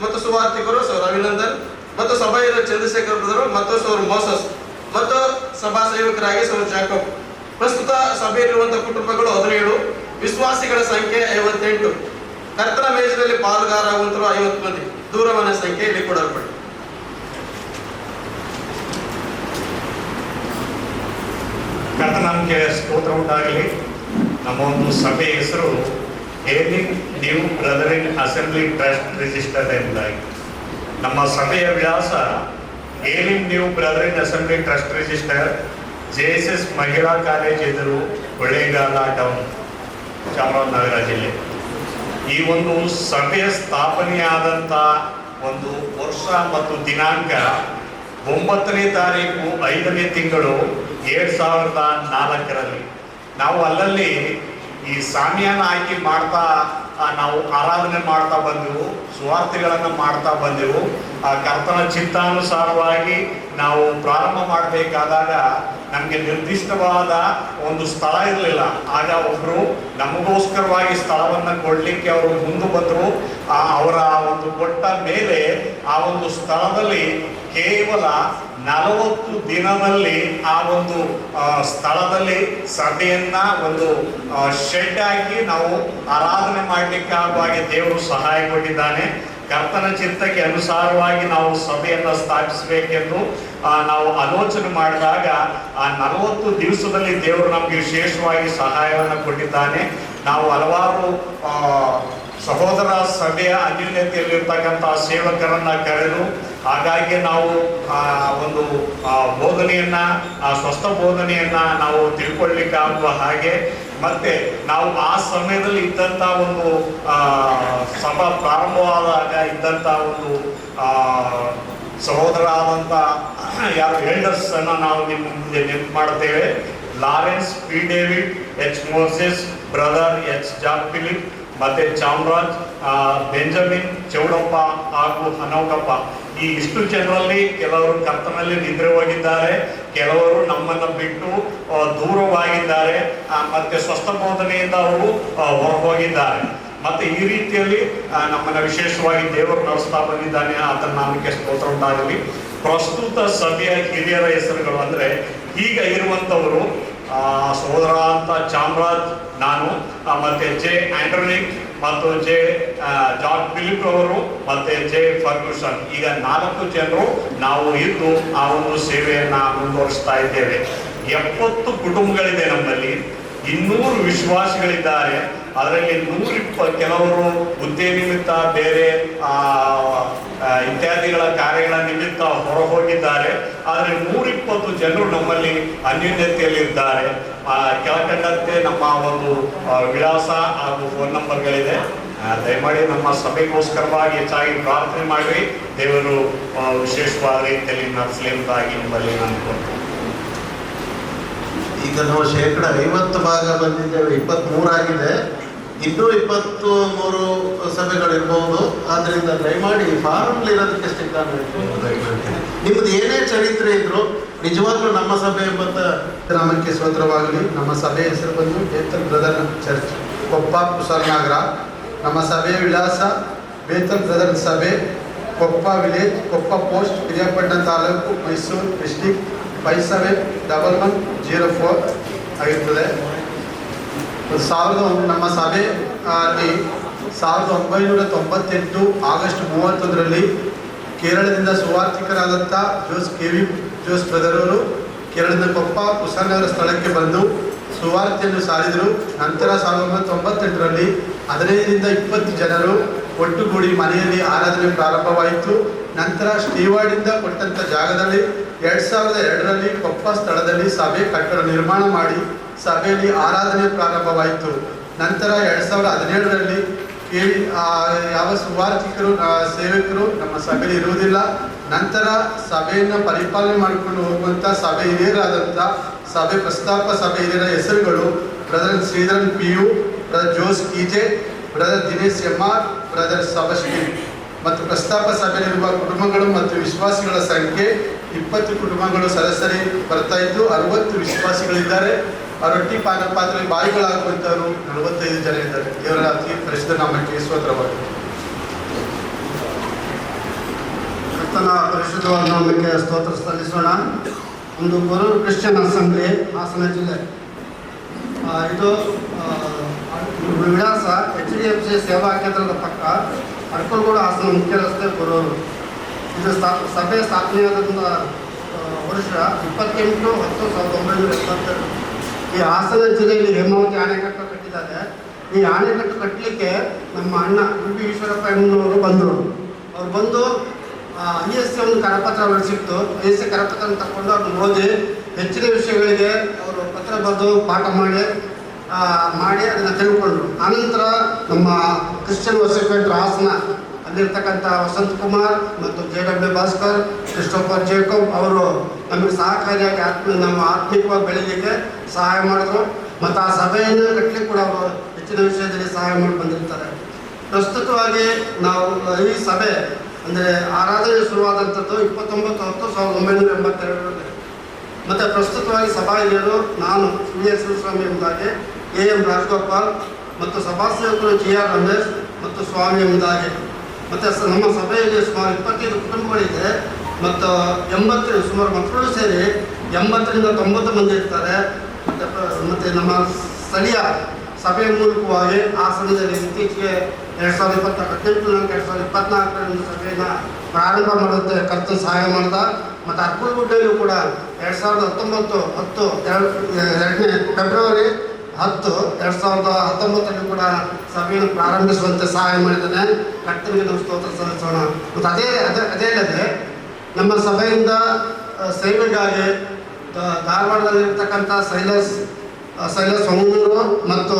ಮತ್ತು ಸುವಾರ್ತಿಕರು ಸರ್ ಅಭಿನಂದನ್ ಮತ್ತು ಸಭಾ ಹಿರಿಯರು ಚಂದ್ರಶೇಖರ್ ಬ್ರದರು ಮತ್ತು ಸರ್ ಮೋಸಸ್ ಮತ್ತು ಸಭಾ ಸೇವಕರಾಗಿ ಸರ್ ಜಾಕಬ್. ಪ್ರಸ್ತುತ ಸಭೆಯಲ್ಲಿರುವಂತಹ ಕುಟುಂಬಗಳು 17, ವಿಶ್ವಾಸಿಗಳ ಸಂಖ್ಯೆ 58, ಕರ್ತನ ಮೇಜಿನಲ್ಲಿ ಪಾಲುಗಾರಾಗುವಂತರು 50 ಮಂದಿ. ದೂರವಾಣಿ ಸಂಖ್ಯೆ ಇಲ್ಲಿ ಕೊಡಲ್ಪಡಿ. ಕರ್ತನಾಮಕ್ಕೆ ಸ್ತೋತ್ರ ಉಂಟಾಗಲಿ. ನಮ್ಮ ಒಂದು ಸಭೆ ಹೆಸರು Ealing new brethren assembly trust registered ಎಂಬುದಾಗಿ. ನಮ್ಮ ಸಭೆಯ ವಿಳಾಸ Ealing new brethren assembly trust register, JSS ಮಹಿಳಾ ಕಾಲೇಜ್ ಎದುರು, ಕೊಳ್ಳೇಗಾಲ ಟೌನ್, ಚಾಮರಾಜನಗರ ಜಿಲ್ಲೆ. ಈ ಒಂದು ಸಭೆಯ ಸ್ಥಾಪನೆಯಾದಂಥ ಒಂದು ವರ್ಷ ಮತ್ತು ದಿನಾಂಕ 9ನೇ ತಾರೀಕು 5ನೇ ತಿಂಗಳು 2004ರಲ್ಲಿ. ನಾವು ಅಲ್ಲಲ್ಲಿ ಈ ಸಾಮ್ಯಾನ ಆಯ್ಕೆ ಮಾಡ್ತಾ ನಾವು ಆರಾಧನೆ ಮಾಡ್ತಾ ಬಂದೆವು, ಸುವಾರ್ತೆಗಳನ್ನು ಮಾಡ್ತಾ ಬಂದೆವು. ಆ ಕರ್ತನ ಚಿತ್ತಾನುಸಾರವಾಗಿ ನಾವು ಪ್ರಾರಂಭ ಮಾಡಬೇಕಾದಾಗ ನಮಗೆ ನಿರ್ದಿಷ್ಟವಾದ ಒಂದು ಸ್ಥಳ ಇರಲಿಲ್ಲ. ಆಗ ಒಬ್ಬರು ನಮಗೋಸ್ಕರವಾಗಿ ಸ್ಥಳವನ್ನು ಕೊಡಲಿಕ್ಕೆ ಅವರು ಮುಂದೆ ಬಂದರು. ಅವರ ಒಂದು ಕೊಟ್ಟ ಮೇಲೆ ಆ ಒಂದು ಸ್ಥಳದಲ್ಲಿ ಕೇವಲ 40 ದಿನದಲ್ಲಿ ಆ ಒಂದು ಸ್ಥಳದಲ್ಲಿ ಸಭೆಯನ್ನ ಒಂದು ಶೆಡ್ ಹಾಕಿ ನಾವು ಆರಾಧನೆ ಮಾಡಲಿಕ್ಕೆ ಆಗುವಾಗೆ ದೇವರು ಸಹಾಯ ಕೊಟ್ಟಿದ್ದಾನೆ. ಕರ್ತನ ಚಿತ್ತಕ್ಕೆ ಅನುಸಾರವಾಗಿ ನಾವು ಸಭೆಯನ್ನು ಸ್ಥಾಪಿಸಬೇಕೆಂದು ನಾವು ಆಲೋಚನೆ ಮಾಡಿದಾಗ ಆ 40 ದಿವಸದಲ್ಲಿ ದೇವರು ನಮಗೆ ವಿಶೇಷವಾಗಿ ಸಹಾಯವನ್ನು ಕೊಟ್ಟಿದ್ದಾನೆ. ನಾವು ಹಲವಾರು ಸಹೋದರ ಸಭೆಯ ಅನ್ಯೋನ್ಯತೆಯಲ್ಲಿರ್ತಕ್ಕಂಥ ಸೇವಕರನ್ನ ಕರೆದು ಹಾಗಾಗಿ ನಾವು ಒಂದು ಬೋಧನೆಯನ್ನ ಸ್ವಸ್ಥ ಬೋಧನೆಯನ್ನ ನಾವು ತಿಳ್ಕೊಳ್ಳಿಕ್ಕಾಗುವ ಹಾಗೆ ಮತ್ತೆ ನಾವು ಆ ಸಮಯದಲ್ಲಿ ಇದ್ದಂಥ ಒಂದು ಸಭಾ ಪ್ರಾರಂಭವಾದಾಗ ಇದ್ದಂಥ ಒಂದು ಸಹೋದರ ಆದಂಥ ಯಾರು ಎಲ್ಡರ್ಸ್ ಅನ್ನ ನಾವು ನಿಮ್ಮ ಮುಂದೆ ನೆನಪು ಮಾಡುತ್ತೇವೆ. Lawrence P David, H Moses, brother H John Philip, ಮತ್ತೆ ಚಾಮರಾಜ್, ಬೆಂಜಮಿನ್, ಚೌಡಪ್ಪ ಹಾಗೂ ಹನೋಕಪ್ಪ. ಈ ಇಷ್ಟು ಜನರಲ್ಲಿ ಕೆಲವರು ಕರ್ತನಲ್ಲಿ ನಿದ್ರೆ ಹೋಗಿದ್ದಾರೆ, ಕೆಲವರು ನಮ್ಮನ್ನು ಬಿಟ್ಟು ದೂರವಾಗಿದ್ದಾರೆ, ಮತ್ತೆ ಸ್ವಸ್ಥ ಬೋಧನೆಯಿಂದ ಅವರು ಹೊರಹೋಗಿದ್ದಾರೆ. ಮತ್ತೆ ಈ ರೀತಿಯಲ್ಲಿ ನಮ್ಮನ್ನು ವಿಶೇಷವಾಗಿ ದೇವರು ನಡೆಸ್ತಾ ಬಂದಿದ್ದಾನೆ. ಆತನ ನಾಮಕ್ಕೆ ಸ್ತೋತ್ರ ಉಂಟಾಗಲಿ. ಪ್ರಸ್ತುತ ಸಭೆಯ ಹಿರಿಯರ ಹೆಸರುಗಳು ಅಂದರೆ ಈಗ ಇರುವಂಥವರು ಸಹೋದರ ಅಂತ ಚಾಮರಾಜ್, ನಾನು, ಮತ್ತೆ ಜೆ ಆಂಡ್ರೋನಿಕ್ ಮತ್ತು ಜೆ ಜಾನ್ ಫಿಲಿಪ್ ಅವರು ಮತ್ತೆ ಜೆ ಫರ್ಗ್ಯೂಸನ್. ಈಗ 4 ಜನರು ನಾವು ಇದ್ದು ಆ ಒಂದು ಸೇವೆಯನ್ನ ಮುಂದುವರಿಸ್ತಾ ಇದ್ದೇವೆ. 70 ಕುಟುಂಬಗಳಿದೆ ನಮ್ಮಲ್ಲಿ, 200 ವಿಶ್ವಾಸಿಗಳಿದ್ದಾರೆ. ಅದರಲ್ಲಿ 120 ಕೆಲವರು ಹುದ್ದೆ ನಿಮಿತ್ತ ಬೇರೆ ಇತ್ಯಾದಿಗಳ ಕಾರ್ಯಗಳ ನಿಮಿತ್ತ ಹೊರ ಹೋಗಿದ್ದಾರೆ. ಆದರೆ 120 ಜನರು ನಮ್ಮಲ್ಲಿ ಅನ್ಯೋನ್ಯತೆಯಲ್ಲಿದ್ದಾರೆ. ಕೆಳಕಂಡಂತೆ ನಮ್ಮ ಒಂದು ವಿಳಾಸ ಹಾಗೂ ಫೋನ್ ನಂಬರ್ಗಳಿದೆ. ದಯಮಾಡಿ ನಮ್ಮ ಸಭೆಗೋಸ್ಕರವಾಗಿ ಹೆಚ್ಚಾಗಿ ಪ್ರಾರ್ಥನೆ ಮಾಡಿ ದೇವರು ವಿಶೇಷವಾದ ರೀತಿಯಲ್ಲಿ ನಡೆಸಲಿ ಎಂಬುದಾಗಿ ನಿಮ್ಮಲ್ಲಿ ನಾನು ಕೊಡ್ತೀನಿ. ಈಗ ನಾವು 50% ಭಾಗ ಬಂದಿದ್ದೇವೆ, 23 ಆಗಿದೆ. ಇನ್ನೂ 23 ಸಭೆಗಳಿರ್ಬೋದು. ಆದ್ದರಿಂದ ದಯಮಾಡಿ ಫಾರಮ್ಲಿ ಇರೋದಕ್ಕೆ ಸ್ಟಿಕ್ಕರ್ ನಿಮ್ದು ಏನೇ ಚರಿತ್ರೆ ಇದ್ರು ನಿಜವಾಗ್ಲೂ ನಮ್ಮ ಸಭೆ ಎಂಬಂತ ನಾಮಕ್ಕೆ ಸ್ತೋತ್ರವಾಗಲಿ. ನಮ್ಮ ಸಭೆಯ ಹೆಸರು ಬಂದು Bethel brother church, Koppa, Kushalnagar. ನಮ್ಮ ಸಭೆಯ ವಿಳಾಸ ಬೇತಲ್ ಬ್ರದರ್ ಸಭೆ, Koppa village, Koppa post, Periyapatna taluk, Mysuru district 571104 ಆಗಿರ್ತದೆ. ನಮ್ಮ ಸಭೆ ಅಲ್ಲಿ 1998 ಆಗಸ್ಟ್ 31ರಲ್ಲಿ ಕೇರಳದಿಂದ ಸುವಾರ್ಥಿಕರಾದಂಥ ಜೋಸ್ ಬ್ರದರವರು ಕೇರಳದಿಂದ ಕೊಪ್ಪ ಕುಸನಗರ ಸ್ಥಳಕ್ಕೆ ಬಂದು ಸುವಾರ್ತೆಯನ್ನು ಸಾರಿದರು. ನಂತರ 1998ರಲ್ಲಿ 15ರಿಂದ 20 ಜನರು ಒಟ್ಟುಗೂಡಿ ಮನೆಯಲ್ಲಿ ಆರಾಧನೆ ಪ್ರಾರಂಭವಾಯಿತು. ನಂತರ ಸ್ಟೀವಾರ್ಡಿಂದ ಕೊಟ್ಟಂಥ ಜಾಗದಲ್ಲಿ 2002ರಲ್ಲಿ ಕೊಪ್ಪ ಸ್ಥಳದಲ್ಲಿ ಸಭೆ ಕಟ್ಟಡ ನಿರ್ಮಾಣ ಮಾಡಿ ಸಭೆಯಲ್ಲಿ ಆರಾಧನೆ ಪ್ರಾರಂಭವಾಯಿತು. ನಂತರ 2017ರಲ್ಲಿ ಯಾವ ಸುವಾರ್ಥಿಕರು ಸೇವಕರು ನಮ್ಮ ಸಭೆಯಲ್ಲಿ ಇರುವುದಿಲ್ಲ. ನಂತರ ಸಭೆಯನ್ನು ಪರಿಪಾಲನೆ ಮಾಡಿಕೊಂಡು ಹೋಗುವಂಥ ಸಭೆ ಹಿರಿಯರಾದಂಥ ಸಭೆ ಪ್ರಸ್ತಾಪ ಸಭೆ ಹಿರಿಯರ ಹೆಸರುಗಳು brother Sridharan PU, brother Jose KJ, brother Dinesh MR, brother Sebastian. ಮತ್ತು ಪ್ರಸ್ತಾಪ ಸಭೆಯಲ್ಲಿರುವ ಕುಟುಂಬಗಳು ಮತ್ತು ವಿಶ್ವಾಸಿಗಳ ಸಂಖ್ಯೆ 20 ಕುಟುಂಬಗಳು ಸದಸ್ಯರಿ ಬರ್ತಾ ಇದ್ದು 60 ವಿಶ್ವಾಸಿಗಳಿದ್ದಾರೆ. ರೊಟ್ಟಿ ಪಾತ್ರೆ ಬಾಯಿಗಳಾಗುವಂಥವರು 45 ಜನ ಇದ್ದಾರೆ. ದೇವರ ಅತಿ ಪರಿಶುದ್ಧ ನಾಮಕ್ಕೆ ಸ್ತೋತ್ರವಾಗಲಿ. ಕರ್ತನ ಪರಿಶುದ್ಧವಾದ ನಾಮಕ್ಕೆ ಸ್ತೋತ್ರ ಸಲ್ಲಿಸೋಣ. ಒಂದು ಗುರು ಕ್ರಿಶ್ಚಿಯನ್ ಅಸೆಂಬ್ಲಿ, ಹಾಸನ ಜಿಲ್ಲೆ. ಇದು ವಿಳಾಸ HDFC ಸೇವಾ ಕೇಂದ್ರದ ಪಕ್ಕ, ಅರ್ಕಲ್ಗೂಡು, ಹಾಸನ ಮುಖ್ಯ ರಸ್ತೆ, ಗುರೂರು. ಇದು ಸಭೆ ಸ್ಥಾಪನೆಯಾದಂಥ ವರ್ಷ 28/10/1972. ಈ ಹಾಸನ ಜಿಲ್ಲೆಯಲ್ಲಿ ಹೇಮಾವತಿ ಅಣೆಕಟ್ಟು ಕಟ್ಟಿದ್ದಾರೆ. ಈ ಅಣೆಕಟ್ಟು ಕಟ್ಟಲಿಕ್ಕೆ ನಮ್ಮ ಅಣ್ಣ UB ಈಶ್ವರಪ್ಪ ಎನ್ನುವರು ಬಂದರು. ಅವ್ರು ಬಂದು ISC ಒಂದು ಕರಪತ್ರ ಹೊರಡಿಸಿತ್ತು. ISC ಕರಪತ್ರ ತಗೊಂಡು ಅವ್ರನ್ನ ಓದಿ ಹೆಚ್ಚಿನ ವಿಷಯಗಳಿಗೆ ಅವರು ಪತ್ರ ಬರೆದು ಪಾಠ ಮಾಡಿ ಅದನ್ನು ತಿಳ್ಕೊಂಡ್ರು. ಆನಂತರ ನಮ್ಮ ಕ್ರಿಶ್ಚಿಯನ್ ವರ್ಸಿಪೇಟ್ ಹಾಸನ ಅಲ್ಲಿರ್ತಕ್ಕಂಥ ವಸಂತ್ ಕುಮಾರ್ ಮತ್ತು JW ಭಾಸ್ಕರ್, ಕ್ರಿಸ್ಟೋಫರ್ ಜೇಕಬ್ ಅವರು ನಮಗೆ ಸಹಕಾರಿಯಾಗಿ ನಮ್ಮ ಆತ್ಮಿಕವಾಗಿ ಬೆಳೀಲಿಕ್ಕೆ ಸಹಾಯ ಮಾಡಿದ್ರು. ಮತ್ತು ಆ ಸಭೆಯನ್ನು ಕಟ್ಟಲಿಕ್ಕೆ ಕೂಡ ಅವರು ಹೆಚ್ಚಿನ ವಿಷಯದಲ್ಲಿ ಸಹಾಯ ಮಾಡಿ ಬಂದಿರ್ತಾರೆ. ಪ್ರಸ್ತುತವಾಗಿ ನಾವು ಈ ಸಭೆ ಅಂದರೆ ಆರಾಧನೆ ಶುರುವಾದಂಥದ್ದು 29/10/1982ರಲ್ಲಿ. ಮತ್ತು ಪ್ರಸ್ತುತವಾಗಿ ಸಭಾ ಹಿರಿಯರು ನಾನು CS ಸ್ವಾಮಿ ಎಂಬುದಾಗಿ, AM ರಾಜಗೋಪಾಲ್ ಮತ್ತು ಸಭಾ ಸೇವಕರು GR ರಮೇಶ್ ಮತ್ತು ಸ್ವಾಮಿ ಎಂಬುದಾಗಿ. ಮತ್ತು ನಮ್ಮ ಸಭೆಯಲ್ಲಿ ಸುಮಾರು 25 ಕುಟುಂಬಗಳಿದೆ. ಮತ್ತು 80 ಸುಮಾರು ಮಕ್ಕಳು ಸೇರಿ 80ರಿಂದ 90 ಮಂದಿ ಇರ್ತಾರೆ. ಮತ್ತು ನಮ್ಮ ಸ್ಥಳೀಯ ಸಭೆಯ ಮೂಲಕವಾಗಿ ಹಾಸನದಲ್ಲಿ ಇತ್ತೀಚೆಗೆ 2024 ಸಭೆಯನ್ನು ಪ್ರಾರಂಭ ಮಾಡುತ್ತೆ ಕರ್ತನ ಸಹಾಯ ಮಾಡ್ದ. ಮತ್ತು ಅರ್ಪಣಗುಡ್ಡೆಯಲ್ಲೂ ಕೂಡ 2 ಫೆಬ್ರವರಿ 10, 2019 ಕೂಡ ಸಭೆಯನ್ನು ಪ್ರಾರಂಭಿಸುವಂತೆ ಸಹಾಯ ಮಾಡಿದ್ದಾನೆ. ಕರ್ತನಿಗೆ ನಾವು ಸ್ತೋತ್ರ ಸಲ್ಲಿಸೋಣ. ಮತ್ತು ಅದೇ ಅಲ್ಲದೆ ನಮ್ಮ ಸಭೆಯಿಂದ ಸೇವೆಗಾಗಿ ಧಾರವಾಡದಲ್ಲಿರ್ತಕ್ಕಂಥ ಸೈಲಸ್ ಹೊಂಗೂರು ಮತ್ತು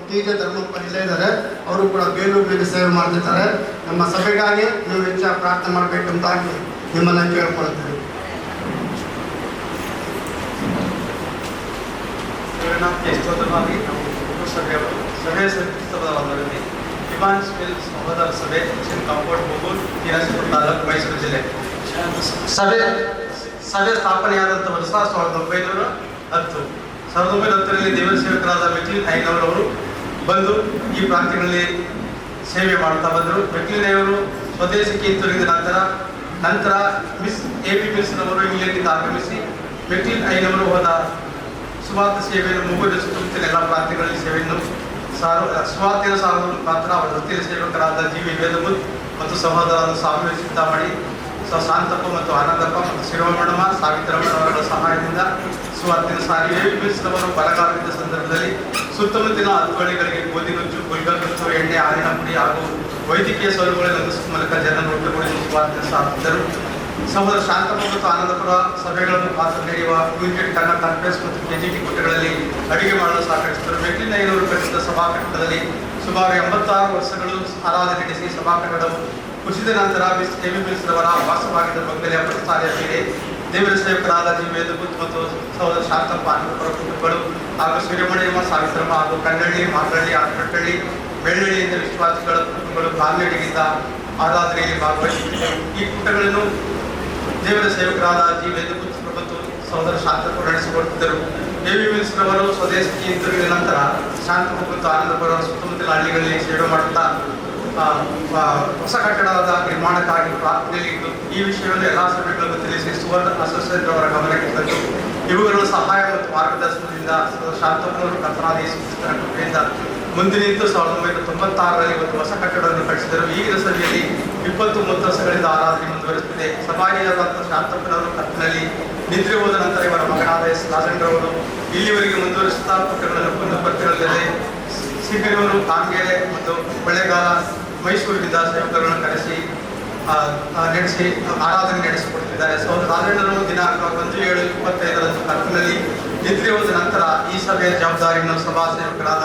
ಟಿ.ಜೆ. ಧರ್ಮಪ್ಪ ಇಲ್ಲೇ ಇದ್ದಾರೆ. ಅವರು ಕೂಡ ಬೇಲೂರಿನಲ್ಲಿ ಸೇವೆ ಮಾಡ್ತಿದ್ದಾರೆ. ನಮ್ಮ ಸಭೆಗಾಗಿ ನೀವು ಹೆಚ್ಚು ಪ್ರಾರ್ಥನೆ ಮಾಡಬೇಕಂತಾಗಿ ನಿಮ್ಮನ್ನು ಕೇಳ್ಕೊಳ್ತೇವೆ. ಸ್ತೋತ್ರವಾಗಿ ನಾವು ಸಭೆಯ ಸಂಸ್ಥಾಪಕರಾಗಿ ಇಮಾನ್ಸ್ ಮಿಲ್ ಸಹೋದರ ಸಭೆ ಕಾಂಪೌಂಡ್ ಮೂಗೂರು ತೀರಾಸಪುರ ತಾಲೂಕು ಮೈಸೂರು ಜಿಲ್ಲೆ. ಸಭೆ ಸ್ಥಾಪನೆಯಾದಂಥ ವರ್ಷ 1910. 1910ರಲ್ಲಿ ದೇವರ ಸೇವಕರಾದ ಮೆಕ್ಲಿನ್ ಐನವರವರು ಬಂದು ಈ ಪ್ರಾಂತ್ಯಗಳಲ್ಲಿ ಸೇವೆ ಮಾಡ್ತಾ ಬಂದರು. ಮೆಕ್ಲಿನ್ ಐವರು ಸ್ವದೇಶಕ್ಕೆ ಹಿಂತಿರುಗಿದ ನಂತರ ಮಿಸ್ A.P. ಮಿಲ್ಸ್ನವರು ಇಂಗ್ಲೆಂಡಿಂದ ಆಗಮಿಸಿ ಮೆಕ್ಲಿನ್ ಐನವರು ಹೋದ ಸುವಾರ್ಥ ಸೇವೆಯನ್ನು ಮುಗಿದ ಸುತ್ತಮುತ್ತಲ ಎಲ್ಲ ಪ್ರಾಂತ್ಯಗಳಲ್ಲಿ ಸೇವೆಯನ್ನು ಸುವಾರ್ತೆಯನ್ನು ಸಾರುವ ಮುಖಾಂತರ ಅವರ ವೃತ್ತಿಯ ಸೇವಕರಾದ G.V. ವೇದಮುತ್ ಮತ್ತು ಸಹೋದರರಾದ ಸ್ವಾಮಿ ಚಿಂತಾಮಣಿ, ಶಾಂತಪ್ಪ ಮತ್ತು ಆನಂದಪ್ಪ ಮತ್ತು ಶಿರೋಮಣಮ್ಮ, ಸಾವಿತ್ರಮ್ಮನವರ ಸಹಾಯದಿಂದ ಸುವಾರ್ತೆಯನ್ನು ಸಾರಿ A.P. ಮಿಲ್ಸ್ನವರು ಬರಗಾಲದ ಸಂದರ್ಭದಲ್ಲಿ ಸುತ್ತಮುತ್ತಲಿನ 10 ಹಳ್ಳಿಗಳಿಗೆ ಗೋಧಿನುಚ್ಚು, ಗುಲ್ಗನುಚ್ಚು, ಎಣ್ಣೆ, ಹಾಲಿನ ಪುಡಿ ಹಾಗೂ ವೈದ್ಯಕೀಯ ಸೌಲಭ್ಯಗಳನ್ನು ಅಂದಿಸುವ ಮೂಲಕ ಜನರನ್ನು ಒಟ್ಟುಗೂಡಿಸಿ ಸುವಾರ್ತೆಯನ್ನು ಸಾರುತ್ತಿದ್ದರು. ಸಹೋದರ ಶಾಂತಪ್ಪ ಮತ್ತು ಆನಂದಪುರ ಸಭೆಗಳನ್ನು ಪಾತ್ರ ನೀಡುವ ಯುನೈಟೆಡ್ ಕನ್ನಡ ಕಾನ್ಫರೆನ್ಸ್ ಮತ್ತು KGT ಕೂಟಗಳಲ್ಲಿ ಅಡುಗೆ ಮಾಡಲು ಸಹಕರಿಸಿದರು. ಮೆಕ್ಲಿನ್ ಐನವರು ಕಟ್ಟಿದ ಸಭಾ ಕಟ್ಟಡದಲ್ಲಿ ಸುಮಾರು 86 ವರ್ಷಗಳು ಆರಾಧನೆ ನಡೆಸಿ ಸಭಾ ಕಟ್ಟಡವು ಕುಸಿದ ನಂತರ A.P. ಮಿಲ್ಸ್ರವರ ವಾಸವಾಗಿದ್ದ ಬಂಗಲೆಯ ಪ್ರಸ್ತಾರ್ಯ ಮೇಲೆ ದೇವರ ಸೇವಕರಾದ G. ವೇದಮುತ್ ಮತ್ತು ಸಹೋದರ ಶಾಂತಪ್ಪ ಆನಂದಪುರ ಕುಟುಂಬಗಳು ಹಾಗೂ ಶಿರೋಮಣಿಯಮ್ಮ, ಸಾವಿತ್ರಮ್ಮ ಹಾಗೂ ಕನ್ನಳ್ಳಿ, ಮಾಗಳ್ಳಿ, ಆನಪಟ್ಟಳ್ಳಿ, ಬೆಳ್ಳಳ್ಳಿಯಿಂದ ವಿಶ್ವಾಸಿಗಳ ಕುಟುಂಬಗಳು ಕಾಲ್ನಡಿಗೆಯಿಂದ ಆರಾಧನೆಯಲ್ಲಿ ಭಾಗವಹಿಸುತ್ತಿದ್ದರು. ಈ ಕೂಟಗಳನ್ನು ದೇವರ ಸೇವಕರಾದ G. ವೇದಮುತ್ ಮತ್ತು ಸಹೋದರ ಶಾಂತಪ್ಪ ನಡೆಸಿಕೊಡುತ್ತಿದ್ದರು. A.P. ಮಿಲ್ಸ್ರವರು ಸ್ವದೇಶಕ್ಕೆ ಹಿಂತಿರುಗಿದ ನಂತರ ಶಾಂತಪ್ಪ ಮತ್ತು ಆನಂದಪುರ ಸುತ್ತಮುತ್ತಲ ಹಳ್ಳಿಗಳಲ್ಲಿ ಸೇವೆ ಮಾಡುತ್ತಾ ಹೊಸ ಕಟ್ಟಡದ ನಿರ್ಮಾಣಕ್ಕಾಗಿ ಪ್ರಾರ್ಥನೆಯಲ್ಲಿದ್ದು ಈ ವಿಷಯವನ್ನು ಎಲ್ಲ ಸಭೆಗಳನ್ನು ತಿಳಿಸಿ ಸುವರ್ಣ ಅಸೋಸಿಯೇಟ್ ಅವರ ಗಮನಕ್ಕೆ ತಂದು ಇವುಗಳ ಸಹಾಯ ಮತ್ತು ಮಾರ್ಗದರ್ಶನದಿಂದ ಶಾಂತಪ್ಪನವರು ಕರ್ತನಾದ ಯೇಸು ಕ್ರಿಸ್ತನ ಕೃಪೆಯಿಂದ ಮುಂದೆ ನಿಂತು 1996ರಲ್ಲಿ ಒಂದು ಹೊಸ ಕಟ್ಟಡವನ್ನು ಕಟ್ಟಿಸಿದರು. ಈಗಿನ ಸಭೆಯಲ್ಲಿ 20-30 ವರ್ಷಗಳಿಂದ ಆರಾಧನೆ ಮುಂದುವರಿಸುತ್ತಿದೆ. ಸಭಾಗಿಯಾದಂಥ ಶಾಂತಪ್ಪನವರು ಕರ್ತನಲ್ಲಿ ನಿದ್ರೆ ಹೋದ ನಂತರ ಇವರ ಮಗನಾದ S. ರಾಜೇಂದ್ರವರು ಇಲ್ಲಿವರೆಗೆ ಮುಂದುವರಿಸುತ್ತಾ ಕೂಟಗಳನ್ನು ಕುಂದುಪತ್ರಗಳಲ್ಲಿ ಸಿಬಿರೂರು, ಕಾಂಗೆರೆ ಮತ್ತು ಕೊಳ್ಳೇಗಾಲ, ಮೈಸೂರಿನಿಂದ ಸೇವಕರನ್ನು ಕರೆಸಿ ನಡೆಸಿ ಆರಾಧನೆ ನಡೆಸಿಕೊಡುತ್ತಿದ್ದಾರೆ. ಸಹೋದರ ರಾಜೇಂದ್ರರು ದಿನಾಂಕ 1/7/25 ಕರ್ತನಲ್ಲಿ ನಿದ್ರೆ ಹೋದ ನಂತರ ಈ ಸಭೆಯ ಜವಾಬ್ದಾರಿಯನ್ನು ಸಭಾ ಸೇವಕರಾದ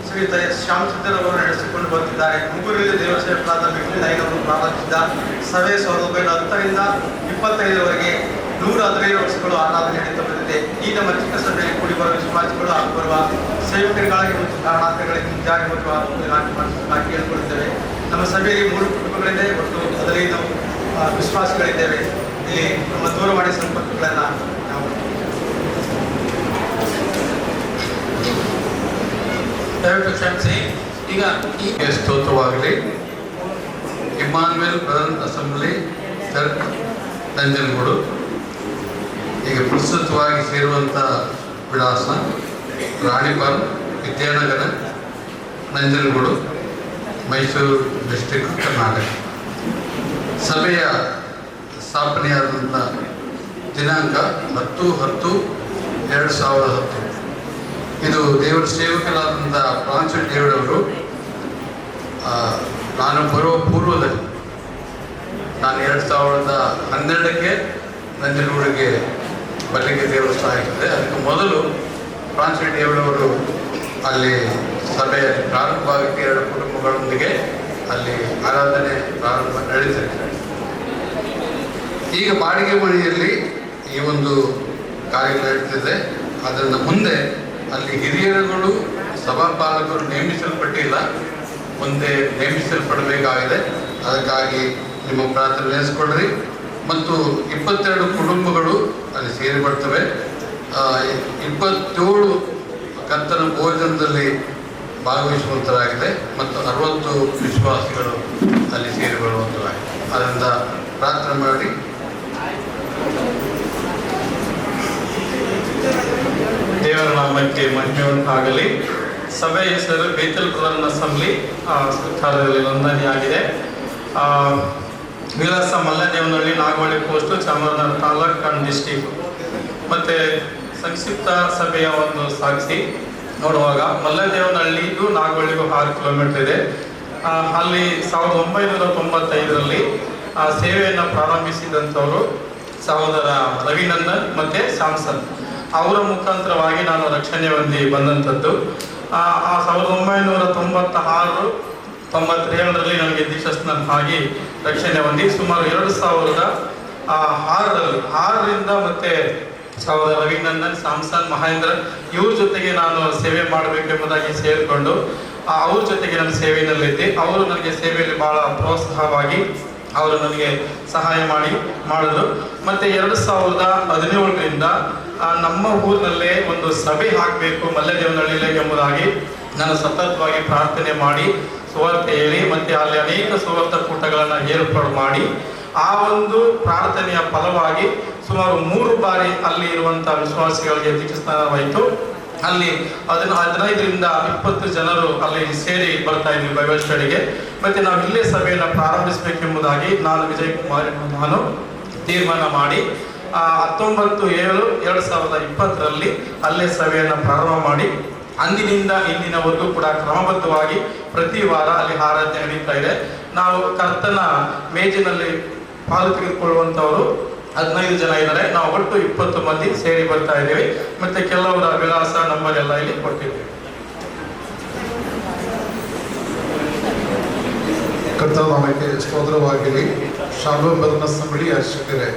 ಶ್ರೀಯುತ ಶ್ಯಾಮಚಂದ್ರರವರು ನಡೆಸಿಕೊಂಡು ಬರುತ್ತಿದ್ದಾರೆ. ಮುಗುರಲ್ಲಿ ದೇವರ ಸೇವಕರಾದ ಮೆಕ್ಲಿನ್ ಐನವರು ಪ್ರಾರಂಭಿಸಿದ ಸಭೆ 1910ರಿಂದ 25ರವರೆಗೆ 115 ವರ್ಷಗಳು ಆರಾಧನೆ ನಡೀತಾ ಬಂದಿದೆ. ಈ ನಮ್ಮ ಚಿಕ್ಕ ಸಭೆಯಲ್ಲಿ ಕೂಡಿ ಬರುವ ವಿಶ್ವಾಸಿಗಳು ಹಾಗೂ ಬರುವ ಸೇವಕರಿಗಾಗಿ ಮತ್ತು ಕಾರಣಾರ್ಥಗಳಿಗೆ ಮುಂಜಾನೆ ಬರುವ ಕೇಳಿಕೊಳ್ಳುತ್ತೇವೆ. ನಮ್ಮ ಸಭೆಯಲ್ಲಿ 3 ಕುಟುಂಬಗಳಿದೆ. ಒಟ್ಟು 15 ವಿಶ್ವಾಸಿಗಳಿದ್ದೇವೆ. ಇಲ್ಲಿ ನಮ್ಮ ದೂರವಾಣಿ ಸಂಪರ್ಕಗಳನ್ನು ನಾವು ದಯವಿಟ್ಟು ಕ್ಷಮಿಸಿ. ಈಗ ಈ ಸ್ತೋತ್ರವಾಗಲಿ. ಇಮ್ಮಾನ್ಯುಯಲ್ ಬ್ರದರ್ ಅಸೆಂಬ್ಲಿ ಚರ್ಚ್ ನಂಜನಗೂಡು ಈಗ ಪ್ರಸ್ತುತವಾಗಿ ಸೇರುವಂಥ ವಿಳಾಸ ರಾಣಿಪಾಲ್, ವಿದ್ಯಾನಗರ, ನಂಜನಗೂಡು, ಮೈಸೂರು ಡಿಸ್ಟ್ರಿಕ್ಟ್, ಕರ್ನಾಟಕ. ಸಭೆಯ ಸ್ಥಾಪನೆಯಾದಂಥ ದಿನಾಂಕ 10/10/2010. ಇದು ದೇವರ ಸೇವಕರಾದಂಥ ಫ್ರಾನ್ಸಿಸ್ ಡೇವಿಡ್ ಅವರು ನಾನು ಬರುವ ಪೂರ್ವದಲ್ಲಿ ನಾನು 2012ಕ್ಕೆ ನಂಜನಗೂಡಿಗೆ ಬರಲಿಕ್ಕೆ ದೇವರ ಸಹಾಯಿಸಿದೆ. ಅದಕ್ಕೆ ಮೊದಲು ಫ್ರಾನ್ಸಿಸ್ ಡೇವಿಡ್ ಅವರು ಅಲ್ಲಿ ಸಭೆಯ ಪ್ರಾರಂಭವಾಗಿ 2 ಕುಟುಂಬಗಳೊಂದಿಗೆ ಅಲ್ಲಿ ಆರಾಧನೆ ಪ್ರಾರಂಭ ನಡೀತಿದೆ. ಈಗ ಬಾಡಿಗೆ ಮನೆಯಲ್ಲಿ ಈ ಒಂದು ಕಾರ್ಯ ನಡೀತಿದೆ. ಅದರಿಂದ ಮುಂದೆ ಅಲ್ಲಿ ಹಿರಿಯರುಗಳು ಸಭಾಪಾಲಕರು ನೇಮಿಸಲ್ಪಟ್ಟಿಲ್ಲ, ಮುಂದೆ ನೇಮಿಸಲ್ಪಡಬೇಕಾಗಿದೆ. ಅದಕ್ಕಾಗಿ ನಿಮ್ಮ ಪ್ರಾರ್ಥನೆ ನೆನೆಸ್ಕೊಳ್ರಿ. ಮತ್ತು 22 ಕುಟುಂಬಗಳು ಅಲ್ಲಿ ಸೇರಿ ಬರ್ತವೆ. 27 ಕರ್ತನ ಭೋಜನದಲ್ಲಿ ಭಾಗವಹಿಸುವಂತರಾಗಿದೆ ಮತ್ತು 60 ವಿಶ್ವಾಸಿಗಳು ಅಲ್ಲಿ ಸೇರಿ ಬರುವಂತರಾಗಿದೆ. ಅದರಿಂದ ಪ್ರಾರ್ಥನೆ ಮಾಡಿ. ದೇವರ ನಾಮಕ್ಕೆ ಮಹಿಮೆಯುಂಟಾಗಲಿ. ಸಭೆ ಹೆಸರು ಬೇತಲ್ ಬ್ರದರ್ ಅಸೆಂಬ್ಲಿ ಸರ್ಕಾರದಲ್ಲಿ ನೋಂದಣಿಯಾಗಿದೆ. ವಿಳಾಸ Malladevanahalli, Nagavalli post, Chamarajanagar taluk and district. ಮತ್ತು ಸಂಕ್ಷಿಪ್ತ ಸಭೆಯ ಒಂದು ಸಾಕ್ಷಿ ನೋಡುವಾಗ ಮಲ್ಲದೇವನಹಳ್ಳಿಗೂ ನಾಗವಳ್ಳಿಗೂ 6 ಕಿಲೋಮೀಟರ್ ಇದೆ. ಅಲ್ಲಿ 1995ರಲ್ಲಿ ಸೇವೆಯನ್ನು ಪ್ರಾರಂಭಿಸಿದಂಥವರು ಸಹೋದರ ರವಿನಂದನ್ ಮತ್ತು ಸ್ಯಾಮ್ಸನ್. ಅವರ ಮುಖಾಂತರವಾಗಿ ನಾನು ರಕ್ಷಣೆ ಹೊಂದಿ ಬಂದಂಥದ್ದು. 1996-97ರಲ್ಲಿ ನನಗೆ ದೀಕ್ಷಾಸ್ನಾನವಾಗಿ ರಕ್ಷಣೆ ಹೊಂದಿ ಸುಮಾರು 2006ರಿಂದ ಮತ್ತೆ ಸಹೋದರ ರವಿನಂದನ್, ಸ್ಯಾಮ್ಸನ್, ಮಹೇಂದ್ರ ಇವ್ರ ಜೊತೆಗೆ ನಾನು ಸೇವೆ ಮಾಡಬೇಕೆಂಬುದಾಗಿ ಸೇರಿಕೊಂಡು ಅವ್ರ ಜೊತೆಗೆ ನನ್ನ ಸೇವೆಯಲ್ಲಿದ್ದೆ. ಅವರು ನನಗೆ ಸೇವೆಯಲ್ಲಿ ಭಾಳ ಪ್ರೋತ್ಸಾಹವಾಗಿ ಅವರು ನನಗೆ ಸಹಾಯ ಮಾಡಿದ್ರು. ಮತ್ತು 2017ರಿಂದ ನಮ್ಮ ಊರಿನಲ್ಲೇ ಒಂದು ಸಭೆ ಆಗಬೇಕು ಮಲ್ಲದೇವನಹಳ್ಳಿಯಲ್ಲೇ ಎಂಬುದಾಗಿ ನಾನು ಸತತವಾಗಿ ಪ್ರಾರ್ಥನೆ ಮಾಡಿ ಸುವಾರ್ತೆ ಹೇಳಿ ಮತ್ತು ಅಲ್ಲಿ ಅನೇಕ ಸುವಾರ್ಥ ಕೂಟಗಳನ್ನು ಏರ್ಪಾಡು ಮಾಡಿ ಆ ಒಂದು ಪ್ರಾರ್ಥನೆಯ ಫಲವಾಗಿ ಸುಮಾರು 3 ಬಾರಿ ಅಲ್ಲಿ ಇರುವಂಥ ವಿಶ್ವಾಸಿಗಳಿಗೆ ದೀಕ್ಷಾಸ್ನಾನವಾಯಿತು. ಅಲ್ಲಿ 15ರಿಂದ 20 ಜನರು ಅಲ್ಲಿ ಸೇರಿ ಬರ್ತಾ ಇದ್ವಿ ಬೈಬಲ್ ಸ್ಟಡಿಗೆ. ಮತ್ತು ನಾವು ಇಲ್ಲೇ ಸಭೆಯನ್ನು ಪ್ರಾರಂಭಿಸಬೇಕೆಂಬುದಾಗಿ ನಾನು ವಿಜಯ್ ಕುಮಾರ್ ನಾನು ತೀರ್ಮಾನ ಮಾಡಿ 19/7/2020ರಲ್ಲಿ ಅಲ್ಲೇ ಸಭೆಯನ್ನು ಪ್ರಾರಂಭ ಮಾಡಿ ಅಂದಿನಿಂದ ಇಂದಿನವರೆಗೂ ಕೂಡ ಕ್ರಮಬದ್ಧವಾಗಿ ಪ್ರತಿ ವಾರ ಅಲ್ಲಿ ಆರಾಧನೆ ನಡೀತಾ ಇದೆ. ನಾವು ಕರ್ತನ ಮೇಜಿನಲ್ಲಿ ಪಾಲು ತೆಗೆದುಕೊಳ್ಳುವಂಥವರು 15 ಜನ ಇದ್ದಾರೆ. ನಾವು ಒಟ್ಟು 20 ಮಂದಿ ಸೇರಿ ಬರ್ತಾ ಇದ್ದೀವಿ. ಮತ್ತು ಕೆಲವರ ವಿಳಾಸ ನಂಬರ್ ಎಲ್ಲ ಇಲ್ಲಿ ಕೊಟ್ಟಿದ್ದೀವಿ. ಕರ್ತನ ನಾಮಕ್ಕೆ ಸ್ತೋತ್ರವಾಗಿರಲಿ. ಶಾಲೋಮ್ ಬ್ರದರ್ ಅಸೆಂಬ್ಲಿ ಅರ್ಚಕರೇ,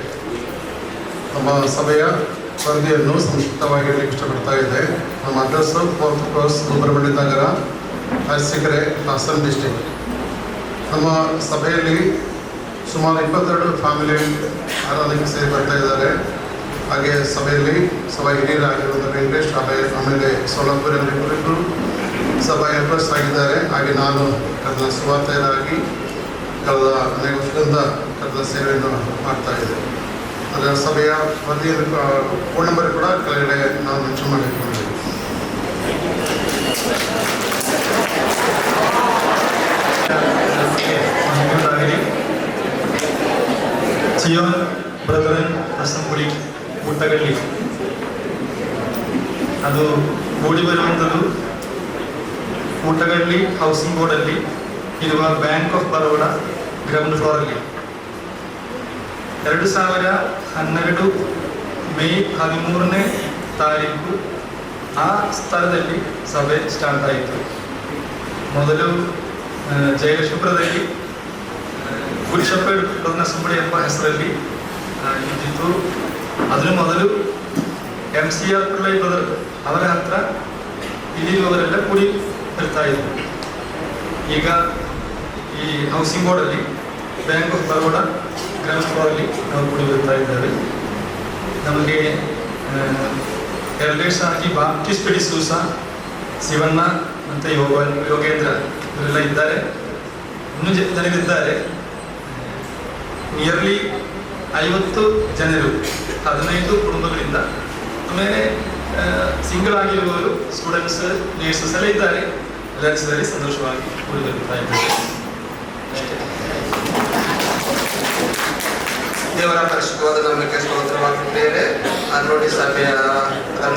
ನಮ್ಮ ಸಭೆಯ ವರದಿಯನ್ನು ಸಂಕ್ಷಿಪ್ತವಾಗಿ ಹೇಳಲಿಕ್ಕೆ ಇಷ್ಟಪಡ್ತಾ ಇದೆ. ನಮ್ಮ ಅಡ್ರೆಸ್ 4th ಕ್ರಾಸ್ ಸುಬ್ರಹ್ಮಣ್ಯ ನಗರ, ಅರ್ಚಕರೇ, ಹಾಸನ್ ಡಿಸ್ಟಿಕ್. ನಮ್ಮ ಸಭೆಯಲ್ಲಿ ಸುಮಾರು 22 ಫ್ಯಾಮಿಲಿ ಆರಾಧನೆಗೆ ಸೇರಿ ಬರ್ತಾ ಇದ್ದಾರೆ. ಹಾಗೆ ಸಭೆಯಲ್ಲಿ ಸಭಾ ಹಿರಿಯರಾಗಿರುವಂಥ ವೆಂಕಟೇಶ್, ಆಮೇಲೆ ಸೋಲಾಪುರ ಇವರಿಬ್ಬರು ಸಭಾ ಹೆಲ್ಪರ್ಸ್ ಆಗಿದ್ದಾರೆ. ಹಾಗೆ ನಾನು ಕಳೆದ ಸುವಾರ್ತೆಯರಾಗಿ ಕಳೆದ ಅನೇಕ ವರ್ಷದಿಂದ ಕಳೆದ ಸೇವೆಯನ್ನು ಮಾಡ್ತಾ ಇದ್ದೇನೆ. ಅದರ ಸಭೆಯ ವರದಿಯಲ್ಲಿ ಫೋನ್ ನಂಬರ್ ಕೂಡ ಕೆಳಗಡೆ ನಾವು ಮೆನ್ಷನ್ ಮಾಡಿಕೊಂಡಿದ್ದೇವೆ. ಸಿಯೋನ್ ಬ್ರದರನ್ ಅಸೆಂಬ್ಲಿ ಊಟಗಳ್ಳಿ, ಅದು ಮೂಡಿ ಬರುವಂಥದ್ದು ಊಟಗಳ್ಳಿ ಹೌಸಿಂಗ್ ಬೋರ್ಡಲ್ಲಿ ಇರುವ ಬ್ಯಾಂಕ್ ಆಫ್ ಬರೋಡಾ ಗ್ರೌಂಡ್ ಫ್ಲೋರಲ್ಲಿ 2012 ಮೇ 13ನೇ ತಾರೀಕು ಆ ಸ್ಥಳದಲ್ಲಿ ಸಭೆ ಸ್ಟಾರ್ಟ್ ಆಯಿತು. ಮೊದಲು ಜಯಲಕ್ಷ್ಮೀಪುರದಲ್ಲಿ ಗುಡ್ ಶೆಫರ್ಡ್ ಬ್ರದರ್ ಅಸೆಂಬ್ಲಿ ಎಂಬ ಹೆಸರಲ್ಲಿ ಇದ್ದಿತ್ತು. ಅದರ ಮೊದಲು MCR ಪಿಳ್ಳೈ ಬ್ರದರ್ ಅವರ ಹತ್ರ ಇಲ್ಲಿರುವವರೆಲ್ಲ ಕೂಡಿ ಇರ್ತಾ ಇದ್ರು. ಈಗ ಈ ಹೌಸಿಂಗ್ ಬೋರ್ಡಲ್ಲಿ ಬ್ಯಾಂಕ್ ಆಫ್ ಬರೋಡಾ ಗ್ರೌಂಡ್ ಫ್ಲೋರಲ್ಲಿ ನಾವು ಕೂಡಿ ಬರ್ತಾ ಇದ್ದೇವೆ. ನಮಗೆ 2 ವರ್ಷ ಆಗಿ ಬಾಪ್ಟಿಸ್ಟ್ ಡಿಸೂಸ, ಶಿವಣ್ಣ ಮತ್ತು ಯೋಗೇಂದ್ರ ಇವರೆಲ್ಲ ಇದ್ದಾರೆ. ಇನ್ನೂ ಜನರಿದ್ದಾರೆ. ನಿಯರ್ಲಿ 50 ಜನರು, 15 ಕುಟುಂಬಗಳಿಂದ. ಆಮೇಲೆ ಸಿಂಗಲ್ ಆಗಿರುವವರು, ಸ್ಟೂಡೆಂಟ್ಸ್, ಲೇಡೀಸಸ್ ಎಲ್ಲ ಇದ್ದಾರೆ. ಎಲ್ಲರಿಸದಲ್ಲಿ ಸಂತೋಷವಾಗಿ ಕೂಡಿಬರುತ್ತಾ ಇದ್ದಾರೆ. ದೇವರ ಪರಿಶುದ್ಧವಾದ ನಾಮಕ್ಕೆ ಸ್ತೋತ್ರವಾಗಿದ್ದೇವೆ. ನೋಡಿ ಸಭೆಯ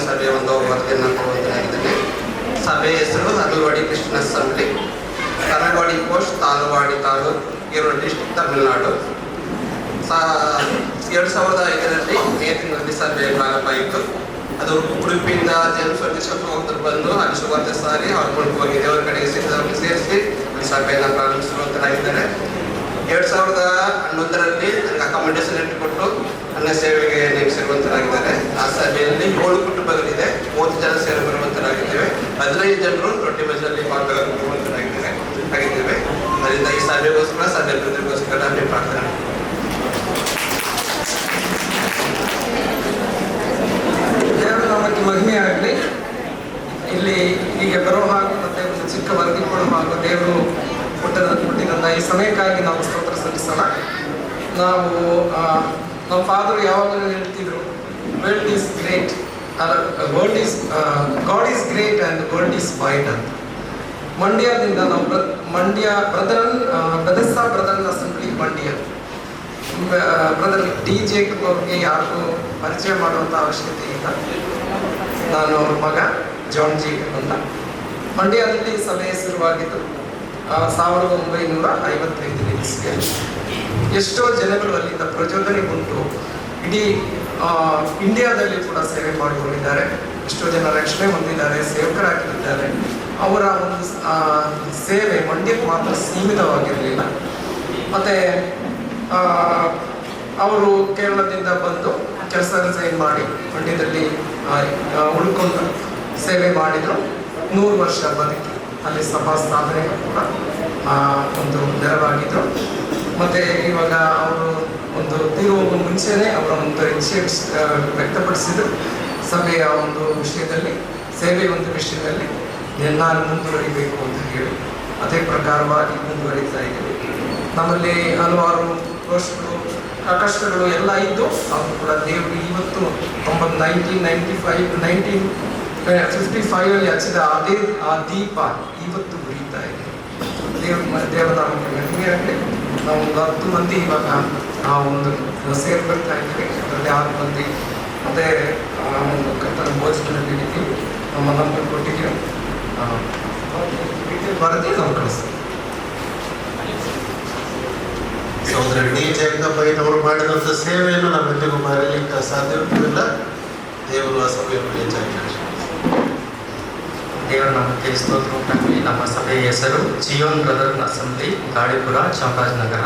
ಸಭೆಯ ಒಂದು ವರದಿಯನ್ನು ಕೊಡುವಂತಾಗಿದ್ದೇನೆ. ಸಭೆಯ ಹೆಸರು Agalavadi Christian assembly, Taravadi post, Talavadi taluk, Erode district, Tamil Nadu. 2005ರಲ್ಲಿ ಮೇ ತಿಂಗಳಲ್ಲಿ ಸಭೆ ಪ್ರಾರಂಭ ಆಯಿತು. ಅದು ಉಡುಪಿಯಿಂದ ಜನಸ್ವರ್ತಿಸೋರು ಬಂದು ಅಲ್ಲಿ ಸುವಾರ್ತೆ ಸಾರಿ ಅವ್ರು ಹೋಗಿ ದೇವರ ಕಡೆಗೆ ಸೇರಿಸಿ ಅಲ್ಲಿ ಸಭೆಯನ್ನು ಪ್ರಾರಂಭಿಸುವಂತರಾಗಿದ್ದಾರೆ. 2011ರಲ್ಲಿ ನನಗೆ ಅಕಾಮಿಡೇಷನ್ ಇಟ್ಟುಕೊಟ್ಟು ನನ್ನ ಸೇವೆಗೆ ನೇಮಿಸಿರುವಂತರಾಗಿದ್ದಾರೆ. ಆ ಸಭೆಯಲ್ಲಿ 7 ಕುಟುಂಬಗಳಿದೆ, 30 ಜನ ಸೇರಿ ಬರುವಂತರಾಗಿದ್ದೇವೆ. 15 ಜನರು ರೊಟ್ಟಿ ಬಜಲ್ಲಿ ಪಾಲ್ಗೊಳ್ಳುವಂತರಾಗಿದ್ದೇವೆ. ಅದರಿಂದ ಈ ಸಭೆಗೋಸ್ಕರ, ಸಭೆ ಅಭಿವೃದ್ಧಿಗೋಸ್ಕರ ನೀವು ಪ್ರಾರ್ಥನೆ ದೇವರ ನಾಮಕ್ಕೆ ಮಹಿಮೆ ಆಗಲಿ. ಇಲ್ಲಿ ಹೀಗೆ ಬರೋ ಹಾಗೂ ಮತ್ತೆ ಒಂದು ಚಿಕ್ಕ ವರದಿ ಕೊಡುವ ಹಾಗೂ ದೇವರು ಕೊಟ್ಟಿದ್ದಂಥ ಈ ಸಮಯಕ್ಕಾಗಿ ನಾವು ಸ್ತೋತ್ರ ಸಲ್ಲಿಸೋಣ. ನಮ್ಮ ಫಾದರ್ ಯಾವಾಗಲೂ ಹೇಳ್ತಿದ್ರು, world is great, god is great and world is wide ಅಂತ. ಮಂಡ್ಯದಿಂದ ನಾವು Mandya brothers assembly Mandya brother D Jacob ಅವ್ರಿಗೆ ಯಾರಿಗೂ ಪರಿಚಯ ಮಾಡುವಂಥ ಅವಶ್ಯಕತೆ ಇಲ್ಲ. ನಾನು ಅವ್ರ ಮಗ ಜಾನ್ ಜೇಕಬ್ ಅಂತ. ಮಂಡ್ಯದಲ್ಲಿ ಸಭೆ ಶುರುವಾಗಿದ್ದು 1955 ಇಸ್ವಿಯಲ್ಲಿ. ಎಷ್ಟೋ ಜನಗಳು ಅಲ್ಲಿಂದ ಪ್ರಚೋದನೆಗೊಂಡು ಇಡೀ ಇಂಡಿಯಾದಲ್ಲಿ ಕೂಡ ಸೇವೆ ಮಾಡಿಕೊಂಡಿದ್ದಾರೆ. ಎಷ್ಟೋ ಜನ ರಕ್ಷಣೆ ಹೊಂದಿದ್ದಾರೆ, ಸೇವಕರಾಗಿದ್ದಾರೆ. ಅವರ ಒಂದು ಸೇವೆ ಮಂಡ್ಯಕ್ಕೆ ಮಾತ್ರ ಸೀಮಿತವಾಗಿರಲಿಲ್ಲ. ಮತ್ತು ಅವರು ಕೇರಳದಿಂದ ಬಂದು ಕೆಲಸ ರಿಸೈನ್ ಮಾಡಿ ಮಂಡ್ಯದಲ್ಲಿ ಉಳ್ಕೊಂಡು ಸೇವೆ ಮಾಡಿದರು. 100 ವರ್ಷ ಬದುಕಿ ಅಲ್ಲಿ ಸಭಾ ಸ್ಥಾಪನೆಗೂ ಕೂಡ ಒಂದು ನೆರವಾಗಿದ್ದರು. ಮತ್ತು ಇವಾಗ ಅವರು ಒಂದು ತೀರುವ ಮುಂಚೆನೇ ಅವರ ಒಂದು ಇಚ್ಛೆ ವ್ಯಕ್ತಪಡಿಸಿದರು. ಸಭೆಯ ಒಂದು ವಿಷಯದಲ್ಲಿ, ಸೇವೆಯ ಒಂದು ವಿಷಯದಲ್ಲಿ ನಾನು ಮುಂದುವರಿಬೇಕು ಅಂತ ಹೇಳಿ ಅದೇ ಪ್ರಕಾರವಾಗಿ ಮುಂದುವರಿತಾ ಇದ್ದೀವಿ. ನಮ್ಮಲ್ಲಿ ಹಲವಾರು ದೋಷಗಳು, ಕಷ್ಟಗಳು ಎಲ್ಲ ಇದ್ದು ಅವರು ಕೂಡ ದೇವರು ಇವತ್ತು 1955 ಹಚ್ಚಿದ ಆ ದೀಪ ಇವತ್ತು ಉರಿತಾ ಇದೆ. ದೇವರ ನಮಗೆ ಮೆರುಗು. ನಾವು ಒಂದು 10 ಮಂದಿ ಇವಾಗ ನಾವು ಒಂದು ಸೇರ್ಕೊಳ್ತಾ ಇದ್ದೀವಿ. ಅದರಲ್ಲಿ 6 ಮಂದಿ ಮತ್ತೆ ಒಂದು ಕಟ್ಟಡ ಭೋಜನ ನೀಡಿದ್ದೀವಿ, ನಮ್ಮ ನಂಬರ್ ಕೊಟ್ಟಿದ್ದೀವಿ. ವರದಿ ನಾವು ಕಳಿಸ್ತೀವಿ. ಸಹೋದರ ಡಿ ಜೇಕಬ್ ಅವರು ಮಾಡಿದಂಥ ಸೇವೆಯನ್ನು ನಾವೆಂದಿಗೂ ಮರೆಯಲಿಕ್ಕೆ ಸಾಧ್ಯವಿಲ್ಲ. ದೇವರು ಆ ಸಭೆಯನ್ನು ಹೆಚ್ಚಾಗಿ ದೇವರ ನಾಮಕ್ಕೆ ಸ್ತೋತ್ರ ಉಂಟಾಗಲಿ. ನಮ್ಮ ಸಭೆಯ ಹೆಸರು Zion brothers assembly, Galipura, Chamarajanagar.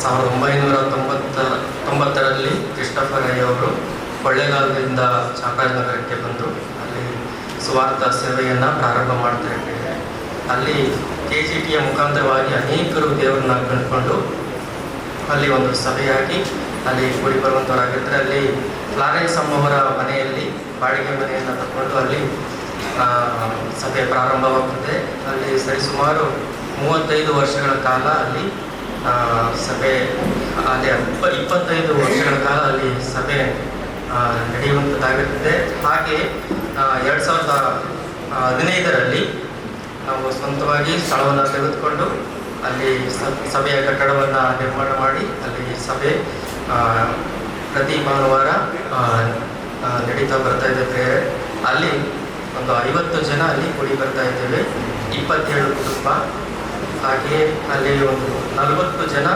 1990ರಲ್ಲಿ ಕ್ರಿಸ್ಟೋಫರ್ ಅವರು ಕೊಳ್ಳೇಗಾಲದಿಂದ ಚಾಮರಾಜನಗರಕ್ಕೆ ಬಂದು ಅಲ್ಲಿ ಸುವಾರ್ಥ ಸೇವೆಯನ್ನು ಪ್ರಾರಂಭ ಮಾಡ್ತಾ ಇದ್ದೇವೆ. ಅಲ್ಲಿ KGTಯ ಮುಖಾಂತರವಾಗಿ ಅನೇಕರು ದೇವರನ್ನ ಕಂಡುಕೊಂಡು ಅಲ್ಲಿ ಒಂದು ಸಭೆಯಾಗಿ ಅಲ್ಲಿ ಕೂಡಿ ಬರುವಂಥವರಾಗಿದ್ದರೆ ಅಲ್ಲಿ ಫ್ಲಾರೆನ್ಸ್ ಅಮ್ಮವರ ಮನೆಯಲ್ಲಿ ಬಾಡಿಗೆ ಮನೆಯನ್ನು ತಗೊಂಡು ಅಲ್ಲಿ ಸಭೆ ಪ್ರಾರಂಭವಾಗುತ್ತದೆ. ಅಲ್ಲಿ ಸರಿಸುಮಾರು 35 ವರ್ಷಗಳ ಕಾಲ ಅಲ್ಲಿ ಸಭೆ, ಅಲ್ಲಿ 25 ವರ್ಷಗಳ ಕಾಲ ಅಲ್ಲಿ ಸಭೆ ನಡೆಯುವಂಥದ್ದಾಗಿರುತ್ತದೆ. ಹಾಗೆ 2015ರಲ್ಲಿ ನಾವು ಸ್ವಂತವಾಗಿ ಸ್ಥಳವನ್ನು ತೆಗೆದುಕೊಂಡು ಅಲ್ಲಿ ಸಭೆಯ ಕಟ್ಟಡವನ್ನು ನಿರ್ಮಾಣ ಮಾಡಿ ಅಲ್ಲಿ ಸಭೆ ಪ್ರತಿ ಭಾನುವಾರ ನಡೀತಾ ಬರ್ತಾ ಇದೆ ಪ್ರೇಯರ್. ಅಲ್ಲಿ ಒಂದು 50 ಜನ ಅಲ್ಲಿ ಕೂಡಿ ಬರ್ತಾ ಇದ್ದೇವೆ, 27 ಕುಟುಂಬ. ಹಾಗೆಯೇ ಅಲ್ಲಿ ಒಂದು 40 ಜನ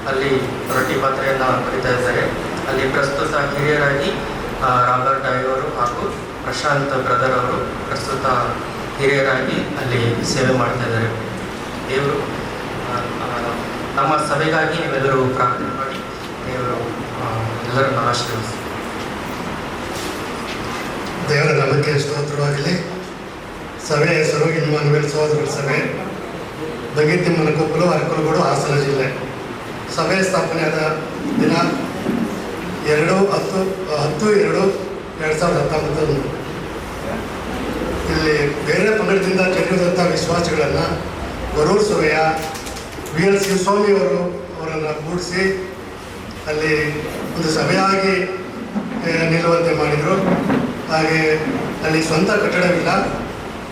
ಅಲ್ಲಿ ರೊಟ್ಟಿ ಪಾತ್ರೆಯನ್ನು ಬರಿತಾ ಇದ್ದಾರೆ. ಅಲ್ಲಿ ಪ್ರಸ್ತುತ ಹಿರಿಯರಾಗಿ ರಾಬರ್ಟ್ ಅವರು ಹಾಗೂ ಪ್ರಶಾಂತ್ ಬ್ರದರ್ ಅವರು ಪ್ರಸ್ತುತ ಹಿರಿಯರಾಗಿ ಅಲ್ಲಿ ಸೇವೆ ಮಾಡ್ತಾ ಇದ್ದಾರೆ. ದೇವರು ನಮ್ಮ ಸಭೆಗಾಗಿ ನೀವೆಲ್ಲರೂ ಪ್ರಾರ್ಥನೆ ಮಾಡಿ ದೇವರು ಎಲ್ಲರನ್ನು ಆಶೀರ್ವದಿಸಿ. ದೇವರ ನಾಮಕ್ಕೆ ಸ್ತೋತ್ರವಾಗಲಿ. ಸಭೆಯ ಹೆಸರು ಇಮ್ಮಾನುವೇಲ್ ಸಹೋದರರ ಸಭೆ, ಬಗೆತಿಮ್ಮನಕೊಪ್ಪಲು, ಅರಕಲಗೂಡು, ಹಾಸನ ಜಿಲ್ಲೆ. ಸಭೆ ಸ್ಥಾಪನೆಯಾದ ದಿನ 10/2/2019. ಇಲ್ಲಿ ಬೇರೆ ಪಂಗಡದಿಂದ ಜನಿಸಿದಂಥ ವಿಶ್ವಾಸಿಗಳನ್ನು ವರೂರು ಸಭೆಯ VL ಶಿವಸ್ವಾಮಿ ಅವರನ್ನು ಕೂಡಿಸಿ ಅಲ್ಲಿ ಒಂದು ಸಭೆಯಾಗಿ ನಿಲ್ಲುವಂತೆ ಮಾಡಿದರು. ಹಾಗೆ ಅಲ್ಲಿ ಸ್ವಂತ ಕಟ್ಟಡವಿಲ್ಲ,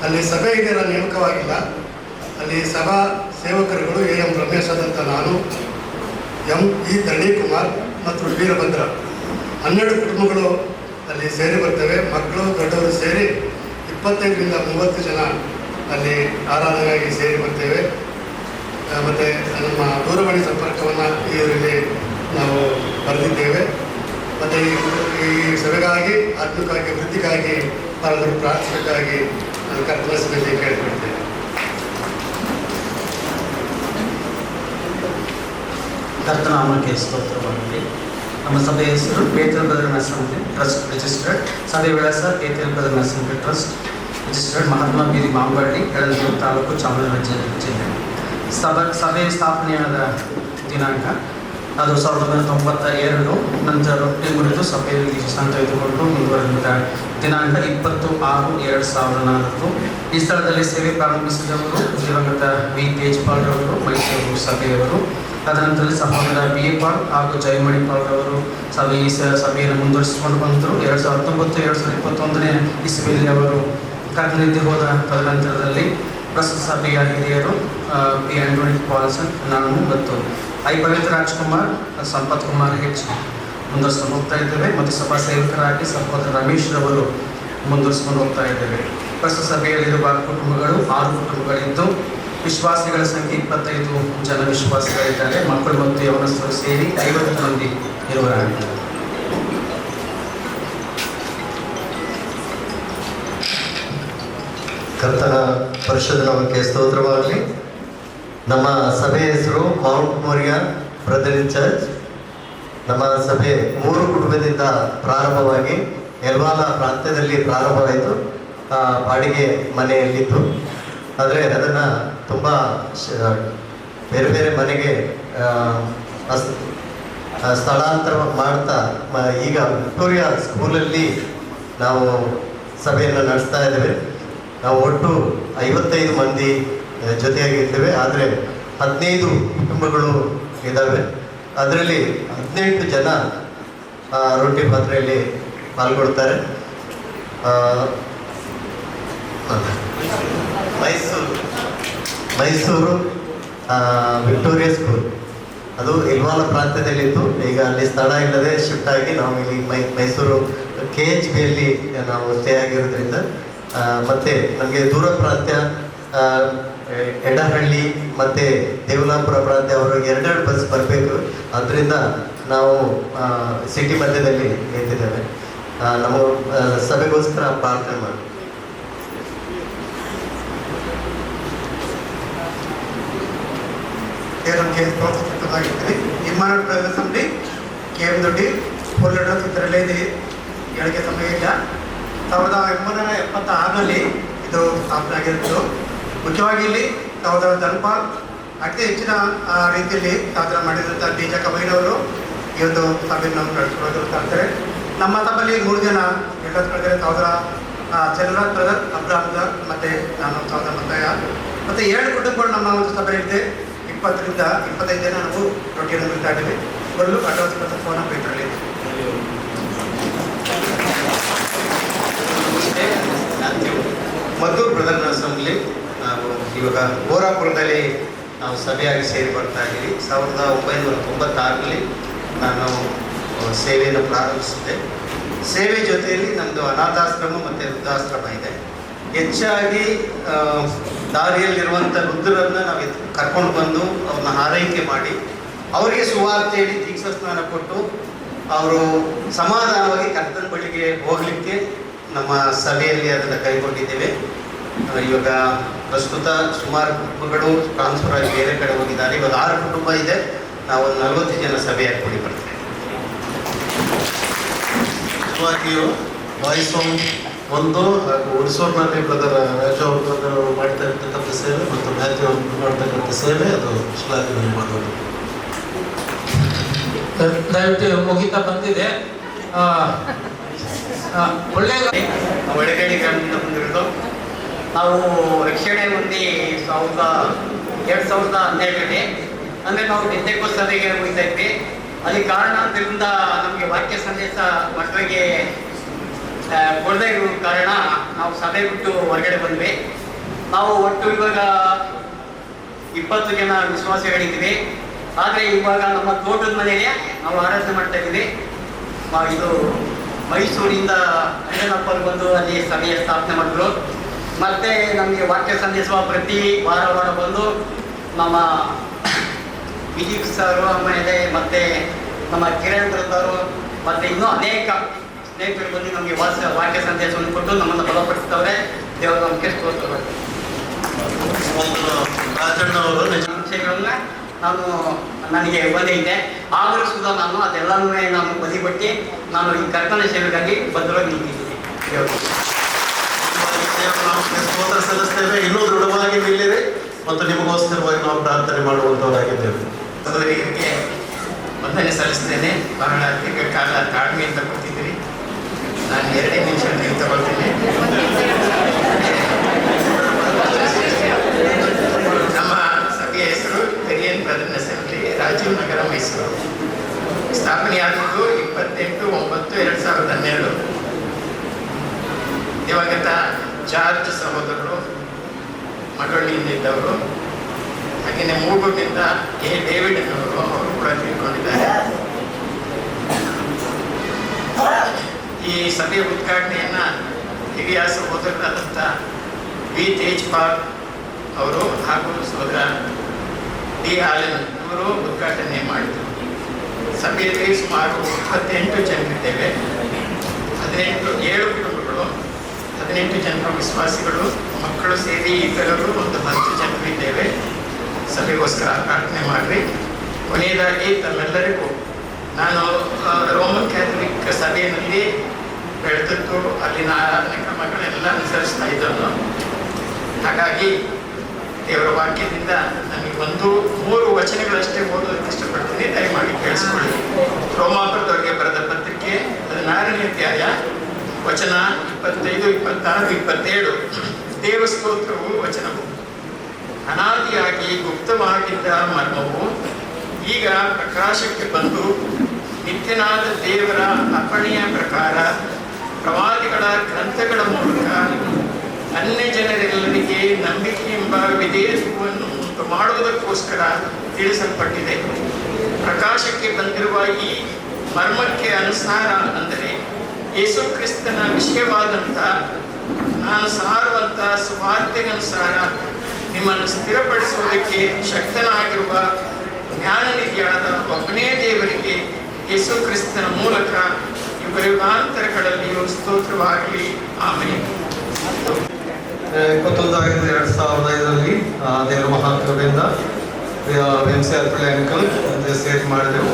ಅಲ್ಲಿ ಸಭೆ ಹಿರಿಯರ ನೇಮಕವಾಗಿಲ್ಲ. ಅಲ್ಲಿ ಸಭಾ ಸೇವಕರುಗಳು AM ರಮೇಶ್ ಆದಂಥ ನಾನು, ME ಧರಣಿ-ಕುಮಾರ್ ಮತ್ತು ವೀರಭದ್ರ 12 ಕುಟುಂಬಗಳು ಅಲ್ಲಿ ಸೇರಿ ಬರ್ತವೆ. ಮಕ್ಕಳು ದೊಡ್ಡವರು ಸೇರಿ 25ರಿಂದ 30 ಜನ ಅಲ್ಲಿ ಆರಾಧನೆಯಾಗಿ ಸೇರಿ ಬರ್ತೇವೆ. ಮತ್ತು ನಮ್ಮ ದೂರವಾಣಿ ಸಂಪರ್ಕವನ್ನು ಇದರಲ್ಲಿ ನಾವು ಬರೆದಿದ್ದೇವೆ. ಮತ್ತು ಈ ಸಭೆಗಾಗಿ, ಆತ್ಮಿಕವಾಗಿ, ವೃತ್ತಿಗಾಗಿ ತಾವೆಲ್ಲರೂ ಪ್ರಾರ್ಥನೆಗಾಗಿ ನಾನು ಕರ್ತನ ಸಭೆಯಲ್ಲಿ ಕೇಳಿಕೊಳ್ತೇವೆ. ಕರ್ತನಾಮಕ್ಕೆ ಸ್ತೋತ್ರವಾಗಲಿ. ನಮ್ಮ ಸಭೆಯ ಹೆಸರು Bethel brother assembly trust registered. ಸಭೆ ವಿಳಾಸ Bethel brother assembly trust registered, Mahatma ಬೀದಿ, ಮಾಂಬಳ್ಳಿ, ಯಳಂದೂರು ತಾಲೂಕು, ಚಾಮರಾಜನಗರ ಜಿಲ್ಲೆ. ಸಭೆ ಸ್ಥಾಪನೆಯಾದ ದಿನಾಂಕ ಅದು 1992. ನಂತರ ರೊಟ್ಟಿ ಮುರಿದು ಸಭೆಯಲ್ಲಿ ದೀಕ್ಷಾಂತ ತೆಗೆದುಕೊಂಡು ಮುಂದುವರೆದ ದಿನಾಂಕ 20/6/2004. ಈ ಸ್ಥಳದಲ್ಲಿ ಸೇವೆ ಪ್ರಾರಂಭಿಸಿದವರು ದಿವಂಗತ V. ತೇಜ್ಪಾಲ್ ರವರು, ಮೈಸೂರು ಸಭೆಯವರು. ತದನಂತರ ಸಹೋದರ BA ಪಾಲ್ ಹಾಗೂ ಜಯಮಣಿ ಪಾಲ್ ರವರು ಸಭೆಯನ್ನು ಮುಂದುವರಿಸಿಕೊಂಡು ಬಂದರು. 2019-2021 ಇಸ್ವಿಯಲ್ಲಿ ಅವರು ಕರ್ತನಿದ್ದೆ ಹೋದ ತದನಂತರದಲ್ಲಿ ಪ್ರಸ್ತುತ ಸಭೆಯ ಹಿರಿಯರು ಪಿ ಆಂಟೋನಿ ಪಾಲ್ಸನ್, ನಾನು ಮತ್ತು ಐ ಪವಿತ್ರ ರಾಜ್ಕುಮಾರ್, ಸಂಪತ್ ಕುಮಾರ್ ಹೆಚ್ ಮುಂದುವರಿಸ್ಕೊಂಡು ಹೋಗ್ತಾ ಇದ್ದೇವೆ ಮತ್ತು ಸಭಾ ಸೇವಕರಾಗಿ ಸಹೋದರ ರಮೇಶ್ ರವರು ಮುಂದುವರಿಸ್ಕೊಂಡು ಹೋಗ್ತಾ ಇದ್ದೇವೆ. ಪ್ರಸ್ತುತ ಸಭೆಯಲ್ಲಿರುವ ಕುಟುಂಬಗಳು 6 ಕುಟುಂಬಗಳಿದ್ದು ವಿಶ್ವಾಸಿಗಳ ಸಂಖ್ಯೆ 25 ಜನ ವಿಶ್ವಾಸಿಗಳಿದ್ದಾರೆ. ಮಕ್ಕಳು ಮತ್ತು ಯವನಸ್ಥರು ಸೇರಿ 50 ಮಂದಿ ಇರುವರಾಗಿದ್ದಾರೆ. ಕರ್ತನ ಪರಿಶುದ್ಧ ನಾಮಕ್ಕೆ ಸ್ತೋತ್ರವಾಗಲಿ. ನಮ್ಮ ಸಭೆ ಹೆಸರು ಮೌಂಟ್ ಮೋರಿಯಾ ಬ್ರದರ್ ಚರ್ಚ್. ನಮ್ಮ ಸಭೆ 3 ಕುಟುಂಬದಿಂದ ಪ್ರಾರಂಭವಾಗಿ ಎಲ್ವಾಲ ಪ್ರಾಂತ್ಯದಲ್ಲಿ ಪ್ರಾರಂಭವಾಯಿತು. ಬಾಡಿಗೆ ಮನೆಯಲ್ಲಿತ್ತು. ಆದರೆ ಅದನ್ನು ತುಂಬ ಬೇರೆ ಬೇರೆ ಮನೆಗೆ ಸ್ಥಳಾಂತರ ಮಾಡ್ತಾ ಈಗ ವಿಕ್ಟೋರಿಯಾ ಸ್ಕೂಲಲ್ಲಿ ನಾವು ಸಭೆಯನ್ನು ನಡೆಸ್ತಾ ಇದ್ದೇವೆ. ನಾವು ಒಟ್ಟು 55 ಮಂದಿ ಜೊತೆಯಾಗಿರ್ತೇವೆ. ಆದರೆ 15 ಕುಟುಂಬಗಳು ಇದ್ದಾವೆ. ಅದರಲ್ಲಿ 18 ಜನ ರೊಟ್ಟಿ ಪಾತ್ರೆಯಲ್ಲಿ ಪಾಲ್ಗೊಳ್ತಾರೆ. ಮೈಸೂರು ವಿಕ್ಟೋರಿಯಾ ಸ್ಕೂಲ್ ಅದು ಇಲ್ವಾಲ ಪ್ರಾಂತ್ಯದಲ್ಲಿತ್ತು. ಈಗ ಅಲ್ಲಿ ಸ್ಥಳ ಇಲ್ಲದೆ ಶಿಫ್ಟ್ ಆಗಿ ನಾವು ಇಲ್ಲಿ ಮೈಸೂರು KHBಯಲ್ಲಿ ನಾವು ಸ್ಟೇ ಆಗಿರೋದ್ರಿಂದ ಮತ್ತು ನಮಗೆ ದೂರ ಪ್ರಾಂತ್ಯ ಎಡಹಳ್ಳಿ ಮತ್ತು ದೇವಲಾಪುರ ಪ್ರಾಂತ್ಯ ಅವರು 2 ಬಸ್ ಬರಬೇಕು. ಅದರಿಂದ ನಾವು ಸಿಟಿ ಮಧ್ಯದಲ್ಲಿ ನಿಂತಿದ್ದೇವೆ. ನಮ್ಮ ಸಭೆಗೋಸ್ಕರ ಪ್ರಾರ್ಥನೆ ಮಾಡಿ. ನಮಗೆ ಪ್ರೋತ್ಸಾಹಿತವಾಗಿರ್ತೀವಿ. ಇಮ್ಮಾನುವೇಲ್ ಬ್ರದರ್ ಅಸೆಂಬ್ಲಿ KM ದೊಡ್ಡಿ 4 ಲೀಟರ್ಸ್ ಇದರಲ್ಲಿ ಹೇಳಿಕೆ ಸಮಯ ಇಲ್ಲ. 1876ರಲ್ಲಿ ಇದು ಸ್ಥಾಪನೆ ಆಗಿರೋದು. ಮುಖ್ಯವಾಗಿ ಇಲ್ಲಿ ಸಹೋದರ ಧನ್ಪಾಲ್ ಅತಿ ಹೆಚ್ಚಿನ ರೀತಿಯಲ್ಲಿ ಸಾಧನೆ ಮಾಡಿದಂಥ DJ ಕಬೈನವರು ಈ ಒಂದು ಸಭೆಯನ್ನು ನಡೆಸಿಕೊಳ್ತಾರೆ. ನಮ್ಮ ಸಭೆಯಲ್ಲಿ 3 ಜನ ಹೇಳಿದ್ರೆ ಸಹೋದರ ಚಂದ್ರನಾಥ್ ಬ್ರದರ್, ಅಬ್ರಾಹ್ಮದ ಮತ್ತು ನಾನು ಸಹೋದರ ಮತ್ತಯ್ಯ ಮತ್ತು 7 ಕುಟುಂಬಗಳು ನಮ್ಮ ಒಂದು ಸಭೆಯಲ್ಲಿದೆ. 20ರಿಂದ 25 ಜನ ನಾವು ರೊಟ್ಟಿಯನ್ನು ಬಿಡ್ತಾ ಇದ್ದೀವಿ. ಬರಲು 18 ಫೋನ ಪೇಟ್ರಲ್ಲಿ ಮದ್ದೂರು ಬ್ರದರ್ ಅಸೆಂಬ್ಲಿ ನಾವು ಇವಾಗ ಗೋರಾಪುರದಲ್ಲಿ ನಾವು ಸಭೆಯಾಗಿ ಸೇರಿ ಬರ್ತಾ ಇದ್ದೀವಿ. 1996ರಲ್ಲಿ ನಾನು ಸೇವೆಯನ್ನು ಪ್ರಾರಂಭಿಸಿದ್ದೆ. ಸೇವೆ ಜೊತೆಯಲ್ಲಿ ನಮ್ಮದು ಅನಾಥಾಶ್ರಮ ಮತ್ತು ವೃದ್ಧಾಶ್ರಮ ಇದೆ. ಹೆಚ್ಚಾಗಿ ದಾರಿಯಲ್ಲಿರುವಂಥ ವೃದ್ಧರನ್ನು ನಾವು ಕರ್ಕೊಂಡು ಬಂದು ಅವ್ರನ್ನ ಆರೈಕೆ ಮಾಡಿ ಅವರಿಗೆ ಸುವಾರ್ತೆಯಲ್ಲಿ ದೀಕ್ಷಾ ಸ್ನಾನ ಕೊಟ್ಟು ಅವರು ಸಮಾಧಾನವಾಗಿ ಕರ್ತನ ಬಳಿಗೆ ಹೋಗಲಿಕ್ಕೆ ನಮ್ಮ ಸಭೆಯಲ್ಲಿ ಅದನ್ನು ಕೈಗೊಂಡಿದ್ದೇವೆ. ಇವಾಗ ಪ್ರಸ್ತುತ ಸುಮಾರು ಕುಟುಂಬಗಳು ಟ್ರಾನ್ಸ್ಫರ್ ಆಗಿ ಬೇರೆ ಕಡೆ ಹೋಗಿದ್ದಾರೆ. ಇವಾಗ 6 ಕುಟುಂಬ ಇದೆ. ನಾವು ಒಂದು 40 ಜನ ಸಭೆಯಾಗಿ ಕೂಡಿ ಬರ್ತೇವೆ. ನಿಜವಾಗಿಯೂ ವಾಯ್ಸ್ ಒಂದು ಹುಣಸೂರಿನಲ್ಲಿ ಬ್ರದರ್ ರಾಜು ಅವರು ಮಾಡ್ತಾ ಇರ್ತಕ್ಕಂಥ ಸೇವೆ ಮತ್ತು ಮ್ಯಾಥ್ಯೂ ಅವರು ಮಾಡ್ತಕ್ಕಂಥ ಸೇವೆ ಅದು ಶ್ಲಾಘನೀಯ ಮಾಡೋದು. ದಯವಿಟ್ಟು ಮುಗಿತಾ ಬಂದಿದೆ. ಒಳಗಡೆ ಗ್ರಾಮದಿಂದ ಬಂದಿರೋದು. ನಾವು ರಕ್ಷಣೆ ಹೊಂದಿ 2012ರಲ್ಲಿ ಅಂದರೆ ನಾವು ನಿದ್ದೆಗೂ ಸಭೆಗೆ ಹೋಗ್ತಾ ಇದ್ವಿ. ಅಲ್ಲಿ ಕಾರಣದಿಂದ ನಮಗೆ ವಾಕ್ಯ ಸಂದೇಶ ಮಕ್ಕಳಿಗೆ ಕೊಡದೇ ಇರೋ ಕಾರಣ ನಾವು ಸಭೆ ಬಿಟ್ಟು ಹೊರಗಡೆ ಬಂದ್ವಿ. ನಾವು ಒಟ್ಟು ಇವಾಗ 20 ಜನ ವಿಶ್ವಾಸಿಗಳಿದ್ದೀವಿ. ಆದರೆ ಇವಾಗ ನಮ್ಮ ತೋಟದ ಮನೆಗೆ ನಾವು ಆರಾಧನೆ ಮಾಡ್ತಾ ಇದ್ದೀವಿ. ಇದು ಮೈಸೂರಿಂದ ಅಂಜನಪ್ಪರು ಬಂದು ಅಲ್ಲಿ ಸಭೆಯ ಸ್ಥಾಪನೆ ಮಾಡಿದ್ರು. ಮತ್ತು ನಮಗೆ ವಾಕ್ಯ ಸಂದೇಶ ಪ್ರತಿ ವಾರ ಬಂದು ನಮ್ಮ ವಿಜೀಪ್ ಸರ್ ಆಮೇಲೆ ಮತ್ತು ನಮ್ಮ ಕಿರಣ್ ಬ್ರದರು ಮತ್ತು ಇನ್ನೂ ಅನೇಕ ಸ್ನೇಹಿತರು ಬಂದು ನಮಗೆ ವಾಕ್ಯ ಸಂದೇಶವನ್ನು ಕೊಟ್ಟು ನಮ್ಮನ್ನು ಬಲಪಡಿಸ್ತವ್ರೆ. ದೇವರ ನಮಗೆ ಸ್ತೋತ್ರಗಳು. ಅಂಶಗಳನ್ನ ನನಗೆ ಬದಿ ಇದೆ. ಆದರೂ ಸುಧಾ ನಾನು ಅದೆಲ್ಲನೂ ನಾನು ಬದಿಪಟ್ಟು ನಾನು ಈ ಕರ್ತನ ಸೇವೆಗಾಗಿ ಬದ್ಧವಾಗಿ ನಿಂತಿದ್ದೀನಿ. ಸ್ತೋತ್ರ ಸಲ್ಲಿಸ್ತೇವೆ. ಇನ್ನೂ ದೃಢವಾಗಿ ನಿಲ್ಲಿರಿ ಮತ್ತು ನಿಮಗೋಸ್ಕರವಾಗಿ ನಾವು ಪ್ರಾರ್ಥನೆ ಮಾಡುವಂಥವರಾಗಿದ್ದೇವೆ. ಸಹೋದರಿಯರಿಗೆ ವಂದನೆ ಸಲ್ಲಿಸ್ತೇನೆ. ಬಹಳ ದೀರ್ಘಕಾಲ ತಾಳ್ಮೆಯಿಂದ ಕೊಟ್ಟಿದ್ದೀರಿ. ನಾನು 2 ನಿಮಿಷ ನೀವು ತಗೊಳ್ತೇನೆ. ನಮ್ಮ ಸಭೆಯ ಹೆಸರು ಪೆರಿಯನ್ ಬ್ರದರ್ ಅಸೆಂಬ್ಲಿ, ರಾಜೀವ್ ನಗರ, ಮೈಸೂರು. ಸ್ಥಾಪನೆಯಾದದ್ದು 28/9/2012. ದಿವಂಗತ ಜಾರ್ಜ್ ಸಹೋದರರು, ಮಗಳಿಂದಿದ್ದವರು, ಹಾಗೆಯೇ ಮೂಗೂರಿನಿಂದ ಎ ಡೇವಿಡ್ ಅವರು ಕೂಡ ತಿಳ್ಕೊಂಡಿದ್ದಾರೆ. ಈ ಸಭೆಯ ಉದ್ಘಾಟನೆಯನ್ನ ಹಿರಿಯ ಸಹೋದರರಾದಂಥ ವಿ ತೇಜ್ಪಾಲ್ ಅವರು ಹಾಗೂ ಸಹೋದರ ಡಿ ಆಲನ್ ಇವರು ಉದ್ಘಾಟನೆ ಮಾಡಿದರು. ಸಭೆಯಲ್ಲಿ ಸುಮಾರು 28 ಜನರಿದ್ದೇವೆ. 7 ಕುಟುಂಬಗಳು, 18 ಜನರು ವಿಶ್ವಾಸಿಗಳು, ಮಕ್ಕಳು ಸೇರಿ ಇತರರು ಒಂದು 10 ಜನರು ಇದ್ದೇವೆ. ಸಭೆಗೋಸ್ಕರ ಪ್ರಾರ್ಥನೆ ಮಾಡಿ. ಕೊನೆಯದಾಗಿ ತಮ್ಮೆಲ್ಲರಿಗೂ, ನಾನು ರೋಮನ್ ಕ್ಯಾಥಲಿಕ್ ಸಭೆಯಲ್ಲಿ ಬೆಳೆದದ್ದು, ಅಲ್ಲಿನ ಆರಾಧನೆ ಕ್ರಮಗಳೆಲ್ಲ ಅನುಸರಿಸ್ತಾ ಇದ್ದವನು. ಹಾಗಾಗಿ ದೇವರ ವಾಕ್ಯದಿಂದ ನನಗೆ 3 ವಚನಗಳಷ್ಟೇ ಓದೋದಕ್ಕೆ ಇಷ್ಟಪಡ್ತೀನಿ, ದಯಮಾಡಿ ಕೇಳಿಸ್ಕೊಳ್ಳಿ. ರೋಮಾಪುರದವರಿಗೆ ಬರೆದ ಪತ್ರಿಕೆ 16ನೇ ಅಧ್ಯಾಯ ವಚನ 25, 26, 27. ದೇವಸ್ತೋತ್ರವು ವಚನವು. ಅನಾದಿಯಾಗಿ ಗುಪ್ತವಾಗಿದ್ದ ಮರ್ಮವು ಈಗ ಪ್ರಕಾಶಕ್ಕೆ ಬಂದು ನಿತ್ಯನಾದ ದೇವರ ಅಪ್ಪಣೆಯ ಪ್ರಕಾರ ಪ್ರವಾದಿಗಳ ಗ್ರಂಥಗಳ ಮೂಲಕ ಅನ್ಯ ಜನರೆಲ್ಲರಿಗೆ ನಂಬಿಕೆ ಎಂಬ ವಿಧೇಯತ್ವವನ್ನು ಉಂಟು ಮಾಡುವುದಕ್ಕೋಸ್ಕರ ತಿಳಿಸಲ್ಪಟ್ಟಿದೆ. ಪ್ರಕಾಶಕ್ಕೆ ಬಂದಿರುವ ಈ ಮರ್ಮಕ್ಕೆ ಅನುಸಾರ, ಅಂದರೆ ಯೇಸು ಕ್ರಿಸ್ತನ ವಿಷಯವಾದಂಥ ನಾನು ಸಾರುವಂಥ ಸುವಾರ್ತೆಗನುಸಾರ ನಿಮ್ಮನ್ನು ಸ್ಥಿರಪಡಿಸುವುದಕ್ಕೆ ಶಕ್ತನಾಗಿರುವ ಜ್ಞಾನನಿಧಿಯಾದ ಒಬ್ಬನೇ ದೇವರಿಗೆ ಯೇಸು ಕ್ರಿಸ್ತನ ಮೂಲಕ ಯುಗಾಂತರಗಳಲ್ಲಿಯೂ ಸ್ತೋತ್ರವಾಗಲಿ. ಆಮೇಲೆ 21/5/2005 ದೇವರ ಮಹಾಕೃಪೆಯಿಂದ ವೆಂಸೆ ಅಂಕಲ್ ಸೇರಿ ಮಾಡಿದೆವು.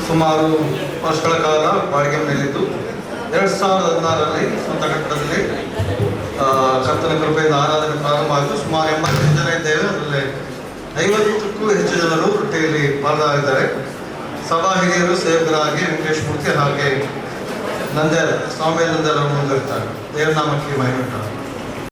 ಸುಮಾರು ವರ್ಷಗಳ ಕಾಲ ಬಾಡಿಗೆ ಮೇಲಿದ್ದು 2016ರಲ್ಲಿ ಸ್ವಂತ ಕಟ್ಟಡದಲ್ಲಿ ಕರ್ತನ ಕೃಪೆಯಿಂದ ಆರಾಧನೆ ಪ್ರಾರಂಭ ಆಯಿತು. ಸುಮಾರು 80 ಜನ ಇದ್ದೇವೆ. ಅದರಲ್ಲಿ 50ಕ್ಕೂ ಹೆಚ್ಚು ಜನರು ವೃತ್ತಿಯಲ್ಲಿ ಪಾಲ್ಗೊಳ್ಳಿದ್ದಾರೆ. ಸಭಾ ಹಿರಿಯರು ಸೇವಕರಾಗಿ ವೆಂಕಟೇಶ್ ಮೂರ್ತಿ ಹಾಗೆ ನಂದ್ಯಾಲ್, ಸ್ವಾಮಿ ನಂದ್ಯಾಲ್ ಅವರು ಮುಂದಿರ್ತಾರೆ. ದೇವರ ನಾಮಕ್ಕೆ ಮಹಿಮೆ ಉಂಟಾಗಲಿ.